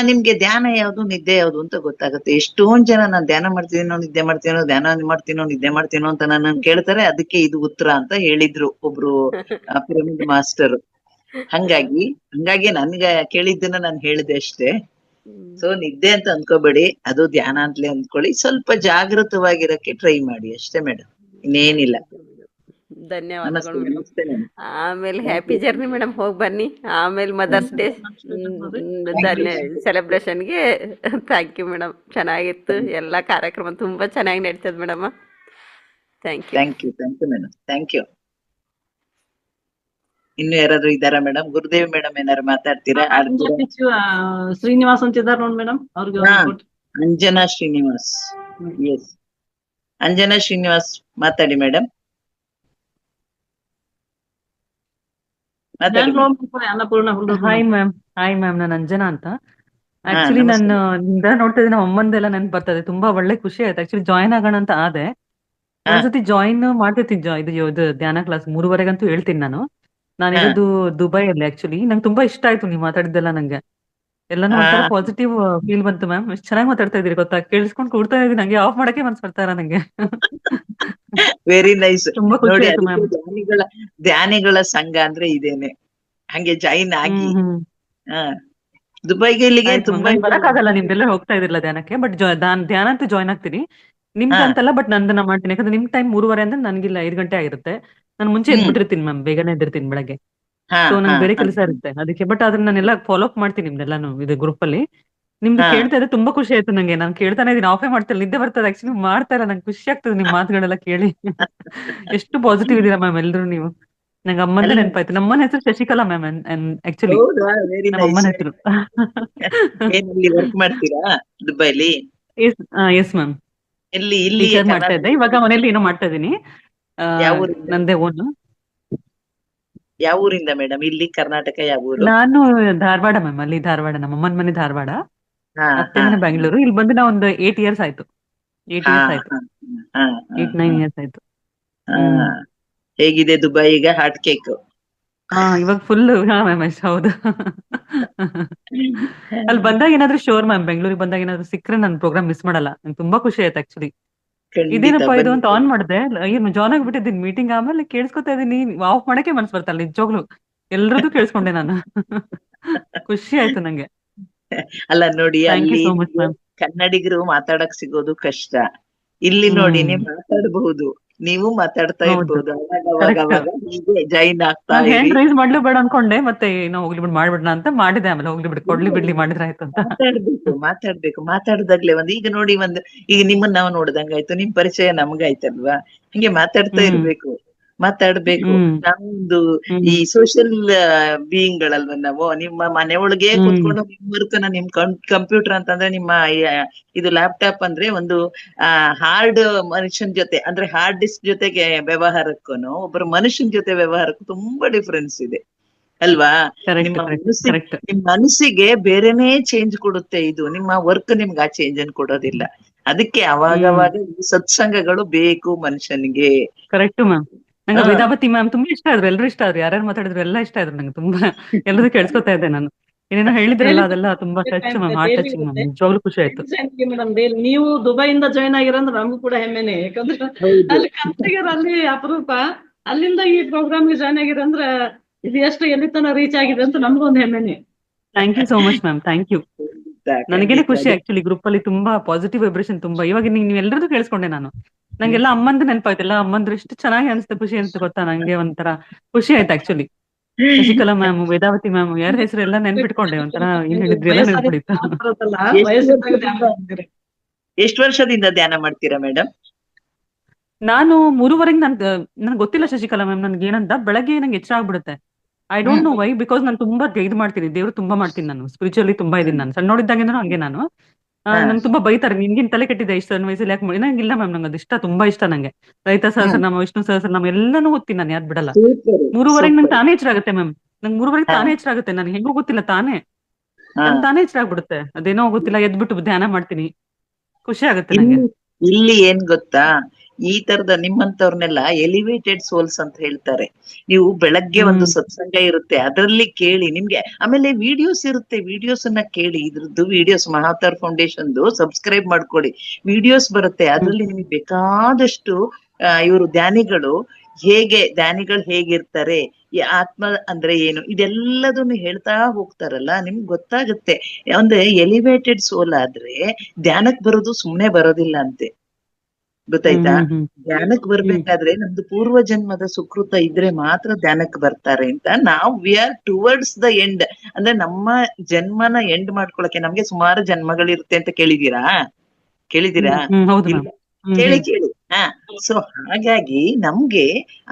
ನಿಮ್ಗೆ ಧ್ಯಾನ ಯಾವ್ದು ನಿದ್ದೆ ಯಾವ್ದು ಅಂತ ಗೊತ್ತಾಗುತ್ತೆ. ಎಷ್ಟೊಂದ್ ಜನ ನಾನ್ ಧ್ಯಾನ ಮಾಡ್ತೀನೋ ನಿದ್ದೆ ಮಾಡ್ತೀನೋ, ಧ್ಯಾನ ಮಾಡ್ತೀನೋ ನಿದ್ದೆ ಮಾಡ್ತೀನೋ ಅಂತ ನನ್ನ ಕೇಳ್ತಾರೆ. ಅದಕ್ಕೆ ಇದು ಉತ್ತರ ಅಂತ ಹೇಳಿದ್ರು ಒಬ್ರು ಪಿರಮಿಡ್ ಮಾಸ್ಟರ್. ಹಂಗಾಗಿ ನನ್ಗೆ ಕೇಳಿದ್ದನ್ನ ನಾನು ಹೇಳಿದೆ ಅಷ್ಟೇ. ಸೊ ನಿದ್ದೆ ಅಂತ ಅನ್ಕೋಬೇಡಿ, ಅದು ಧ್ಯಾನ ಅಂತಲೇ ಅಂದ್ಕೊಳ್ಳಿ. ಸ್ವಲ್ಪ ಜಾಗೃತವಾಗಿರಕ್ಕೆ ಟ್ರೈ ಮಾಡಿ ಅಷ್ಟೇ ಮೇಡಮ್, ಇನ್ನೇನಿಲ್ಲ. ಧನ್ಯವಾದಗಳು ಮೇಡಮ್. ಆಮೇಲೆ ಹ್ಯಾಪಿ ಜರ್ನಿ ಮೇಡಮ್, ಹೋಗಿ ಬನ್ನಿ. ಆಮೇಲೆ ಮದರ್ಸ್ ಡೇ ಸೆಲೆಬ್ರೇಷನ್ಗೆ ಥ್ಯಾಂಕ್ ಯು ಮೇಡಮ್. ಚೆನ್ನಾಗಿತ್ತು ಎಲ್ಲ ಕಾರ್ಯಕ್ರಮ, ತುಂಬಾ ಚೆನ್ನಾಗಿ ನಡೀತದೆ madam. Thank you madam, thank you. ಇನ್ನು ಯಾರಾದ್ರೂ ಇದ್ದಾರಾ ಮೇಡಮ್? ಗುರುದೇವಿ ಮೇಡಮ್ ಏನಾರು ಮಾತಾಡ್ತೀರಾ? ಶ್ರೀನಿವಾಸ್ ಅಂತ ಇದಾರ ನೋಡಿ ಮೇಡಮ್, ಅವ್ರಿಗೆ ಅಂಜನಾ ಶ್ರೀನಿವಾಸ್. ಎಸ್, ಅಂಜನಾ ಶ್ರೀನಿವಾಸ್ ಮಾತಾಡಿ ಮೇಡಮ್. Hi ma'am. ನಾನು ಅಂಜನಾ ಅಂತ. ಆಕ್ಚುಲಿ ನಾನು ನೋಡ್ತಾ ಇದ್ದೀನಿ, ಅಮ್ಮಂದೆಲ್ಲ ನೆನ್ಪು ಬರ್ತದೆ. ತುಂಬಾ ಒಳ್ಳೆ ಖುಷಿ ಆಯ್ತು. ಆಕ್ಚುಲಿ ಜಾಯಿನ್ ಆಗೋಣ ಅಂತ ಆದೆ. ಒಂದ್ಸತಿ ಜಾಯಿನ್ ಮಾಡ್ತಿರ್ತೀನಿ, ಇದು ಧ್ಯಾನ ಕ್ಲಾಸ್ 3:30ಗಂತೂ ಹೇಳ್ತೀನಿ ನಾನು. ನಾನಿರೋದು ದುಬೈಯಲ್ಲಿ ಆಕ್ಚುಲಿ. ನಂಗೆ ತುಂಬಾ ಇಷ್ಟ ಆಯ್ತು ನೀವು ಮಾತಾಡಿದ್ದೆಲ್ಲ. ನಂಗೆ ಎಲ್ಲಾನು ಒಂಥರ ಪಾಸಿಟಿವ್ ಫೀಲ್ ಬಂತು ಮ್ಯಾಮ್. ಎಷ್ಟು ಚೆನ್ನಾಗಿ ಮಾತಾಡ್ತಾ ಇದ್ದೀರಿ ಗೊತ್ತಾ, ಕೇಳಿಸ್ಕೊಂಡು ಕೂಡ್ತಾ ಇದ್ದೀನಿ. ನಂಗೆ ಆಫ್ ಮಾಡಕ್ಕೆ ಮನ್ಸ್ ಬರ್ತಾ ಇಲ್ಲ ನಂಗೆ. Very nice. ತುಂಬಾ ಖುಷಿ ನೋಡಿ, ಆಯ್ತು ಅದಕ್ಕೆ ಮ್ಯಾಮ್. ಧ್ಯಾನಿಗಳ ಸಂಘ ಅಂದ್ರೆ ಇದೇನೆ. ಹಂಗೆ ಜಾಯಿನ್ ಆಗಿ. ಹ್ಮ್. ಹ ದುಬೈಗೆ ಇಲ್ಲಿಗೆ ಆಯ್ತು ಮ್ಯಾಮ್. ತುಂಬಾ ನಂಗೆ ಬರಕ್ಕಾಗಲ್ಲ, ನಿಮ್ದೆಲ್ಲ ಹೋಗ್ತಾ ಇದಿರಲ್ಲ ಧ್ಯಾನಕ್ಕೆ. ಬಟ್ ಧ್ಯಾನ ಅಂತೂ ಜಾಯ್ನ್ ಆಗ್ತೀನಿ. ನಿಮ್ದು ಅಂತಲ್ಲ, ಬಟ್ ನಂದನ್ನ ಮಾಡ್ತೀನಿ. ಯಾಕಂದ್ರೆ ನಿಮ್ ಟೈಮ್ 3:30 ಅಂದ್ರೆ ನನ್ಗಿಲ್ಲ 5 ಗಂಟೆ ಆಗಿರುತ್ತೆ. ನಾನು ಮುಂಚೆ ಎದ್ಬಿಟ್ಟಿರ್ತೀನಿ ಮ್ಯಾಮ್, ಬೇಗನೆ ಎದ್ದಿರ್ತೀನಿ ಬೆಳಗ್ಗೆ. ಸೊ ನಂಗೆ ಬೇರೆ ಕೆಲಸ ಇರುತ್ತೆ ಅದಕ್ಕೆ. ಬಟ್ ಅದನ್ನ ನಾನೆಲ್ಲ ಫಾಲೋ ಅಪ್ ಮಾಡ್ತೀನಿ ನಿಮ್ದೆಲ್ಲಾನು ಇದು ಗ್ರೂಪ್ ಅಲ್ಲಿ. ನಿಮ್ದು ಕೇಳ್ತಾ ಇದ್ರೆ ತುಂಬಾ ಖುಷಿ ಆಯ್ತು ನಂಗೆ. ನಾನು ಕೇಳ್ತಾನೆ ಇದೀನಿ, ಆಫೇ ಮಾಡ್ತಿಲ್ಲ, ನಿದ್ದೆ ಬರ್ತದೆ ಆಕ್ಚುಲಿ. ಮಾಡ್ತಾ ಇಲ್ಲ, ನಂಗೆ ಖುಷಿ ಆಗ್ತದೆ ನಿಮ್ ಮಾತುಗಳೆಲ್ಲ ಕೇಳಿ. ಎಷ್ಟು ಪಾಸಿಟಿವ್ ಇದೀರಾ ಮ್ಯಾಮ್ ಎಲ್ರು ನೀವು. ನಂಗೆ ಅಮ್ಮಂದೇ ನೆನಪಾಯ್ತು. ನಮ್ಮನ ಹೆಸರು ಶಶಿಕಲಾ ಮ್ಯಾಮ್ ಆಕ್ಚುಲಿ. ವೆರಿ ನಮ್ಮ ನೈಸ್. ಅಮ್ಮನ ಹೆಸರು. ಏನಲ್ಲಿ ವರ್ಕ್ ಮಾಡ್ತೀರಾ ದುಬೈಲಿ? Yes ma'am. ಇಲ್ಲಿ ಟೀಚರ್ ಮಾಡ್ತಾ ಇದ್ದೆ, ಇವಾಗ ಮನೇಲಿ ಏನೋ ಮಾಡ್ತಾ ಇದೀನಿ. ಯಾವ ಊರಿಂದ? ನಂದೇ ಓನು. ಯಾವ ಊರಿಂದ ಮೇಡಮ್? ಇಲ್ಲಿ ಕರ್ನಾಟಕ ಯಾವ ಊರು? ನಾನು ಧಾರವಾಡ ಮ್ಯಾಮ್. ಅಲ್ಲಿ ಧಾರವಾಡ, ನಮ್ಮ ಅಮ್ಮನ ಮನೆ ಧಾರವಾಡ, ಅತ್ತೆ ಮನೆ ಬೆಂಗಳೂರು. ಇಲ್ಲಿ ಬಂದು ನಾವು ಒಂದು 8 years ಆಯ್ತು. 8 years ಆಯ್ತು. 8-9 years ಆಯ್ತು. ಹೇಗಿದೆ ದುಬೈ ಈಗ? Hot cake? ಇವಾಗ ಫುಲ್. ಮ್ಯಾಮ್ ಹೌದು. ಅಲ್ಲಿ ಬಂದಾಗ ಏನಾದ್ರು ಶೋರ್ ಮ್ಯಾಮ್, ಬೆಂಗಳೂರಿಗೆ ಬಂದಾಗ ಏನಾದ್ರು ಸಿಕ್ಕರೆ ನಾನು ಪ್ರೋಗ್ರಾಮ್ ಮಿಸ್ ಮಾಡಲ್ಲ. ನಂಗೆ ತುಂಬಾ ಖುಷಿ ಆಯ್ತು ಆಕ್ಚುಲಿ. ಇದೇನಪ್ಪ ಇದು ಅಂತ ಆನ್ ಮಾಡಿದೆ, ಏನು ಜಾಯ್ನ್ ಆಗ್ಬಿಟ್ಟಿದ್ದೀನಿ ಮೀಟಿಂಗ್. ಆಮೇಲೆ ಕೇಳಿಸ್ಕೊತಾ ಇದೀನಿ, ಆಫ್ ಮಾಡಕ್ಕೆ ಮನ್ಸ್ ಬರ್ತಲ್ಲ ನಿಜವಾಗ್ಲು. ಎಲ್ರದ್ದು ಕೇಳಿಸ್ಕೊಂಡೆ ನಾನು. ಖುಷಿ ಆಯ್ತು ನಂಗೆ. ಅಲ್ಲ ನೋಡಿ, ಅಲ್ಲಿ ಸೋ ಮಚ್ ಮ್ಯಾಮ್. ಕನ್ನಡಿಗರು ಮಾತಾಡಕ್ ಸಿಗೋದು ಕಷ್ಟ. ಇಲ್ಲಿ ನೋಡಿ, ನೀವು ಮಾತಾಡಬಹುದು, ನೀವು ಮಾತಾಡ್ತಾ ಇರ್ಬೋದು. ಅವಾಗ ಹೀಗೆ ಜಾಯಿನ್ ಆಗ್ತಾ ನಾನು ಹ್ಯಾಂಡ್ ರೈಸ್ ಮಾಡ್ಲು ಬೇಡ ಅನ್ಕೊಂಡೆ, ಮತ್ತೆ ಏನೋ ಹೋಗ್ಲಿ ಬಿಡ್ ಮಾಡ್ಬಿಡ್ನ ಅಂತ ಮಾಡಿದೆ. ಆಮೇಲೆ ಹೋಗ್ಲಿ ಬಿಡ್, ಕೊಡ್ಲಿ ಬಿಡ್ಲಿ ಮಾಡಿದ್ರೆ ಆಯ್ತು ಅಂತ. ಮಾತಾಡ್ಬೇಕು. ಮಾತಾಡ್ದಾಗ್ಲೇ ಈಗ ನೋಡಿ, ಈಗ ನಿಮ್ಮನ್ನ ನಾವು ನೋಡ್ದಂಗಾಯ್ತು, ನಿಮ್ ಪರಿಚಯ ನಮ್ಗಾಯ್ತಲ್ವಾ. ಹಿಂಗೆ ಮಾತಾಡ್ತಾ ಇರ್ಬೇಕು, ಮಾತಾಡ್ಬೇಕು. ನಾವೊಂದು ಈ ಸೋಷಿಯಲ್ ಬೀಯಿಂಗ್ ಗಳಲ್ವ ನಾವು. ನಿಮ್ಮ ಮನೆ ಒಳಗೆ ಕೂತ್ಕೊಂಡು ನಿಮ್ ವರ್ಕನ್ನ, ನಿಮ್ ಕಂಪ್ಯೂಟರ್ ಅಂತಂದ್ರೆ ನಿಮ್ಮ ಇದು ಲ್ಯಾಪ್ಟಾಪ್ ಅಂದ್ರೆ ಒಂದು ಹಾರ್ಡ್ ಮನುಷ್ಯನ ಜೊತೆ, ಅಂದ್ರೆ ಹಾರ್ಡ್ ಡಿಸ್ಕ್ ಜೊತೆಗೆ ವ್ಯವಹಾರಕ್ಕೂ ಒಬ್ಬರು ಮನುಷ್ಯನ ಜೊತೆ ವ್ಯವಹಾರಕ್ಕೂ ತುಂಬಾ ಡಿಫ್ರೆನ್ಸ್ ಇದೆ ಅಲ್ವಾ? ನಿಮ್ ಮನಸ್ಸಿಗೆ ಬೇರೆನೇ ಚೇಂಜ್ ಕೊಡುತ್ತೆ ಇದು. ನಿಮ್ಮ ವರ್ಕ್ ನಿಮ್ಗೆ ಆ ಚೇಂಜ್ ಅನ್ನು ಕೊಡೋದಿಲ್ಲ. ಅದಕ್ಕೆ ಅವಾಗವಾಗ ಈ ಸತ್ಸಂಗಗಳು ಬೇಕು ಮನುಷ್ಯನಿಗೆ. Correct ma'am. ನಂಗೆ ವೇದಾವತಿ ಮ್ಯಾಮ್ ತುಂಬಾ ಇಷ್ಟ ಆದ್ರು, ಎಲ್ರು ಇಷ್ಟ ಆದ್ರು, ಯಾರ್ಯಾರು ಮಾತಾಡಿದ್ರು ಎಲ್ಲ ಇಷ್ಟ ಆದ್ರು ನಂಗೆ ತುಂಬಾ. ಎಲ್ಲರೂ ಕೇಳಿಸ್ಕೊತಾ ಇದ್ದೆ ನಾನು. ಏನೇನೋ ಹೇಳಿದ್ರಲ್ಲ ಅದೆಲ್ಲ ತುಂಬಾ touch ma'am, heart touching ma'am. ನಿಜವಾಗ್ಲೂ ಖುಷಿ ಆಯ್ತು ಮೇಡಮ್. ನೀವು ದುಬೈಯಿಂದ ಜಾಯ್ನ್ ಆಗಿರಂದ್ರೆ ನಮಗೂ ಕೂಡ ಹೆಮ್ಮೆನೆ. ಯಾಕಂದ್ರೆ ಅಲ್ಲಿ ಕನ್ನಡಿಗರು ಅಲ್ಲಿ ಅಪರೂಪ. ಅಲ್ಲಿಂದ ಈ ಪ್ರೋಗ್ರಾಮ್ಗೆ ಜಾಯ್ನ್ ಆಗಿರಂದ್ರೆ ಇದು ಎಷ್ಟು ಎಲ್ಲಿ ತನ ರೀಚ್ ಆಗಿದೆ ಅಂತ ನಮಗೂ ಒಂದು ಹೆಮ್ಮೆನೆ. Thank you so much ma'am, thank you. ನನಗೇನೆ ಖುಷಿ ಆಕ್ಚುಲಿ. ಗ್ರೂಪ್ ಅಲ್ಲಿ ತುಂಬಾ ಪಾಸಿಟಿವ್ ವೈಬ್ರೇಷನ್ ತುಂಬಾ. ಇವಾಗ ನೀವು ಎಲ್ಲರದ್ದು ಕೇಳಿಸ್ಕೊಂಡೆ ನಾನು. ನಂಗೆಲ್ಲ ಅಮ್ಮಂದು ನೆನಪಾಯ್ತು. ಎಲ್ಲ ಅಮ್ಮಂದ್ರು ಎಷ್ಟು ಚೆನ್ನಾಗಿ ಅನಿಸ್ತು, ಖುಷಿ ಅನ್ಸ್ತು ಗೊತ್ತಾ. ನಂಗೆ ಒಂಥರ ಖುಷಿ ಆಯ್ತು actually. Shashikala ma'am, Vedavathi ma'am, ಯಾರ ಹೆಸರು ಎಲ್ಲ ನೆನ್ಪಿಟ್ಕೊಂಡೆ. ಒಂಥರ ಏನ್ ಹೇಳಿದ್ರಿ ಎಲ್ಲ ನೆನ್ಪಿಡಿತು. ಎಷ್ಟು ವರ್ಷದಿಂದ ಧ್ಯಾನ ಮಾಡ್ತೀರಾ ಮೇಡಮ್? ನಾನು 3:30 ನನ್ಗೆ ಗೊತ್ತಿಲ್ಲ ಶಶಿಕಲಾ ಮ್ಯಾಮ್. ನನ್ಗೆ ಏನಂತ ಬೆಳಗ್ಗೆ ನಂಗೆ ಎಚ್ಚರ ಆಗ್ಬಿಡುತ್ತೆ. I don't know why, because ನಾನು ತುಂಬಾ ಇದು ಮಾಡ್ತೀನಿ, ದೇವ್ರು ತುಂಬಾ ಮಾಡ್ತೀನಿ. ನಾನು ಸ್ಪಿರಿಚುವಲಿ ತುಂಬಾ ಇದೀನಿ. ನಾನು ಸಣ್ಣ ನೋಡಿದ್ದಾಗಿಂದನೂ ಹಂಗೆ ನಾನು. ನಂಗೆ ತುಂಬಾ ಬೈತಾರೆ, ನಿನ್ಗಿನ್ ತಲೆ ಕೆಟ್ಟಿದೆ ಇಷ್ಟು ಸಣ್ಣ ವಯಸ್ಸಲ್ಲಿ ಯಾಕೆ ಮಾಡಿ. ನಂಗೆ ಇಲ್ಲ ಮ್ಯಾಮ್, ನಂಗೆ ಅದು ಇಷ್ಟ, ತುಂಬಾ ಇಷ್ಟ ನಂಗೆ. ರೈತ ಸಹಸ್ರನಾಮ, ವಿಷ್ಣು ಸಹಸ್ರನಾಮ ಎಲ್ಲಾನು ಓದ್ತೀನಿ ನಾನು, ಯಾರು ಬಿಡಲ್ಲ. 3:30 ನಂಗೆ ತಾನೇ ಎಚ್ಚರ ಆಗುತ್ತೆ ಮ್ಯಾಮ್. ನಂಗೆ 3:30 ತಾನೇ ಎಚ್ಚರ ಆಗುತ್ತೆ. ನನ್ಗೆ ಹೆಂಗೂ ಗೊತ್ತಿಲ್ಲ, ತಾನೇ ತಾನೇ ಎಚ್ಚರ ಆಗ್ಬಿಡುತ್ತೆ. ಅದೇನೋ ಗೊತ್ತಿಲ್ಲ, ಎದ್ಬಿಟ್ಟು ಧ್ಯಾನ ಮಾಡ್ತೀನಿ, ಖುಷಿ ಆಗುತ್ತೆ ನಂಗೆ. ಇಲ್ಲಿ ಏನ್ ಗೊತ್ತಾ, ಈ ತರದ ನಿಮ್ಮಂತವ್ರನ್ನೆಲ್ಲ ಎಲಿವೇಟೆಡ್ ಸೋಲ್ಸ್ ಅಂತ ಹೇಳ್ತಾರೆ. ನೀವು ಬೆಳಗ್ಗೆ ಒಂದು ಸತ್ಸಂಗ ಇರುತ್ತೆ, ಅದರಲ್ಲಿ ಕೇಳಿ ನಿಮ್ಗೆ. ಆಮೇಲೆ ವಿಡಿಯೋಸ್ ಇರುತ್ತೆ, ವಿಡಿಯೋಸ್ ಅನ್ನ ಕೇಳಿ. ಇದ್ರದ್ದು ವಿಡಿಯೋಸ್ ಮಹಾವತಾರ್ ಫೌಂಡೇಶನ್ದು ಸಬ್ಸ್ಕ್ರೈಬ್ ಮಾಡ್ಕೊಳ್ಳಿ. ವಿಡಿಯೋಸ್ ಬರುತ್ತೆ, ಅದ್ರಲ್ಲಿ ನಿಮ್ಗೆ ಬೇಕಾದಷ್ಟು ಇವರು ಧ್ಯಾನಿಗಳು ಹೇಗಿರ್ತಾರೆ, ಈ ಆತ್ಮ ಅಂದ್ರೆ ಏನು, ಇದೆಲ್ಲದನ್ನು ಹೇಳ್ತಾ ಹೋಗ್ತಾರಲ್ಲ, ನಿಮ್ಗೆ ಗೊತ್ತಾಗುತ್ತೆ. ಅಂದ್ರೆ ಎಲಿವೇಟೆಡ್ ಸೋಲ್ ಆದ್ರೆ ಧ್ಯಾನಕ್ ಬರೋದು ಸುಮ್ನೆ ಬರೋದಿಲ್ಲ ಅಂತೆ, ಗೊತ್ತಾಯ್ತಾ? ಧ್ಯಾನಕ್ ಬರ್ಬೇಕಾದ್ರೆ ನಮ್ದು ಪೂರ್ವ ಜನ್ಮದ ಸುಕೃತ ಇದ್ರೆ ಮಾತ್ರ ಧ್ಯಾನಕ್ ಬರ್ತಾರೆ ಅಂತ. ನಾವು we are towards the end. ಅಂದ್ರೆ ನಮ್ಮ ಜನ್ಮನ ಎಂಡ್ ಮಾಡ್ಕೊಳಕ್ಕೆ ನಮ್ಗೆ ಸುಮಾರು ಜನ್ಮಗಳಿರುತ್ತೆ ಅಂತ ಕೇಳಿದೀರಾ? ಕೇಳಿ. ಸೊ ಹಾಗಾಗಿ ನಮ್ಗೆ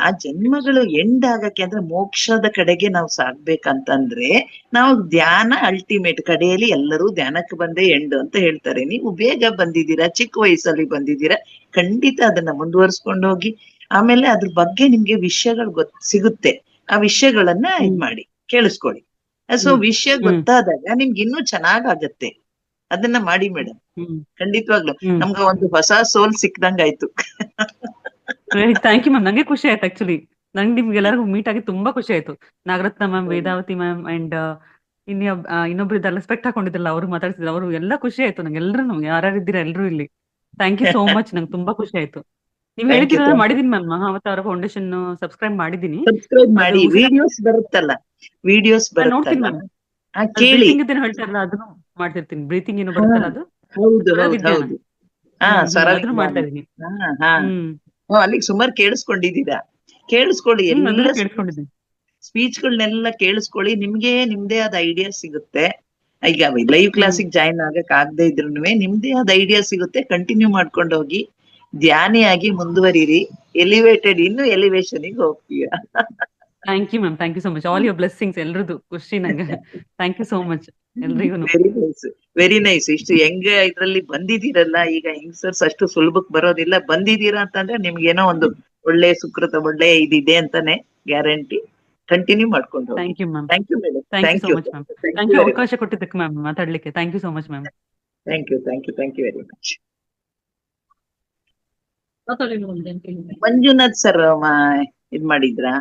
ಆ ಜನ್ಮಗಳು ಎಂಡ್ ಆಗಕ್ಕೆ, ಅಂದ್ರೆ ಮೋಕ್ಷದ ಕಡೆಗೆ ನಾವು ಸಾಗ್ಬೇಕಂತಂದ್ರೆ ನಾವು ಧ್ಯಾನ ಅಲ್ಟಿಮೇಟ್. ಕಡೆಯಲ್ಲಿ ಎಲ್ಲರೂ ಧ್ಯಾನಕ್ಕೆ ಬಂದೇ ಎಂಡ್ ಅಂತ ಹೇಳ್ತಾರೆ. ನೀವು ಬೇಗ ಬಂದಿದ್ದೀರಾ, ಚಿಕ್ಕ ವಯಸ್ಸಲ್ಲಿ ಬಂದಿದ್ದೀರಾ, ಖಂಡಿತ ಅದನ್ನ ಮುಂದುವರ್ಸ್ಕೊಂಡು ಹೋಗಿ. ಆಮೇಲೆ ಅದ್ರ ಬಗ್ಗೆ ನಿಮ್ಗೆ ವಿಷಯಗಳು ಸಿಗುತ್ತೆ. ಆ ವಿಷಯಗಳನ್ನ ಇದ್ ಮಾಡಿ ಕೇಳಿಸ್ಕೊಳ್ಳಿ. ಸೊ ವಿಷಯ ಗೊತ್ತಾದಾಗ ನಿಮ್ಗೆ ಇನ್ನೂ ಚೆನ್ನಾಗಾಗತ್ತೆ. ಅದನ್ನ ಮಾಡಿ ಮೇಡಮ್, ಖಂಡಿತವಾಗ್ಲು ನಮ್ಗೆ ಒಂದು ಹೊಸ ಸೋಲ್ ಸಿಕ್ದಂಗಾಯ್ತು. ಥ್ಯಾಂಕ್ ಯು ಮ್ಯಾಮ್, ನಂಗೆ ಖುಷಿ ಆಯ್ತು ಆಕ್ಚುಲಿ. ನಂಗೆ ನಿಮ್ಗೆಲ್ಲರಿಗೂ ಮೀಟ್ ಆಗಿ ತುಂಬಾ ಖುಷಿ ಆಯ್ತು. Nagaratna ma'am, Vedavathi ma'am and ಇನ್ನೊಬ್ರು ಇದ್ದಲ್ಲ ಸ್ಪೆಕ್ಟ್ ಹಾಕೊಂಡಿದ್ರಲ್ಲ ಅವ್ರು ಮಾತಾಡ್ತಿದ್ರು, ಅವರು ಎಲ್ಲ ಖುಷಿ ಆಯ್ತು ನಂಗೆ. ಎಲ್ರು ಯಾರ್ಯಾರು ಇದ್ದೀರಾ ಎಲ್ರು ಇಲ್ಲಿ, ಥ್ಯಾಂಕ್ ಯು ಸೋ ಮಚ್. ನಂಗೆ ತುಂಬಾ ಖುಷಿ ಆಯ್ತು. ನೀವ್ ಥ್ಯಾಂಕ್ ಯು, ಹೇಳಿದ್ದೀರಲ್ಲ, ಥ್ಯಾಂಕ್ ಯು. ಮಾಡಿದೀನಿ ಮ್ಯಾಮ್. ಮಹಾವತಾರ ಫೌಂಡೇಶನ್ ಸಬ್ಸ್ಕ್ರೈಬ್ ಮಾಡಿದೀನಿ. ಸಬ್ಸ್ಕ್ರೈಬ್ ಅದು ಮಾಡಿ, ಉಸಿರಾಟ ವಿಡಿಯೋಸ್ ಬರುತ್ತಲ್ಲ, ವಿಡಿಯೋಸ್ ನೋಡ್ತೀನಿ ಬರುತ್ತಲ್ಲ, ಮ್ಯಾಮ್. ಅದು ಕೇಳಿ. ಬ್ರೀತಿಂಗ್ ಇದ್ದೇನು ಹೇಳ್ತಾರಲ್ಲ ಅದನ್ನು ಮಾಡ್ತಿರ್ತೀನಿ. ಬ್ರೀತಿಂಗ್ ಏನು ಹಾ, ಬರುತ್ತಲ್ಲ ಅದು ಹೌದು ಸ್ವರ ಹೌದು ವಿಜ್ಞಾನ. ಹೌದು. ಹಾ, ಸ್ವರ ಅದನ್ನು ಮಾಡ್ತಾ ವಿಜ್ಞಾನ. ಇದೀನಿ. ಹಾ ಹಾ. ಅಲ್ಲಿಗೆ ಸುಮಾರು ಕೇಳಿಸ್ಕೊಂಡಿದ್ದೀರಾ. ಕೇಳಿಸ್ಕೊಳ್ಳಿ, ಎಲ್ಲ ಅದನ್ನು ಕೇಳಿಸ್ಕೊಂಡಿದ್ದೀನಿ. ಸ್ಪೀಚ್ಗಳನ್ನೆಲ್ಲ ಕೇಳಿಸ್ಕೊಳ್ಳಿ, ನಿಮ್ಗೆ ನಿಮ್ದೇ ಆದ ಐಡಿಯಾ ಸಿಗುತ್ತೆ. ಈಗ ಲೈವ್ ಕ್ಲಾಸಿಗೆ ಜಾಯಿನ್ ಆಗಕ್ ಆಗದೆ ಇದ್ರು ನಿಮ್ದೇ ಆದ ಐಡಿಯಾ ಸಿಗುತ್ತೆ. ಕಂಟಿನ್ಯೂ ಮಾಡ್ಕೊಂಡು ಹೋಗಿ, ಧ್ಯಾನಿಯಾಗಿ ಮುಂದುವರಿರಿ. ಎಲಿವೇಟೆಡ್ ಇನ್ನು ಎಲಿವೇಶನ್ಗೆ ಹೋಗ್ತೀರಾ. Thank you ma'am, thank you so much. All your blessings ಎಲ್ರದ್ದು ಖುಷಿ ನಂಗೆ. ಥ್ಯಾಂಕ್ ಯು ಸೋ ಮಚ್ ಎಲ್ರಿಗೂ. Very nice, very nice. ಇಷ್ಟು ಹೆಂಗ ಇದ್ರಲ್ಲಿ ಬಂದಿದ್ದೀರಲ್ಲ, ಈಗ ಯಂಗ್ಸ್ಟರ್ಸ್ ಅಷ್ಟು ಸುಲಭಕ್ಕೆ ಬರೋದಿಲ್ಲ. ಬಂದಿದ್ದೀರಾ ಅಂತಂದ್ರೆ ನಿಮ್ಗೇನೋ ಒಂದು ಒಳ್ಳೆ ಸುಕೃತ, ಒಳ್ಳೆ ಇದಿದೆ ಅಂತಾನೆ ಗ್ಯಾರಂಟಿ. ಕಂಟಿನ್ಯೂ ಮಾಡ್ಕೊಂಡು ಹೋಗಿ. Thank you ma'am. Thank you madam. Thank you thank so you, much ma'am. Thank thank you you very ಅವಕಾಶ ಮಚ್. ಕೊಟ್ಟಿದ್ದಕ್ಕೆ ಮ್ಯಾಮ್ ಮಾತಾಡ್ಲಿಕ್ಕೆ. Thank you so much ma'am. Thank you, thank you, thank you very much. ಮಾತಾಡಿ ಮೇಡಮ್. ಮಂಜುನಾಥ್ ಸರ್ ಇದ್ ಮಾಡಿದ್ರಾ?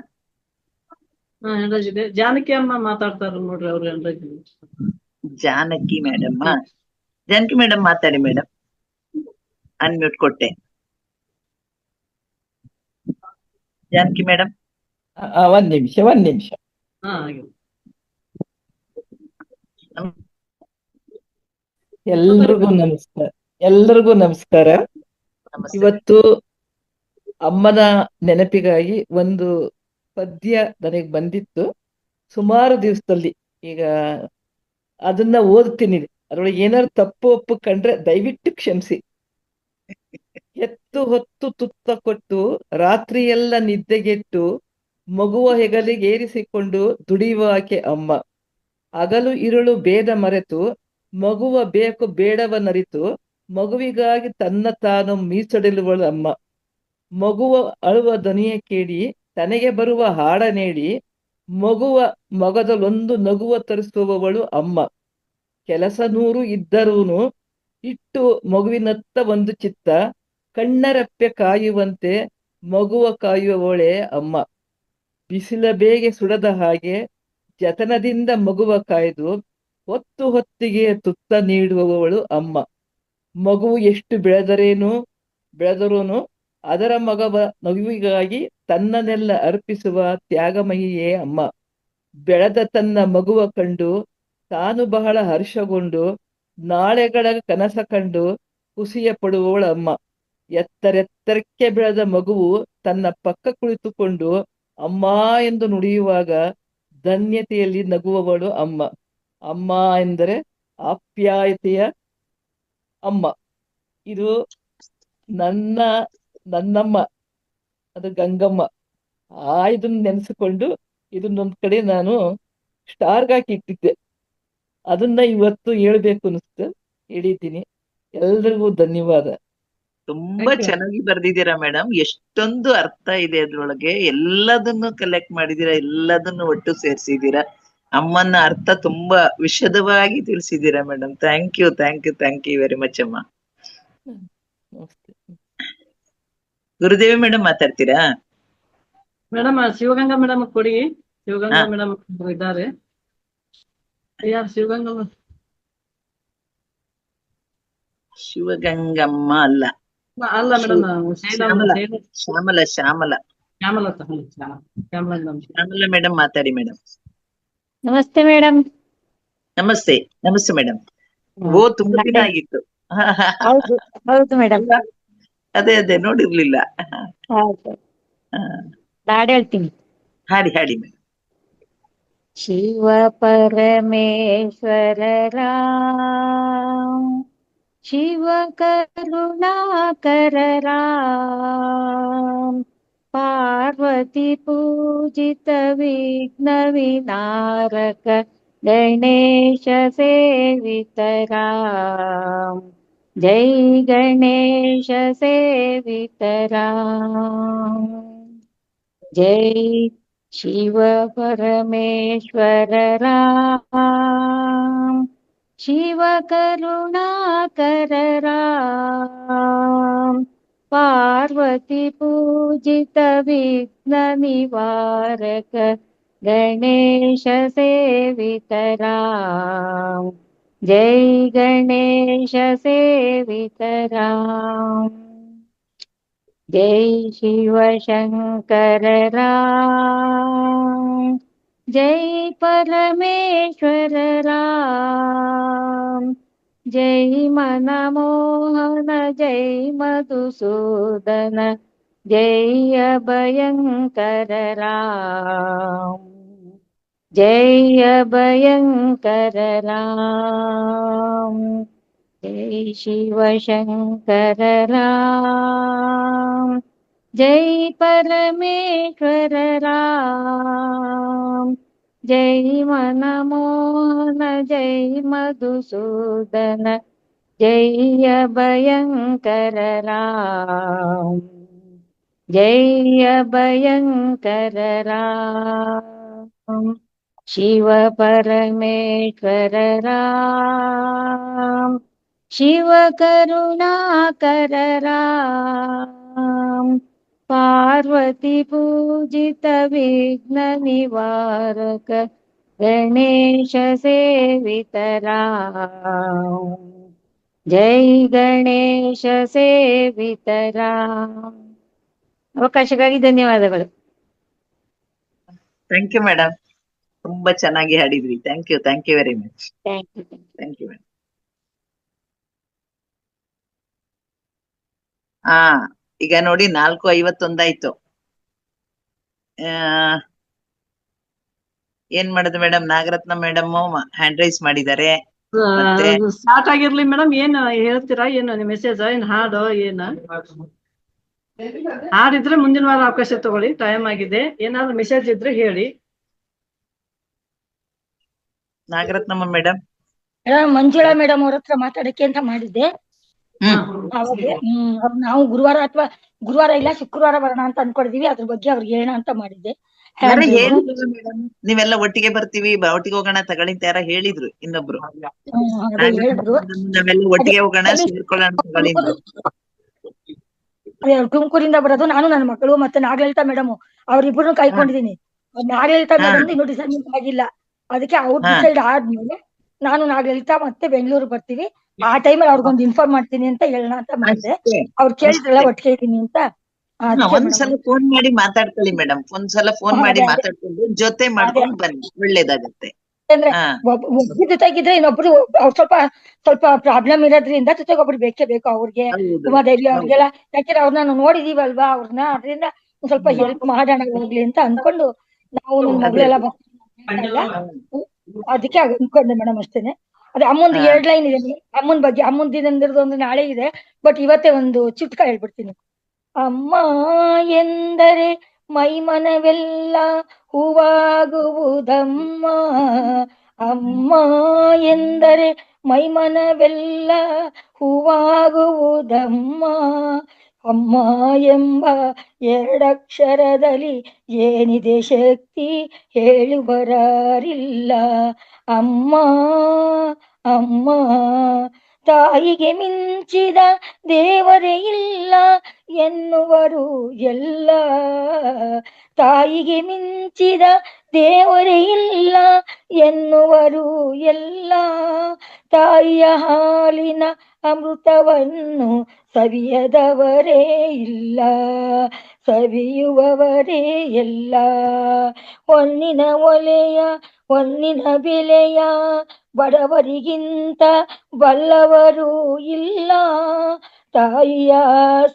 ಹಾ, ಹೆಂಡ್ರಾಜ್ ಇದೆ. ಜಾನಕಿ ಅಮ್ಮ ಮಾತಾಡ್ತಾರ ನೋಡ್ರಿ, ಅವ್ರು ಹೆಂಡ್ರಾಜ್. ಜಾನಕಿ ಮೇಡಮ್, ಜಾನಕಿ ಮೇಡಮ್ ಮಾತಾಡಿ ಮೇಡಮ್. ಅನ್ಮ್ಯೂಟ್ ಕೊಟ್ಟೆ. ಜಾನಕಿ ಮೇಡಮ್, ಒಂದ್ ನಿಮಿಷ. ಹಾ, ಹಾಗೆ. ಎಲ್ರಿಗೂ ನಮಸ್ಕಾರ. ನಮಸ್ತೆ. ಇವತ್ತು ಅಮ್ಮನ ನೆನಪಿಗಾಗಿ ಒಂದು ಪದ್ಯ ನನಗೆ ಬಂದಿತ್ತು ಸುಮಾರು ದಿವಸದಲ್ಲಿ. ಈಗ ಅದನ್ನ ಓದ್ತೀನಿ. ಅದ್ರೊಳಗೆ ಏನಾದ್ರು ತಪ್ಪು ಒಪ್ಪು ಕಂಡ್ರೆ ದಯವಿಟ್ಟು ಕ್ಷಮಿಸಿ. ಎತ್ತು ಹೊತ್ತು ತುತ್ತ ಕೊಟ್ಟು ರಾತ್ರಿಯೆಲ್ಲ ನಿದ್ದೆಗೆಟ್ಟು ಮಗುವ ಹೆಗಲಿಗೆ ಏರಿಸಿಕೊಂಡು ದುಡಿಯುವ ಆಕೆ ಅಮ್ಮ. ಹಗಲು ಇರುಳು ಭೇದ ಮರೆತು ಮಗುವ ಬೇಕು ಬೇಡವನರಿತು ಮಗುವಿಗಾಗಿ ತನ್ನ ತಾನು ಮೀಸಡಿರುವಳು ಅಮ್ಮ. ಮಗುವ ಅಳುವ ಧ್ವನಿಯ ಕೇಳಿ ತನಗೆ ಬರುವ ಹಾಡ ನೀಡಿ ಮಗುವ ಮೊಗದಲ್ಲೊಂದು ನಗುವ ತರಿಸುವವಳು ಅಮ್ಮ. ಕೆಲಸ 100 ಇದ್ದರೂನು ಇಟ್ಟು ಮಗುವಿನತ್ತ ಒಂದು ಚಿತ್ತ ಕಣ್ಣರೆಪ್ಪೆ ಕಾಯುವಂತೆ ಮಗುವ ಕಾಯುವವಳೇ ಅಮ್ಮ. ಬಿಸಿಲ ಬೇಗೆ ಸುಡದ ಹಾಗೆ ಜತನದಿಂದ ಮಗುವ ಕಾಯ್ದು ಹೊತ್ತು ಹೊತ್ತಿಗೆ ತುತ್ತ ನೀಡುವವಳು ಅಮ್ಮ. ಮಗುವು ಎಷ್ಟು ಬೆಳೆದರೂನು ಅದರ ಮಗುವಿಗಾಗಿ ತನ್ನನ್ನೆಲ್ಲ ಅರ್ಪಿಸುವ ತ್ಯಾಗಮಹಿಯೇ ಅಮ್ಮ. ಬೆಳೆದ ತನ್ನ ಮಗುವ ಕಂಡು ತಾನು ಬಹಳ ಹರ್ಷಗೊಂಡು ನಾಳೆಗಳ ಕನಸ ಕಂಡು ಖುಷಿಯ ಪಡುವವಳು ಅಮ್ಮ. ಎತ್ತರೆತ್ತರಕ್ಕೆ ಬೆಳೆದ ಮಗುವು ತನ್ನ ಪಕ್ಕ ಕುಳಿತುಕೊಂಡು ಅಮ್ಮ ಎಂದು ನುಡಿಯುವಾಗ ಧನ್ಯತೆಯಲ್ಲಿ ನಗುವವಳು ಅಮ್ಮ. ಅಮ್ಮ ಎಂದರೆ ಆಪ್ಯಾಯತೆಯ ಅಮ್ಮ. ಇದು ನನ್ನಮ್ಮ, ಅದು ಗಂಗಮ್ಮ. ಇದನ್ನ ನೆನೆಸಿಕೊಂಡು ಇದನ್ನೊಂದ್ ಕಡೆ ನಾನು ಸ್ಟಾರ್ಗಾಕಿ ಇಟ್ಟಿದ್ದೆ. ಅದನ್ನ ಇವತ್ತು ಹೇಳ್ಬೇಕು ಅನಿಸ್ತು, ಹೇಳಿದ್ದೀನಿ. ಎಲ್ರಿಗೂ ಧನ್ಯವಾದ. ತುಂಬಾ ಚೆನ್ನಾಗಿ ಬರ್ದಿದ್ದೀರಾ ಮೇಡಮ್. ಎಷ್ಟೊಂದು ಅರ್ಥ ಇದೆ ಅದ್ರೊಳಗೆ. ಎಲ್ಲದನ್ನು ಕಲೆಕ್ಟ್ ಮಾಡಿದೀರಾ, ಎಲ್ಲದನ್ನು ಒಟ್ಟು ಸೇರ್ಸಿದೀರಾ. ಅಮ್ಮನ ಅರ್ಥ ತುಂಬಾ ವಿಶದವಾಗಿ ತಿಳಿಸಿದೀರಾ madam. Thank you, thank you, thank you very much ಅಮ್ಮ. ಗುರುದೇವಿ ಮೇಡಮ್ ಮಾತಾಡ್ತೀರಾ? ಮೇಡಮ್ ಶಿವಗಂಗಾ ಮೇಡಮ್ ಕೊಡಿ. ಶಿವಗಂಗಾ ಮೇಡಮ್ ಇದ್ದಾರೆ. ಯಾರು ಶಿವಗಂಗಮ್ಮ? ಶಿವಗಂಗಮ್ಮ ಅಲ್ಲ, ಅಲ್ಲ ಮೇಡಮ್, ಶ್ಯಾಮಲ ಮೇಡಮ್ ಮಾತಾಡಿ ಮೇಡಮ್. ನಮಸ್ತೆ ಮೇಡಮ್. ನಮಸ್ತೆ, ನಮಸ್ತೆ ಮೇಡಮ್. ಓ, ತುಂಬಾ ದಿನ ಆಗಿತ್ತು. ಹೌದು ಮೇಡಮ್. ಅದೇ ನೋಡಿರ್ಲಿಲ್ಲ. ಹಾಡು ಹೇಳ್ತೀನಿ. ಹಾಡಿ ಮೇಡಮ್. ಶಿವ ಪರಮೇಶ್ವರ ರಾಮ್, ಶಿವ ಕರುಣಾಕರ ರಾಮ್, ಪಾರ್ವತಿ ಪೂಜಿತ ವಿಘ್ನ ವಿನಾರಕ ಗಣೇಶ ಸೇವಿತ ರಾಮ್, ಜೈ ಗಣೇಶ ಸೇವಿತ ರಾಮ್. ಜೈ ಶಿವ ಪರಮೇಶ್ವರ ರಾಮ್, ಶಿವ ಕರುಣಾಕರ ರಾಮ್, पार्वती पूजित विघ्न निवारक गणेश सेवित राम। जय गणेश सेवित राम। जय शिव शंकर राम। जय परमेश्वर राम। जय मनमोहन जय मधुसूदन जय अभयंकर राम। जय अभयंकर राम। जय शिव शंकर राम। जय परमेश्वर राम। जय मनमोहन जय मधुसूदन जय अभयंकर राम। जय अभयंकर राम। शिव परमेश्वर राम। शिव करुणाकर राम। पार्वती पूजित विघ्न निवारक गणेश सेवित राम। जय ಗಣೇಶ ಸೇವಿತ ರಾಮ್. ಅವಕಾಶಕ್ಕಾಗಿ ಧನ್ಯವಾದಗಳು. ಥ್ಯಾಂಕ್ ಯು ಮೇಡಮ್, ತುಂಬಾ ಚೆನ್ನಾಗಿ ಹಾಡಿದ್ರಿ. Thank you very much. Thank you. Thank you madam. ಹಾ, ಈಗ ನೋಡಿ 4:51 ಏನ್ ಮಾಡುದು madam? Nagaratna madam hand raise ಮಾಡಿದ್ದಾರೆ. ಮತ್ತೆ ಸ್ಟಾರ್ಟ್ ಆಗಿರ್ಲಿ ಮೇಡಮ್. ಏನ್ ಹೇಳ್ತೀರಾ? ಏನು ಮೆಸೇಜ್, ಏನ್ ಹಾಡು, ಏನ ಹಾಡಿದ್ರೆ ಮುಂದಿನ ವಾರ ಅವಕಾಶ ತಗೊಳ್ಳಿ. ಟೈಮ್ ಆಗಿದೆ. ಏನಾದ್ರು ಮೆಸೇಜ್ ಇದ್ರೆ ಹೇಳಿ. ನಾಗರತ್ನಮ್ಮ ಮೇಡಮ್, ಮಂಜುಳಾ ಮೇಡಮ್ ಅವ್ರ ಹತ್ರ ಮಾತಾಡಕ್ಕೆ ಅಂತ ಮಾಡಿದ್ದೆ. ಅವಾಗ ನಾವು ಗುರುವಾರ ಇಲ್ಲ ಶುಕ್ರವಾರ ಬರೋಣ ಅಂತ ಅನ್ಕೊಂಡಿದೀವಿ. ಅದ್ರ ಬಗ್ಗೆ ಅವ್ರಿಗೆ ಹೇಳೋಣ ಅಂತ ಮಾಡಿದ್ದೆ. ನೀವೆಲ್ಲ ಒಟ್ಟಿಗೆ ಬರ್ತೀವಿ, ಒಟ್ಟಿಗೆ ಹೋಗೋಣ ತಗೊಳ್ಳಿ ಅಂತ ಯಾರ ಹೇಳಿದ್ರು ಇನ್ನೊಬ್ರು. ನಾವೆಲ್ಲ ಒಟ್ಟಿಗೆ ಹೋಗೋಣ, ಸೇರ್ಕೊಳ್ಳೋಣ ತಗೊಳ್ಳಿ. ಅದೇ ತುಮಕೂರಿಂದ ಬರೋದು ನಾನು, ನನ್ನ ಮಕ್ಕಳು ಮತ್ತೆ ನಾಗಲಲಿತಾ ಮೇಡಮ್ ಅವ್ರಿಬ್ರು ಕಾಯ್ಕೊಂಡಿದೀನಿ. ನಾಗಲಲಿತಾ ಮೇಡಮ್ ಇನ್ನೂ ಡಿಸೈಡ್ ಆಗಿಲ್ಲ. ಅದಕ್ಕೆ ಅವ್ರು ಡಿಸೈಡ್ ಆದ್ಮೇಲೆ ನಾನು ನಾಗಲಲಿತಾ ಮತ್ತೆ ಬೆಂಗಳೂರು ಬರ್ತೀವಿ. ಆ ಟೈಮಲ್ಲಿ ಅವ್ರಿಗೊಂದು ಇನ್ಫಾರ್ಮ್ ಮಾಡ್ತೀನಿ ಅಂತ ಹೇಳೋಣ ಅಂತ ಮಾಡಿದೆ. ಅವ್ರು ಕೇಳಿದ್ರಲ್ಲ ಒಟ್ಟಿಗೆ ಇದ್ದೀನಿ ಅಂತ. ಒಂದ್ಸಲ ಫೋನ್ ಮಾಡಿ ಮಾತಾಡ್ಕೊಳ್ಳಿ ಮೇಡಮ್. ಒಂದ್ಸಲ ಫೋನ್ ಮಾಡಿ ಮಾತಾಡ್ಕೊಂಡು ಜೊತೆ ಮಾಡ್ಕೊಂಡು ಬನ್ನಿ, ಒಳ್ಳೇದಾಗತ್ತೆ. ಅಂದ್ರೆ ಒಬ್ರು ಜೊತೆಗಿದ್ರೆ ಇನ್ನೊಬ್ರು ಅವ್ರು ಸ್ವಲ್ಪ ಪ್ರಾಬ್ಲಮ್ ಇರೋದ್ರಿಂದ ಜೊತೆಗೆ ಒಬ್ರು ಬೇಕೇ ಬೇಕು ಅವ್ರಿಗೆ. ಧೈರ್ಯ ಅವ್ರಿಗೆಲ್ಲ, ಯಾಕೆಂದ್ರೆ ಅವ್ರನ್ನ ನೋಡಿದೀವಲ್ವಾ ಅವ್ರನ್ನ. ಅದರಿಂದ ಒಂದ್ ಸ್ವಲ್ಪ ಹೆಲ್ಪ್ ಮಾಡೋಣ ಹೋಗ್ಲಿ ಅಂತ ಅನ್ಕೊಂಡು ನಾವು ನನ್ನ ಮಗಳೆಲ್ಲ ಬರ್ತಿಲ್ಲ. ಅದಕ್ಕೆ ಅನ್ಕೊಂಡೆ ಮೇಡಮ್ ಅಷ್ಟೇನೆ. ಅದೇ ಅಮ್ಮಂದು 2 ಲೈನ್ ಇದೆ ಅಮ್ಮನ್ ಬಗ್ಗೆ. ಅಮ್ಮನ್ ದಿನದಿರೋದು ಒಂದು ನಾಳೆ ಇದೆ, ಬಟ್ ಇವತ್ತೇ ಒಂದು ಚಿಟ್ಕ ಹೇಳ್ಬಿಡ್ತೀನಿ. ಅಮ್ಮ ಎಂದರೆ ಮೈಮನವೆಲ್ಲ ಹೂವಾಗುವುದಮ್ಮ. ಅಮ್ಮ ಎಂದರೆ ಮೈಮನವೆಲ್ಲ ಹೂವಾಗುವುದಮ್ಮ. ಅಮ್ಮ ಎಂಬ 2 ಅಕ್ಷರದಲ್ಲಿ ಏನಿದೆ ಶಕ್ತಿ ಹೇಳುವರಾರಿಲ್ಲ. ಅಮ್ಮ ಅಮ್ಮ ತಾಯಿಗೆ ಮಿಂಚಿದ ದೇವರೇ ಇಲ್ಲ ಎನ್ನುವರು ಎಲ್ಲ. ತಾಯಿಗೆ ಮಿಂಚಿದ ದೇವರೇ ಇಲ್ಲ ಎನ್ನುವರು ಎಲ್ಲ. ತಾಯಿಯ ಹಾಲಿನ ಅಮೃತವನ್ನು ಸವಿಯದವರೇ ಇಲ್ಲ, ಸವಿಯುವವರೇ ಎಲ್ಲ. ಹೊನ್ನಿನ ಒಲೆಯ ಹೊನ್ನಿನ ಬೆಲೆಯ ಬಡವರಿಗಿಂತ ಬಲ್ಲವರು ಇಲ್ಲ. ತಾಯಿಯ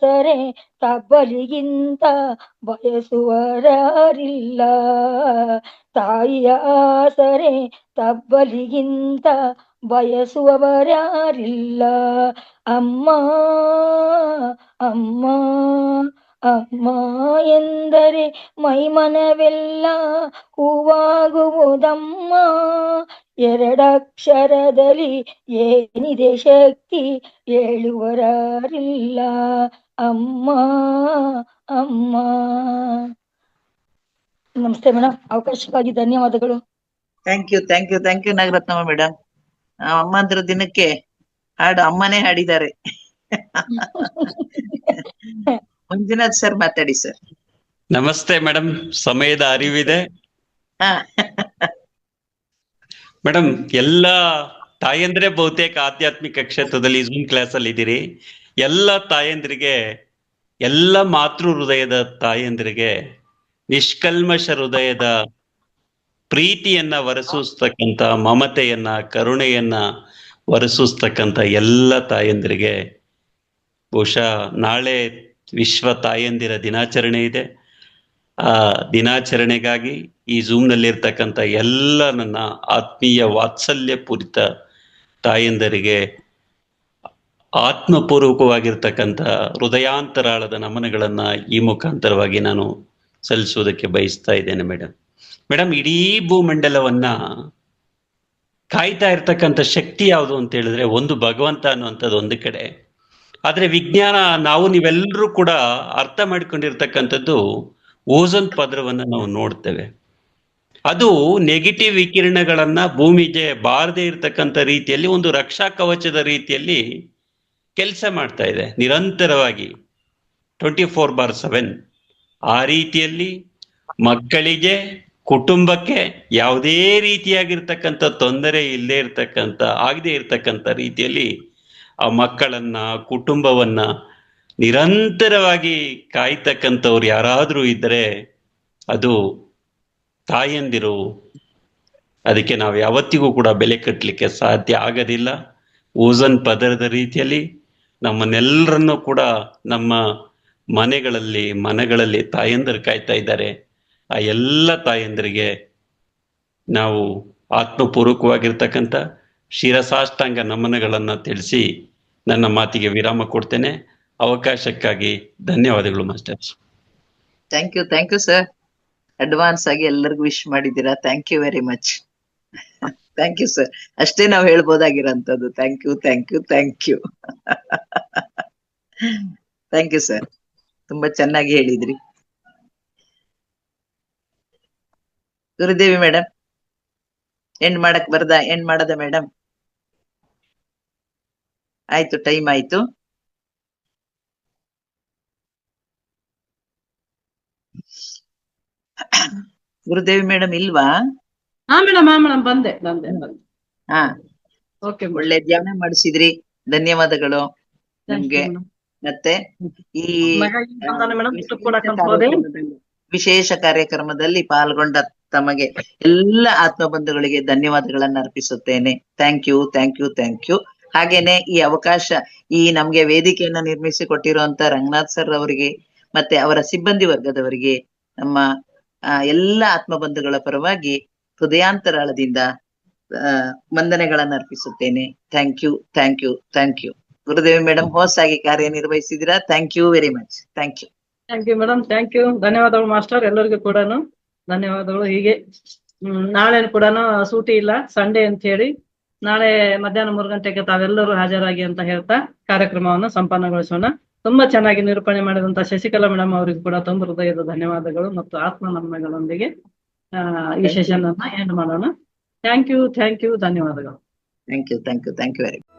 ಸರೆ ತಬ್ಬಲಿಗಿಂತ ಬಯಸುವರಾರಿಲ್ಲ. ತಾಯಿಯ ಸರೆ ತಬ್ಬಲಿಗಿಂತ ಬಯಸುವವರಾರಿಲ್ಲ. ಅಮ್ಮ ಅಮ್ಮ ಅಮ್ಮ ಎಂದರೆ ಮೈಮನವೆಲ್ಲ ಹೂವಾಗುವುದಮ್ಮ. 2 ಅಕ್ಷರದಲ್ಲಿ ಏನಿದೆ ಶಕ್ತಿ ಹೇಳುವರಾರಿಲ್ಲ. ಅಮ್ಮ ಅಮ್ಮ. ನಮಸ್ತೆ ಮೇಡಮ್, ಅವಕಾಶಕ್ಕಾಗಿ ಧನ್ಯವಾದಗಳು. Thank you Nagaratnamma madam. ಅಮ್ಮಂದ್ರ ದಿನಕ್ಕೆ ಹಾಡು ಅಮ್ಮನೇ ಹಾಡಿದ್ದಾರೆ. ಮಂಜುನಾಥ್ ಸರ್ ಮಾತಾಡಿ ಸರ್. ನಮಸ್ತೆ ಮೇಡಮ್, ಸಮಯದ ಅರಿವಿದೆ ಹಾ ಮೇಡಮ್. ಎಲ್ಲ ತಾಯಂದ್ರೆ ಬಹುತೇಕ ಆಧ್ಯಾತ್ಮಿಕ ಕ್ಷೇತ್ರದಲ್ಲಿ ಝೂಮ್ ಕ್ಲಾಸ್ ಅಲ್ಲಿ ಇದ್ದೀರಿ. ಎಲ್ಲ ತಾಯಂದ್ರಿಗೆ, ಎಲ್ಲ ಮಾತೃ ಹೃದಯದ ತಾಯಂದ್ರಿಗೆ ನಿಷ್ಕಲ್ಮಶ ಹೃದಯದ ಪ್ರೀತಿಯನ್ನ ಹೊರಸೂಸ್ತಕ್ಕಂಥ, ಮಮತೆಯನ್ನ, ಕರುಣೆಯನ್ನ ಹೊರಸೂಸ್ತಕ್ಕಂಥ ಎಲ್ಲ ತಾಯಂದಿರಿಗೆ ಬಹುಶಃ ನಾಳೆ ವಿಶ್ವ ತಾಯಂದಿರ ದಿನಾಚರಣೆ ಇದೆ. ಆ ದಿನಾಚರಣೆಗಾಗಿ ಈ ಝೂಮ್ ನಲ್ಲಿರ್ತಕ್ಕಂಥ ಎಲ್ಲ ನನ್ನ ಆತ್ಮೀಯ ವಾತ್ಸಲ್ಯ ಪೂರಿತ ತಾಯಂದರಿಗೆ ಆತ್ಮಪೂರ್ವಕವಾಗಿರ್ತಕ್ಕಂಥ ಹೃದಯಾಂತರಾಳದ ನಮನಗಳನ್ನ ಈ ಮುಖಾಂತರವಾಗಿ ನಾನು ಸಲ್ಲಿಸುವುದಕ್ಕೆ ಬಯಸ್ತಾ ಇದ್ದೇನೆ ಮೇಡಮ್. ಮೇಡಮ್, ಇಡೀ ಭೂಮಂಡಲವನ್ನ ಕಾಯ್ತಾ ಇರ್ತಕ್ಕಂಥ ಶಕ್ತಿ ಯಾವುದು ಅಂತ ಹೇಳಿದ್ರೆ ಒಂದು ಭಗವಂತ ಅನ್ನುವಂಥದ್ದು ಒಂದು ಕಡೆ. ಆದ್ರೆ ವಿಜ್ಞಾನ, ನಾವು ನೀವೆಲ್ಲರೂ ಕೂಡ ಅರ್ಥ ಮಾಡಿಕೊಂಡಿರ್ತಕ್ಕಂಥದ್ದು ಓಝೋನ್ ಪದರವನ್ನ ನಾವು ನೋಡ್ತೇವೆ. ಅದು ನೆಗೆಟಿವ್ ವಿಕಿರಣಗಳನ್ನ ಭೂಮಿಗೆ ಬಾರದೇ ಇರತಕ್ಕಂಥ ರೀತಿಯಲ್ಲಿ ಒಂದು ರಕ್ಷಾ ಕವಚದ ರೀತಿಯಲ್ಲಿ ಕೆಲಸ ಮಾಡ್ತಾ ಇದೆ ನಿರಂತರವಾಗಿ 24/7. ಆ ರೀತಿಯಲ್ಲಿ ಮಕ್ಕಳಿಗೆ, ಕುಟುಂಬಕ್ಕೆ ಯಾವುದೇ ರೀತಿಯಾಗಿರ್ತಕ್ಕಂಥ ತೊಂದರೆ ಇಲ್ಲದೆ ಇರ್ತಕ್ಕಂಥ, ಆಗದೆ ಇರ್ತಕ್ಕಂಥ ರೀತಿಯಲ್ಲಿ ಆ ಮಕ್ಕಳನ್ನ, ಕುಟುಂಬವನ್ನ ನಿರಂತರವಾಗಿ ಕಾಯ್ತಕ್ಕಂಥವ್ರು ಯಾರಾದ್ರೂ ಇದ್ದರೆ ಅದು ತಾಯಂದಿರು. ಅದಕ್ಕೆ ನಾವು ಯಾವತ್ತಿಗೂ ಕೂಡ ಬೆಲೆ ಕಟ್ಟಲಿಕ್ಕೆ ಸಾಧ್ಯ ಆಗೋದಿಲ್ಲ. ಓಝೋನ್ ಪದರದ ರೀತಿಯಲ್ಲಿ ನಮ್ಮನ್ನೆಲ್ಲರನ್ನೂ ಕೂಡ ನಮ್ಮ ಮನೆಗಳಲ್ಲಿ ತಾಯಂದಿರು ಕಾಯ್ತಾ ಇದ್ದಾರೆ. ಆ ಎಲ್ಲ ತಾಯಂದಿರಿಗೆ ನಾವು ಆತ್ಮಪೂರ್ವಕವಾಗಿರ್ತಕ್ಕಂಥ ಶಿರಸಾಷ್ಟಾಂಗ ನಮನಗಳನ್ನ ತಿಳಿಸಿ ನನ್ನ ಮಾತಿಗೆ ವಿರಾಮ ಕೊಡ್ತೇನೆ. ಅವಕಾಶಕ್ಕಾಗಿ ಧನ್ಯವಾದಗಳು masters. Thank you sir. Advance ಆಗಿ ಎಲ್ಲರಿಗೂ ವಿಶ್ ಮಾಡಿದ್ದೀರಾ. Thank you very much. Thank you sir. ಅಷ್ಟೇ ನಾವು ಹೇಳ್ಬೋದಾಗಿರೋಂಥದ್ದು. Thank you thank you sir. ತುಂಬಾ ಚೆನ್ನಾಗಿ ಹೇಳಿದ್ರಿ. ಗುರುದೇವಿ ಮೇಡಮ್, ಎಂಡ್ ಮಾಡದ ಮೇಡಮ್? ಆಯ್ತು, ಟೈಮ್ ಆಯ್ತು. ಗುರುದೇವಿ ಮೇಡಮ್ ಇಲ್ವಾ? ಹಾ ಮೇಡಮ್ ಬಂದೆ. ಹಾ, ಓಕೆ, ಒಳ್ಳೆ ಧ್ಯಾನ ಮಾಡಿಸಿದ್ರಿ. ಧನ್ಯವಾದಗಳು ನಿಮ್ಗೆ. ಮತ್ತೆ ಈ ವಿಶೇಷ ಕಾರ್ಯಕ್ರಮದಲ್ಲಿ ಪಾಲ್ಗೊಂಡ ತಮಗೆ ಎಲ್ಲ ಆತ್ಮಬಂಧುಗಳಿಗೆ ಧನ್ಯವಾದಗಳನ್ನ ಅರ್ಪಿಸುತ್ತೇನೆ. Thank you. ಹಾಗೇನೆ ಈ ಅವಕಾಶ, ಈ ನಮ್ಗೆ ವೇದಿಕೆಯನ್ನ ನಿರ್ಮಿಸಿ ಕೊಟ್ಟಿರುವಂತ ರಂಗನಾಥ್ ಸರ್ ಅವರಿಗೆ ಮತ್ತೆ ಅವರ ಸಿಬ್ಬಂದಿ ವರ್ಗದವರಿಗೆ ನಮ್ಮ ಎಲ್ಲ ಆತ್ಮಬಂಧುಗಳ ಪರವಾಗಿ ಹೃದಯಾಂತರಾಳದಿಂದ ವಂದನೆಗಳನ್ನ ಅರ್ಪಿಸುತ್ತೇನೆ. Thank you. ಗುರುದೇವಿ ಮೇಡಮ್ ಹೊಸಾಗಿ ಕಾರ್ಯನಿರ್ವಹಿಸಿದಿರಾ. Thank you very much. Thank you madam. Thank you. ಧನ್ಯವಾದಗಳು ಮಾಸ್ಟರ್. ಎಲ್ಲರಿಗೂ ಕೂಡ ಧನ್ಯವಾದಗಳು. ಹೀಗೆ ನಾಳೆ ಕೂಡ ಸೂಟಿ ಇಲ್ಲ, ಸಂಡೇ ಅಂತ ಹೇಳಿ ನಾಳೆ ಮಧ್ಯಾಹ್ನ 3 ಗಂಟೆಗೆ ತಾವೆಲ್ಲರೂ ಹಾಜರಾಗಿ ಅಂತ ಹೇಳ್ತಾ ಕಾರ್ಯಕ್ರಮವನ್ನು ಸಂಪನ್ನಗೊಳಿಸೋಣ. ತುಂಬಾ ಚೆನ್ನಾಗಿ ನಿರೂಪಣೆ ಮಾಡಿದಂತ ಶಶಿಕಲಾ ಮೇಡಮ್ ಅವರಿಗೂ ಕೂಡ ತುಂಬ ಹೃದಯದ ಧನ್ಯವಾದಗಳು ಮತ್ತು ಆತ್ಮ ನಮನಗಳೊಂದಿಗೆ ಈ ಸೆಷನ್ ಅನ್ನ ಎಂಡ್ ಮಾಡೋಣ. Thank you. ಧನ್ಯವಾದಗಳು. Thank you very much.